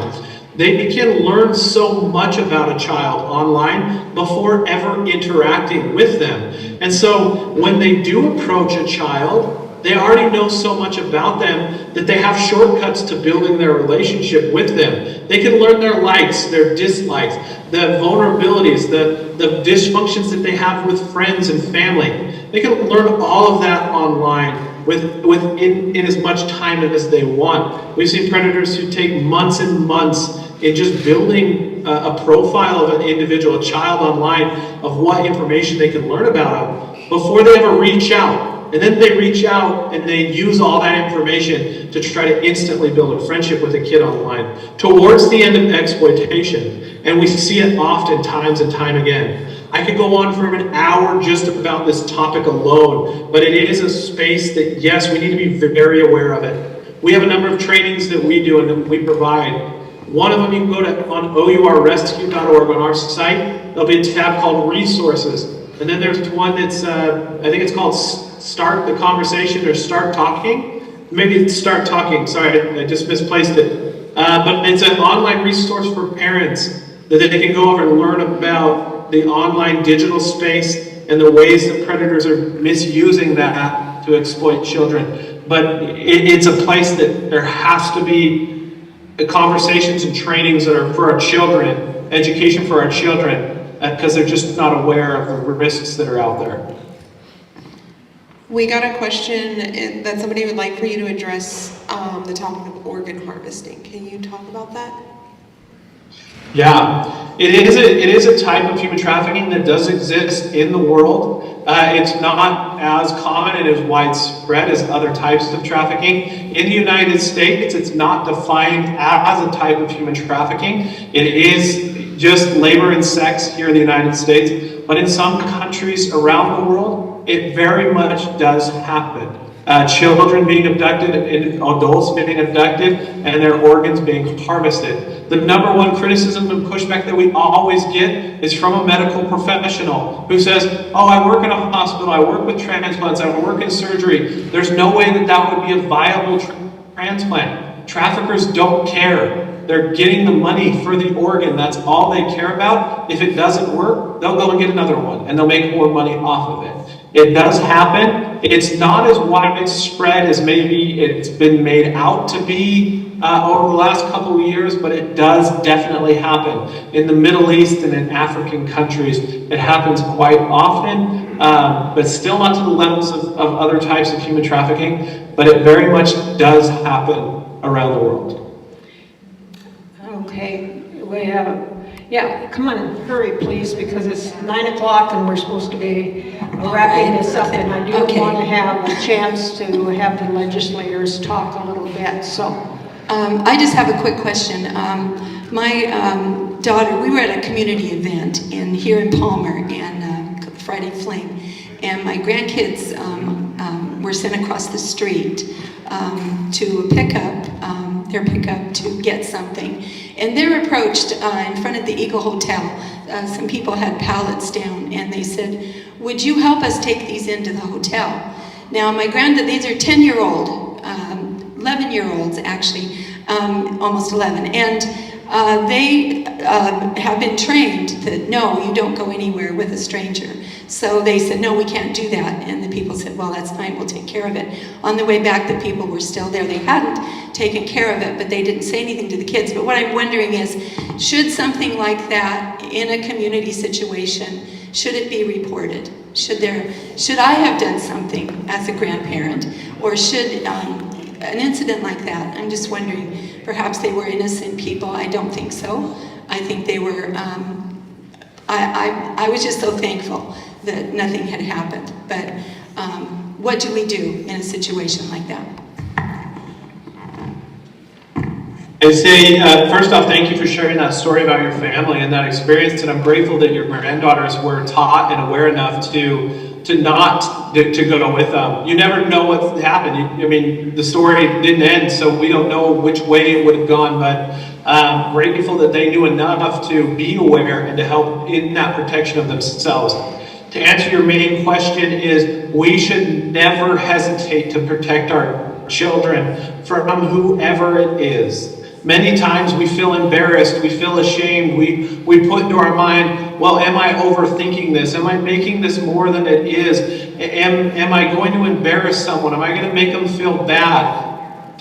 They can learn so much about a child online before ever interacting with them. And so when they do approach a child, they already know so much about them that they have shortcuts to building their relationship with them. They can learn their likes, their dislikes, the vulnerabilities, the dysfunctions that they have with friends and family. They can learn all of that online in as much time as they want. We've seen predators who take months and months in just building a profile of an individual, a child online, of what information they can learn about them before they ever reach out. And then they reach out and they use all that information to try to instantly build a friendship with a kid online towards the end of exploitation. And we see it oftentimes and time again. I could go on for an hour just about this topic alone, but it is a space that, yes, we need to be very aware of it. We have a number of trainings that we do and that we provide. One of them, you can go to on O.U.R.rescue.org on our site. There'll be a tab called Resources. And then there's one that's, I think it's called Start the Conversation or Start Talking. Maybe it's Start Talking. Sorry, I just misplaced it. But it's an online resource for parents that they can go over and learn about the online digital space and the ways that predators are misusing that to exploit children. But it's a place that there has to be conversations and trainings that are for our children, education for our children, because they're just not aware of the risks that are out there.
We got a question that somebody would like for you to address the topic of organ harvesting. Can you talk about that?
Yeah, it is a type of human trafficking that does exist in the world. It's not as common and as widespread as other types of trafficking. In the United States, it's not defined as a type of human trafficking. It is just labor and sex here in the United States. But in some countries around the world, it very much does happen. Children being abducted, and adults being abducted, and their organs being harvested. The number one criticism and pushback that we always get is from a medical professional who says, oh, I work in a hospital, I work with transplants, I work in surgery. There's no way that that would be a viable transplant. Traffickers don't care. They're getting the money for the organ. That's all they care about. If it doesn't work, they'll go and get another one, and they'll make more money off of it. It does happen. It's not as widespread as maybe it's been made out to be over the last couple of years, but it does definitely happen. In the Middle East and in African countries, it happens quite often, but still not to the levels of other types of human trafficking, but it very much does happen around the world.
Okay, we have, yeah, come on, hurry please, because it's 9 o'clock and we're supposed to be wrapping this up, and I do want to have a chance to have the legislators talk a little bit, so.
I just have a quick question. My daughter, we were at a community event here in Palmer, and Friday Fling, and my grandkids were sent across the street to their pickup to get something. And they're approached in front of the Eagle Hotel. Some people had pallets down, and they said, would you help us take these into the hotel? Now, these are 10-year-old, 11-year-olds actually, almost 11. And they have been trained that, no, you don't go anywhere with a stranger. So they said, no, we can't do that. And the people said, well, that's fine, we'll take care of it. On the way back, the people were still there. They hadn't taken care of it, but they didn't say anything to the kids. But what I'm wondering is, should something like that in a community situation, should it be reported? Should I have done something as a grandparent? Or should an incident like that, I'm just wondering, perhaps they were innocent people. I don't think so. I think they were I was just so thankful that nothing had happened. But what do we do in a situation like that?
I'd say, first off, thank you for sharing that story about your family and that experience, and I'm grateful that your granddaughters were taught and aware enough to not go with them. You never know what happened. I mean, the story didn't end, so we don't know which way it would have gone, but grateful that they knew enough to be aware and to help in that protection of themselves. To answer your main question is, we should never hesitate to protect our children from whoever it is. Many times we feel embarrassed, we feel ashamed, we put into our mind, well, am I overthinking this? Am I making this more than it is? Am I going to embarrass someone? Am I going to make them feel bad?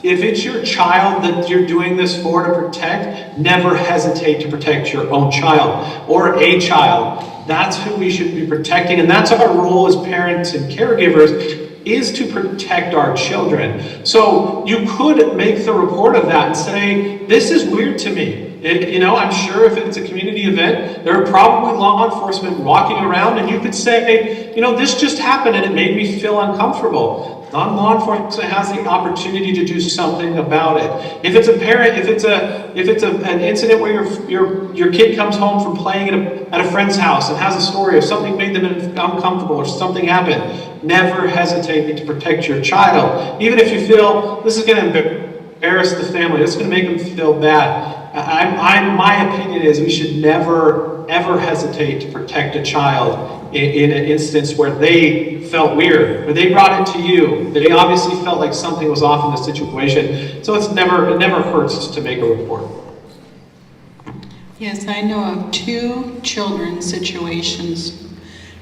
If it's your child that you're doing this for to protect, never hesitate to protect your own child or a child. That's who we should be protecting, and that's our role as parents and caregivers, is to protect our children. So you could make the report of that and say, this is weird to me. I'm sure if it's a community event, there are probably law enforcement walking around, and you could say, this just happened and it made me feel uncomfortable. Law enforcement has the opportunity to do something about it. If it's a parent, if it's an incident where your kid comes home from playing at a friend's house and has a story of something made them uncomfortable or something happened, never hesitate to protect your child. Even if you feel this is going to embarrass the family, this is going to make them feel bad. My opinion is we should never, ever hesitate to protect a child in an instance where they felt weird, where they brought it to you. They obviously felt like something was off in the situation. So it never hurts to make a report.
Yes, I know of 2 children's situations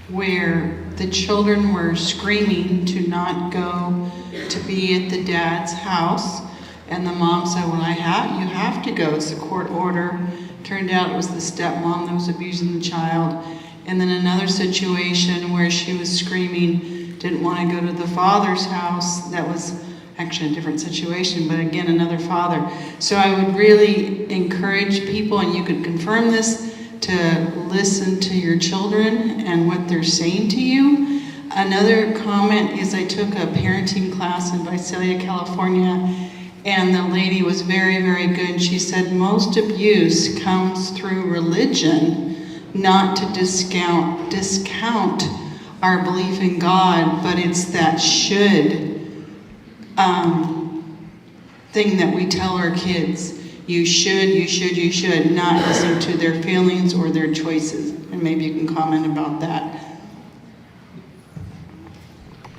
where the children were screaming to not go to be at the dad's house, and the mom said, well, you have to go, it's a court order. Turned out it was the stepmom that was abusing the child. And then another situation where she was screaming, didn't want to go to the father's house. That was actually a different situation, but again, another father. So I would really encourage people, and you could confirm this, to listen to your children and what they're saying to you. Another comment is I took a parenting class in Visalia, California, and the lady was very, very good. She said most abuse comes through religion, not to discount our belief in God, but it's that should thing that we tell our kids. You should, not listen to their feelings or their choices. And maybe you can comment about that.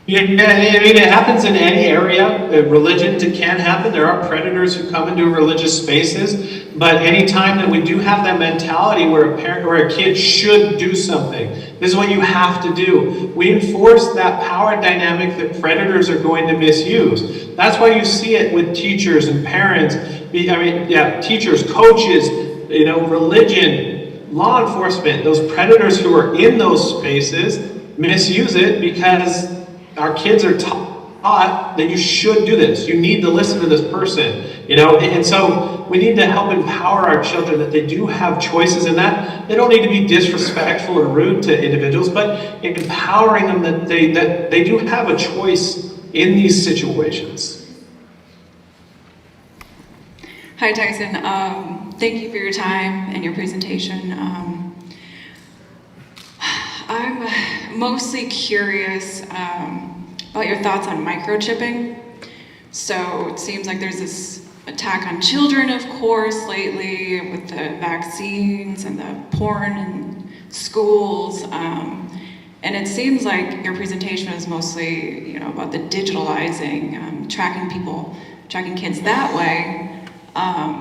Yeah, I mean, it happens in any area. Religion can happen. There are predators who come into religious spaces. But any time that we do have that mentality where a parent or a kid should do something, this is what you have to do. We enforce that power dynamic that predators are going to misuse. That's why you see it with teachers and parents. Teachers, coaches, religion, law enforcement. Those predators who are in those spaces misuse it because our kids are taught that you should do this. You need to listen to this person, and so we need to help empower our children that they do have choices in that. They don't need to be disrespectful or rude to individuals, but empowering them that they do have a choice in these situations.
Hi, Tyson. Thank you for your time and your presentation. I'm mostly curious about your thoughts on microchipping. So it seems like there's this attack on children, of course, lately with the vaccines and the porn in schools. And it seems like your presentation is mostly, about the digitalizing, tracking kids that way.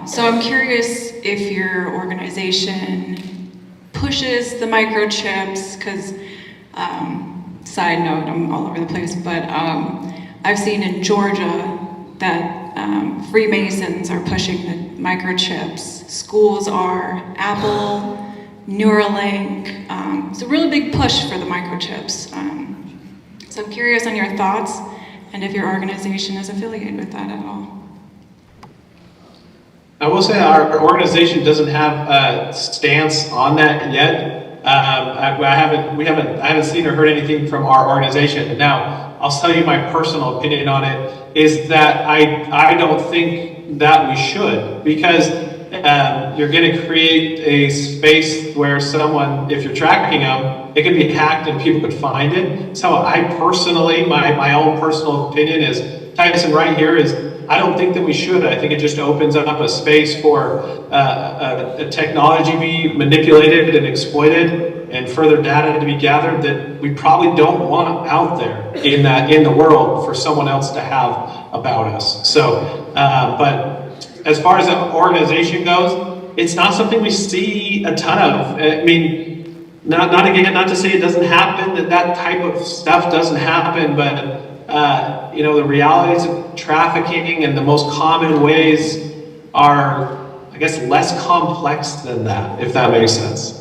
So I'm curious if your organization pushes the microchips, because, side note, I'm all over the place, but I've seen in Georgia that Freemasons are pushing the microchips. Schools are, Apple, Neuralink. It's a really big push for the microchips. So I'm curious on your thoughts and if your organization is affiliated with that at all.
I will say our organization doesn't have a stance on that yet. I haven't seen or heard anything from our organization. Now, I'll tell you my personal opinion on it is that I don't think that we should, because you're going to create a space where someone, if you're tracking them, it can be hacked and people could find it. So I personally, my own personal opinion is Tyson Wright here is, I don't think that we should. I think it just opens up a space for a technology to be manipulated and exploited and further data to be gathered that we probably don't want out there in the world for someone else to have about us. So, but as far as the organization goes, it's not something we see a ton of. I mean, not to say it doesn't happen, that type of stuff doesn't happen, but you know, the realities of trafficking and the most common ways are, I guess, less complex than that, if that makes sense.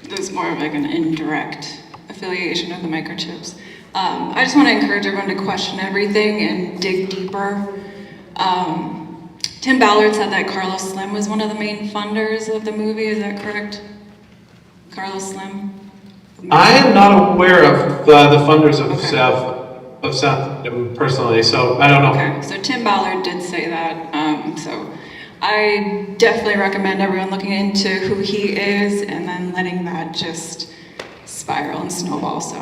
There's more of like an indirect affiliation of the microchips. I just want to encourage everyone to question everything and dig deeper. Tim Ballard said that Carlos Slim was one of the main funders of the movie. Is that correct? Carlos Slim?
I am not aware of the funders of South personally, so I don't know.
Okay, so Tim Ballard did say that. So I definitely recommend everyone looking into who he is and then letting that just spiral and snowball. So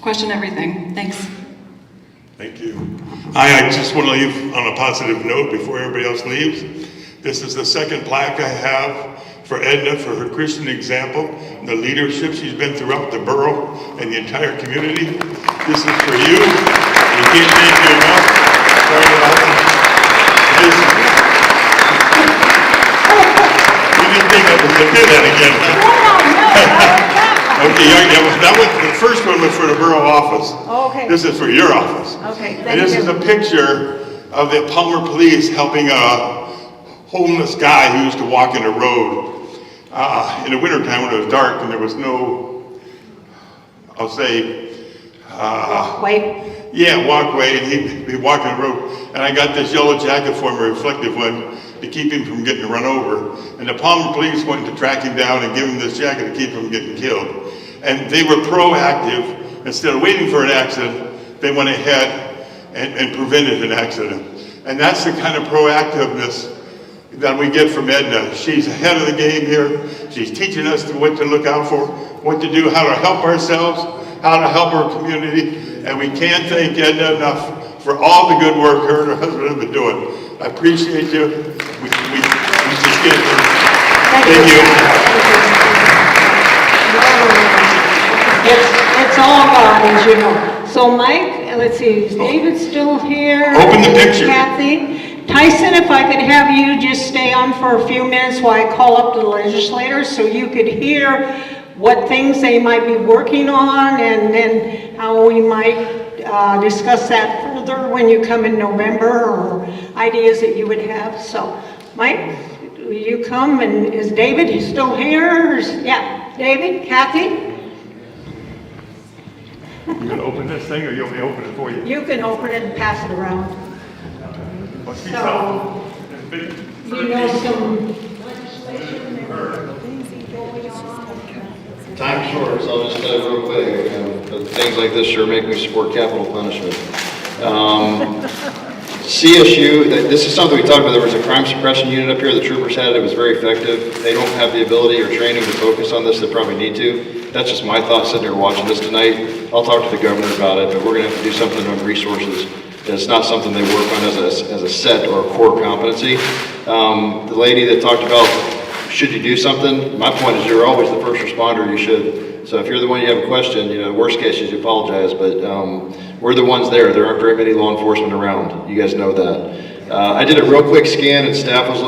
question everything. Thanks.
Thank you. I just want to leave on a positive note before everybody else leaves. This is the second plaque I have for Edna for her Christian example, and the leadership she's been throughout the borough and the entire community. This is for you. We can't thank you enough. Sorry about that. You didn't think I was going to do that again, huh? Okay, that was, the first one was for the borough office.
Okay.
This is for your office.
Okay, thank
And this
you.
is a picture of the Palmer police helping a homeless guy who used to walk in the road in the wintertime when it was dark and there was no, I'll say,
Wait.
yeah, walkway, and he'd be walking the road. And I got this yellow jacket for him, a reflective one, to keep him from getting run over. And the Palmer police went to track him down and give him this jacket to keep him from getting killed. And they were proactive. Instead of waiting for an accident, they went ahead and prevented an accident. And that's the kind of proactiveness that we get from Edna. She's ahead of the game here. She's teaching us what to look out for, what to do, how to help ourselves, how to help our community. And we can't thank Edna enough for all the good work her and her husband have been doing. I appreciate you. We just get it. Thank you.
It's all God, as you know. So Mike, let's see, is David still here?
Open the picture.
Kathy. Tyson, if I could have you just stay on for a few minutes while I call up the legislators so you could hear what things they might be working on and then how we might discuss that further when you come in November or ideas that you would have. So Mike, will you come, and is David still here? Yeah, David, Kathy?
You gonna open this thing or you want me to open it for you?
You can open it and pass it around.
Must be
So,
something.
you know some legislation and going on.
Time short, so I'll just tell you real quick. But things like this sure make me support capital punishment. CSU, this is something we talked about. There was a crime suppression unit up here. The troopers had it. It was very effective. They don't have the ability or training to focus on this. They probably need to. That's just my thought sitting there watching this tonight. I'll talk to the governor about it, but we're going to have to do something on resources. It's not something they work on as a set or a core competency. The lady that talked about should you do something, my point is you're always the first responder, you should. So if you're the one you have a question, you know, the worst case is you apologize, but we're the ones there. There aren't very many law enforcement around. You guys know that. I did a real quick scan and staff was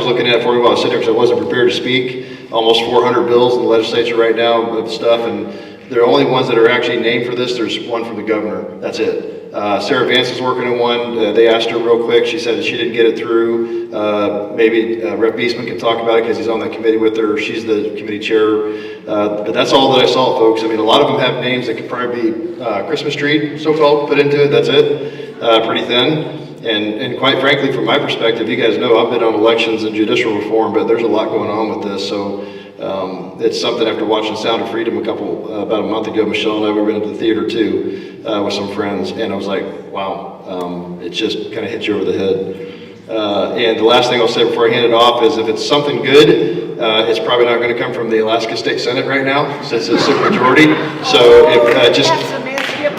looking at it for me while I was sitting there because I wasn't prepared to speak. Almost 400 bills in the legislature right now of stuff, and there are only ones that are actually named for this. There's one from the governor. That's it. Sarah Vance is working on one. They asked her real quick. She said that she didn't get it through. Maybe Rep. Beastman can talk about it because he's on the committee with her. She's the committee chair. But that's all that I saw, folks. I mean, a lot of them have names that could probably be Christmas tree, so-called, put into it. That's it. Pretty thin. And quite frankly, from my perspective, you guys know I've been on elections and judicial reform, but there's a lot going on with this. So it's something after watching Sound of Freedom about a month ago, Michelle and I, we went to the theater too, with some friends, and I was like, wow, it just kind of hits you over the head. And the last thing I'll say before I hand it off is if it's something good, it's probably not going to come from the Alaska State Senate right now, since it's a supermajority. So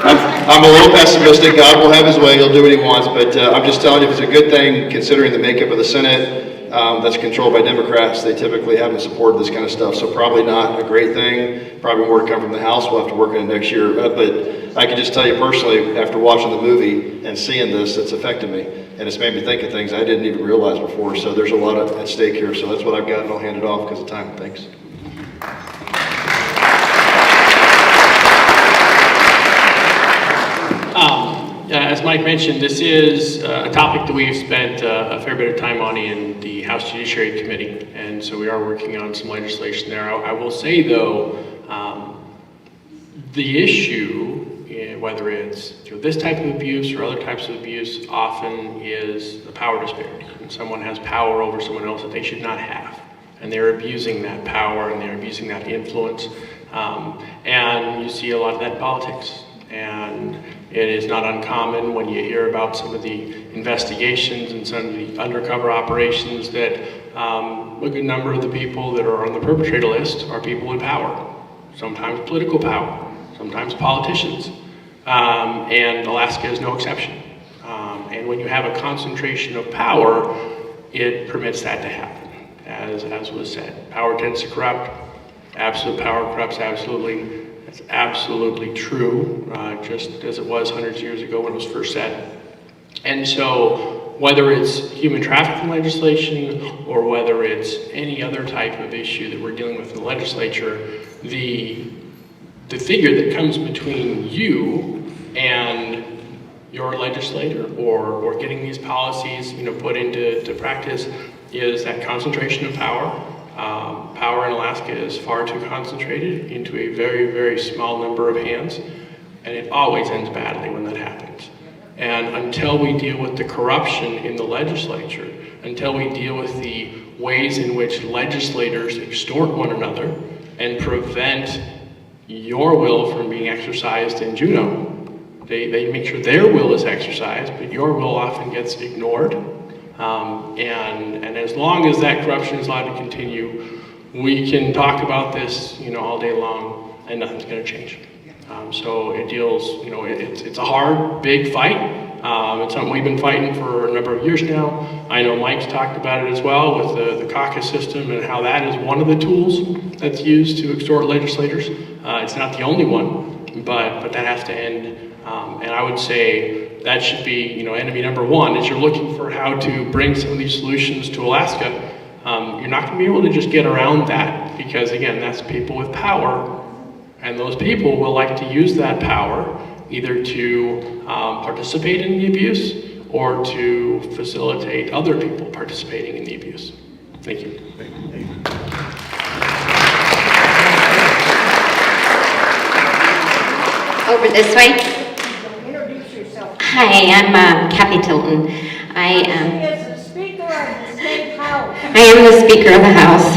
I'm a little pessimistic. God will have his way. He'll do what he wants. But I'm just telling you, if it's a good thing, considering the makeup of the Senate that's controlled by Democrats, they typically haven't supported this kind of stuff. So probably not a great thing. Probably more to come from the House. We'll have to work on it next year. But I can just tell you personally, after watching the movie and seeing this, it's affected me. And it's made me think of things I didn't even realize before. So there's a lot at stake here. So that's what I've got, and I'll hand it off because of time. Thanks.
As Mike mentioned, this is a topic that we've spent a fair bit of time on in the House Judiciary Committee, and so we are working on some legislation there. I will say, though, the issue, whether it's this type of abuse or other types of abuse, often is the power disparity. And someone has power over someone else that they should not have, and they're abusing that power and they're abusing that influence. And you see a lot of that in politics. And it is not uncommon when you hear about some of the investigations and some of the undercover operations that a good number of the people that are on the perpetrator list are people in power, sometimes political power, sometimes politicians. And Alaska is no exception. And when you have a concentration of power, it permits that to happen, as was said. Power tends to corrupt. Absolute power corrupts absolutely. It's absolutely true, just as it was hundreds of years ago when it was first said. And so whether it's human trafficking legislation or whether it's any other type of issue that we're dealing with in the legislature, the figure that comes between you and your legislator or getting these policies put into practice is that concentration of power. Power in Alaska is far too concentrated into a very, very small number of hands, and it always ends badly when that happens. And until we deal with the corruption in the legislature, until we deal with the ways in which legislators extort one another and prevent your will from being exercised in Juneau, they make sure their will is exercised, but your will often gets ignored. And as long as that corruption is allowed to continue, we can talk about this, all day long, and nothing's going to change. So it deals, it's a hard, big fight. It's something we've been fighting for a number of years now. I know Mike's talked about it as well with the caucus system and how that is one of the tools that's used to extort legislators. It's not the only one, but that has to end. And I would say that should be, enemy number one. As you're looking for how to bring some of these solutions to Alaska, you're not going to be able to just get around that because, again, that's people with power, and those people will like to use that power either to participate in the abuse or to facilitate other people participating in the abuse. Thank you.
Over this way. Hi, I'm Kathy Tilton. I am the Speaker of the State House. I am the Speaker of the House.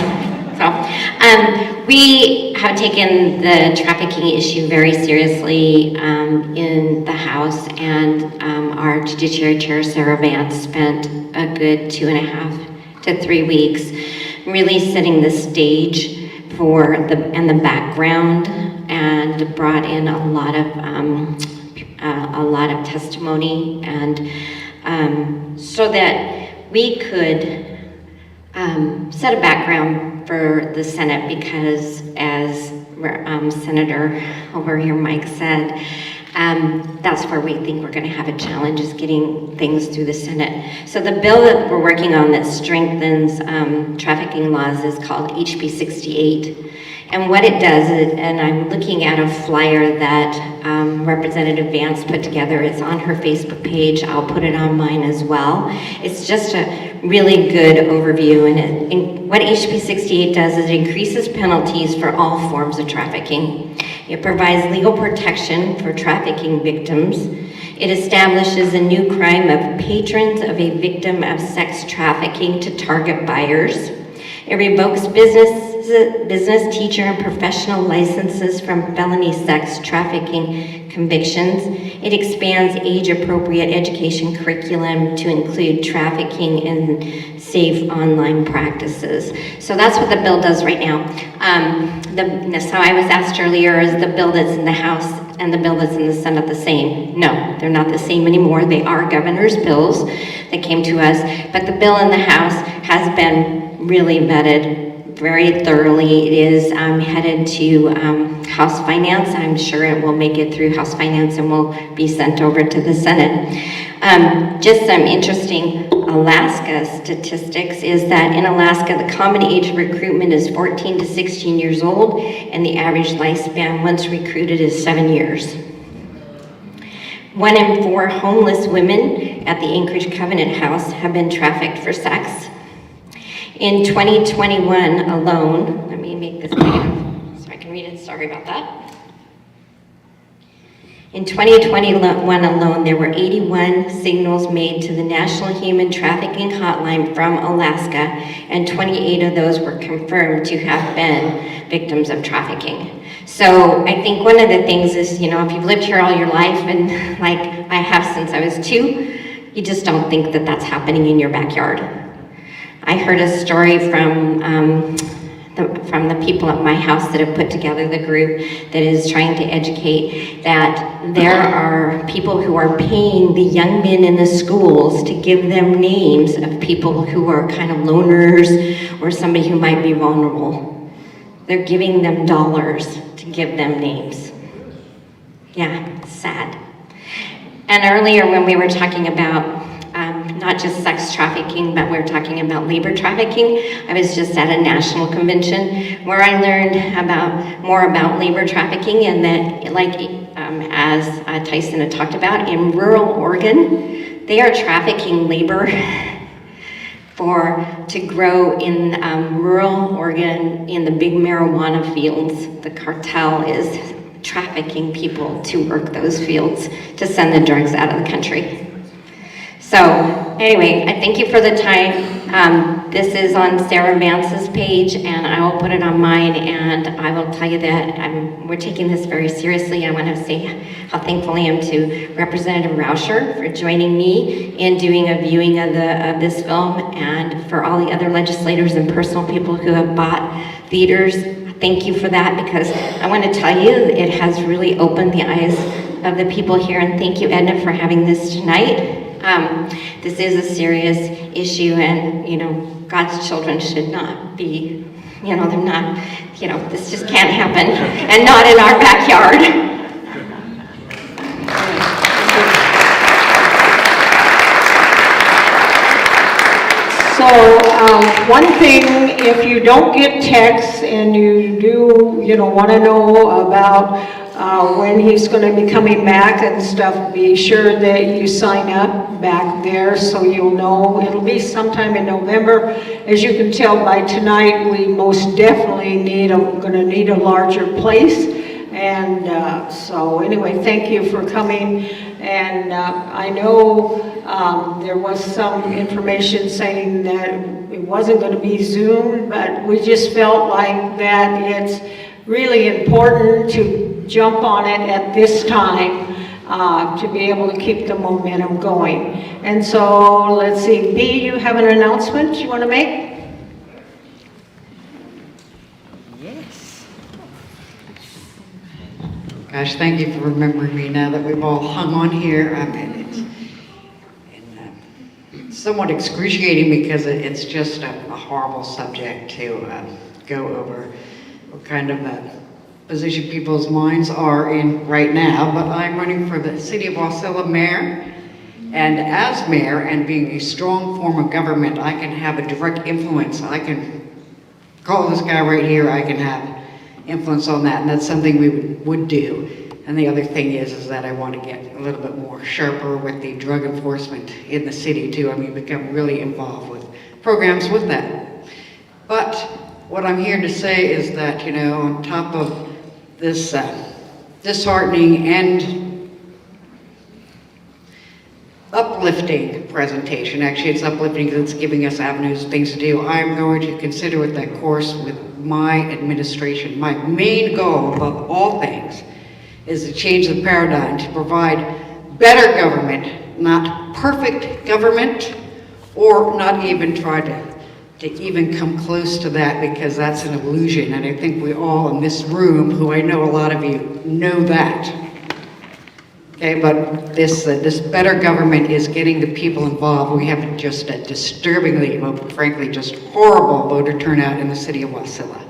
So, we have taken the trafficking issue very seriously in the House, and our Judiciary Chair, Sarah Vance, spent a good 2.5 to 3 weeks really setting the stage for the background, and brought in a lot of testimony, and so that we could set a background for the Senate, because as Senator over here Mike said, that's where we think we're going to have a challenge, is getting things through the Senate. So the bill that we're working on that strengthens trafficking laws is called HB 68. And what it does, and I'm looking at a flyer that Representative Vance put together. It's on her Facebook page. I'll put it on mine as well. It's just a really good overview. And what HB 68 does is it increases penalties for all forms of trafficking. It provides legal protection for trafficking victims. It establishes a new crime of patrons of a victim of sex trafficking to target buyers. It revokes business business, teacher, and professional licenses from felony sex trafficking convictions. It expands age-appropriate education curriculum to include trafficking and safe online practices. So that's what the bill does right now. So I was asked earlier, is the bill that's in the House and the bill that's in the Senate the same? No, they're not the same anymore. They are governor's bills that came to us, but the bill in the House has been really vetted very thoroughly. It is headed to House Finance. I'm sure it will make it through House Finance and will be sent over to the Senate. Just some interesting Alaska statistics is that in Alaska, the common age of recruitment is 14 to 16 years old, and the average lifespan once recruited is 7 years. 1 in 4 homeless women at the Anchorage Covenant House have been trafficked for sex. In 2021 alone, let me make this big enough so I can read it, sorry about that. In 2021 alone, there were 81 signals made to the National Human Trafficking Hotline from Alaska, and 28 of those were confirmed to have been victims of trafficking. So I think one of the things is, you know, if you've lived here all your life, and like I have since I was 2, you just don't think that that's happening in your backyard. I heard a story from the people at my house that have put together the group that is trying to educate that there are people who are paying the young men in the schools to give them names of people who are kind of loners or somebody who might be vulnerable. They're giving them dollars to give them names. Yeah, it's sad. And earlier when we were talking about not just sex trafficking, but we're talking about labor trafficking. I was just at a national convention where I learned more about labor trafficking, and that, like as Tyson had talked about, in rural Oregon, they are trafficking labor to grow in rural Oregon in the big marijuana fields. The cartel is trafficking people to work those fields to send the drugs out of the country. So anyway, I thank you for the time. This is on Sarah Vance's page, and I will put it on mine, and I will tell you that we're taking this very seriously. I want to say how thankful I am to Representative Rauscher for joining me in doing a viewing of this film, and for all the other legislators and personal people who have bought theaters. Thank you for that, because I want to tell you it has really opened the eyes of the people here, and thank you, Edna, for having this tonight. This is a serious issue, and, you know, God's children should not be, you know, they're not, you know, this just can't happen, and not in our backyard.
So one thing, if you don't get texts and you do, you know, want to know about when he's going to be coming back and stuff, be sure that you sign up back there so you'll know. It'll be sometime in November. As you can tell by tonight, we most definitely going to need a larger place. And so anyway, thank you for coming. And I know there was some information saying that it wasn't going to be Zoom, but we just felt like that it's really important to jump on it at this time to be able to keep the momentum going. And so let's see, B, you have an announcement you want to make?
Yes. Gosh, thank you for remembering me now that we've all hung on here. I mean, it's somewhat excruciating because it's just a horrible subject to go over. What kind of position people's minds are in right now, but I'm running for the City of Wasilla mayor, and as mayor and being a strong form of government, I can have a direct influence. I can call this guy right here, I can have influence on that, and that's something we would do. And the other thing is that I want to get a little bit more sharper with the drug enforcement in the city too. I mean, become really involved with programs with that. But what I'm here to say is that, you know, on top of this disheartening and uplifting uplifting presentation. Actually, it's uplifting because it's giving us avenues, things to do. I'm going to consider with that course with my administration. My main goal above all things is to change the paradigm, to provide better government, not perfect government, or not even try to even come close to that, because that's an illusion. And I think we all in this room, who I know a lot of you, know that. Okay, but this better government is getting the people involved. We have just a disturbingly, well, frankly, just horrible voter turnout in the city of Wasilla.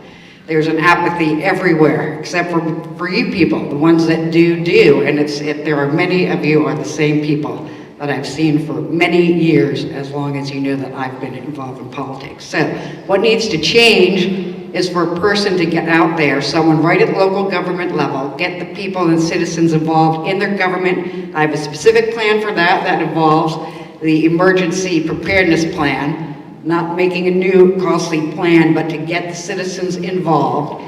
There's an apathy everywhere, except for you people, the ones that do, and there are many of you are the same people that I've seen for many years, as long as you know that I've been involved in politics. So what needs to change is for a person to get out there, someone right at local government level, get the people and citizens involved in their government. I have a specific plan for that. That involves the emergency preparedness plan, not making a new costly plan, but to get the citizens involved.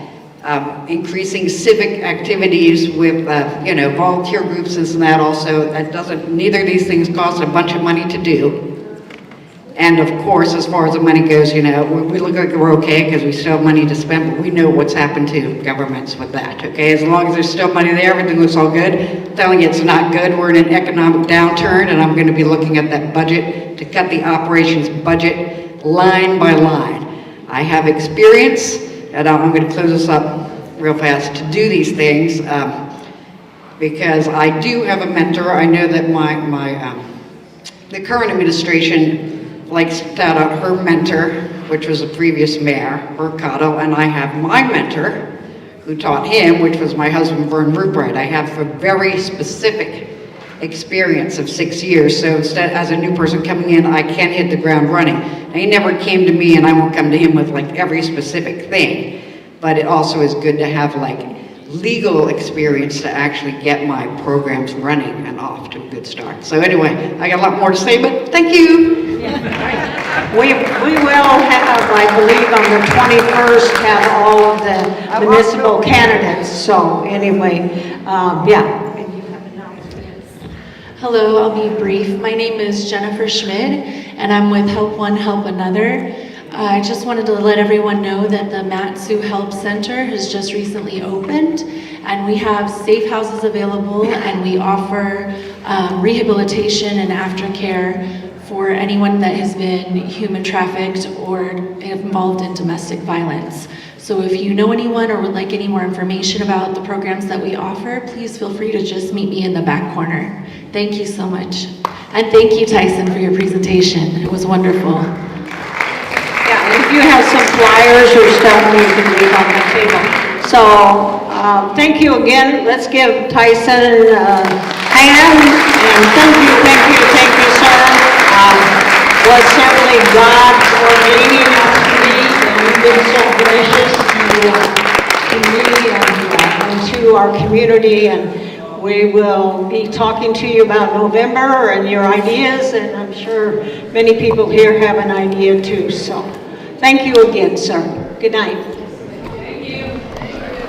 Increasing civic activities with, volunteer groups and that also. Neither of these things cost a bunch of money to do. And of course, as far as the money goes, we look like we're okay because we still have money to spend, but we know what's happened to governments with that, okay? As long as there's still money there, everything looks all good. I'm telling you, it's not good. We're in an economic downturn, and I'm going to be looking at that budget to cut the operations budget line by line. I have experience, and I'm going to close this up real fast, to do these things because I do have a mentor. I know that the current administration likes to shout out her mentor, which was a previous mayor, Mercado, and I have my mentor, who taught him, which was my husband, Vern Rubright. I have a very specific experience of 6 years, so instead, as a new person coming in, I can't hit the ground running. Now, he never came to me, and I won't come to him with every specific thing, but it also is good to have legal experience to actually get my programs running and off to a good start. So anyway, I got a lot more to say, but thank you.
We will have, I believe, on the 21st, have all of the municipal candidates. So anyway, yeah.
Hello, I'll be brief. My name is Jennifer Schmid, and I'm with Help One, Help Another. I just wanted to let everyone know that the Matsu Help Center has just recently opened, and we have safe houses available, and we offer rehabilitation and aftercare for anyone that has been human trafficked or involved in domestic violence. So if you know anyone or would like any more information about the programs that we offer, please feel free to just meet me in the back corner. Thank you so much. And thank you, Tyson, for your presentation. It was wonderful.
Yeah, if you have some flyers or stuff, you can leave on the table. So, thank you again. Let's give Tyson a hand, and thank you, sir. Was certainly God's ordaining us to be, and you've been so gracious to me and to our community, and we will be talking to you about November and your ideas, and I'm sure many people here have an idea too. So thank you again, sir. Good night. Thank you.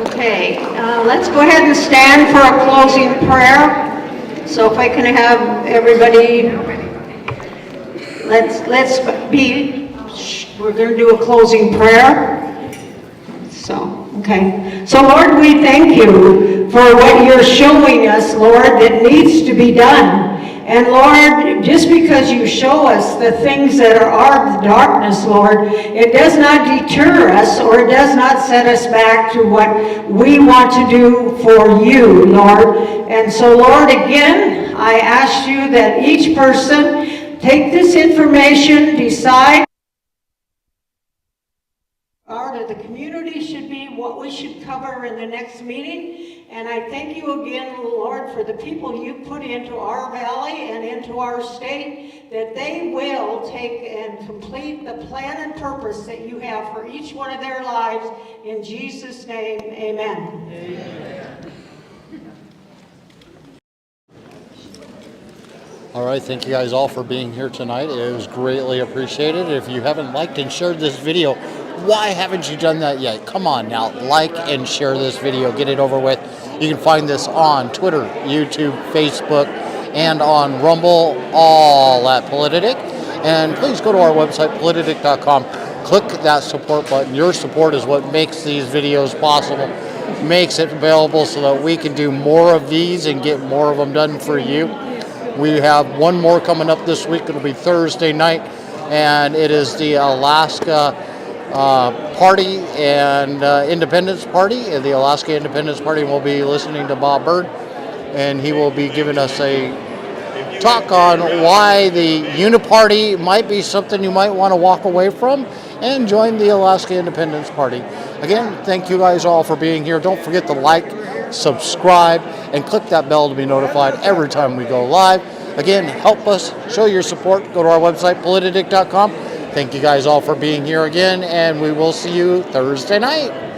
Okay, let's go ahead and stand for a closing prayer. So if I can have everybody, we're going to do a closing prayer. So, okay. So Lord, we thank you for what you're showing us, Lord, that needs to be done. And Lord, just because you show us the things that are of the darkness, Lord, it does not deter us or it does not set us back to what we want to do for you, Lord. And so, Lord, again, I ask you that each person take this information, decide part of the community should be, what we should cover in the next meeting. And I thank you again, Lord, for the people you put into our valley and into our state, that they will take and complete the plan and purpose that you have for each one of their lives. In Jesus' name, amen. Amen.
All right, thank you guys all for being here tonight. It was greatly appreciated. If you haven't liked and shared this video, why haven't you done that yet? Come on now, like and share this video. Get it over with. You can find this on Twitter, YouTube, Facebook, and on Rumble, all at Politadick. And please go to our website, politadick.com. Click that support button. Your support is what makes these videos possible, makes it available so that we can do more of these and get more of them done for you. We have one more coming up this week. It'll be Thursday night, and it is the Alaska Party and Independence Party. The Alaska Independence Party will be listening to Bob Byrd, and he will be giving us a talk on why the Uniparty might be something you might want to walk away from and join the Alaska Independence Party. Again, thank you guys all for being here. Don't forget to like, subscribe, and click that bell to be notified every time we go live. Again, help us, show your support. Go to our website, politadick.com. Thank you guys all for being here again, and we will see you Thursday night.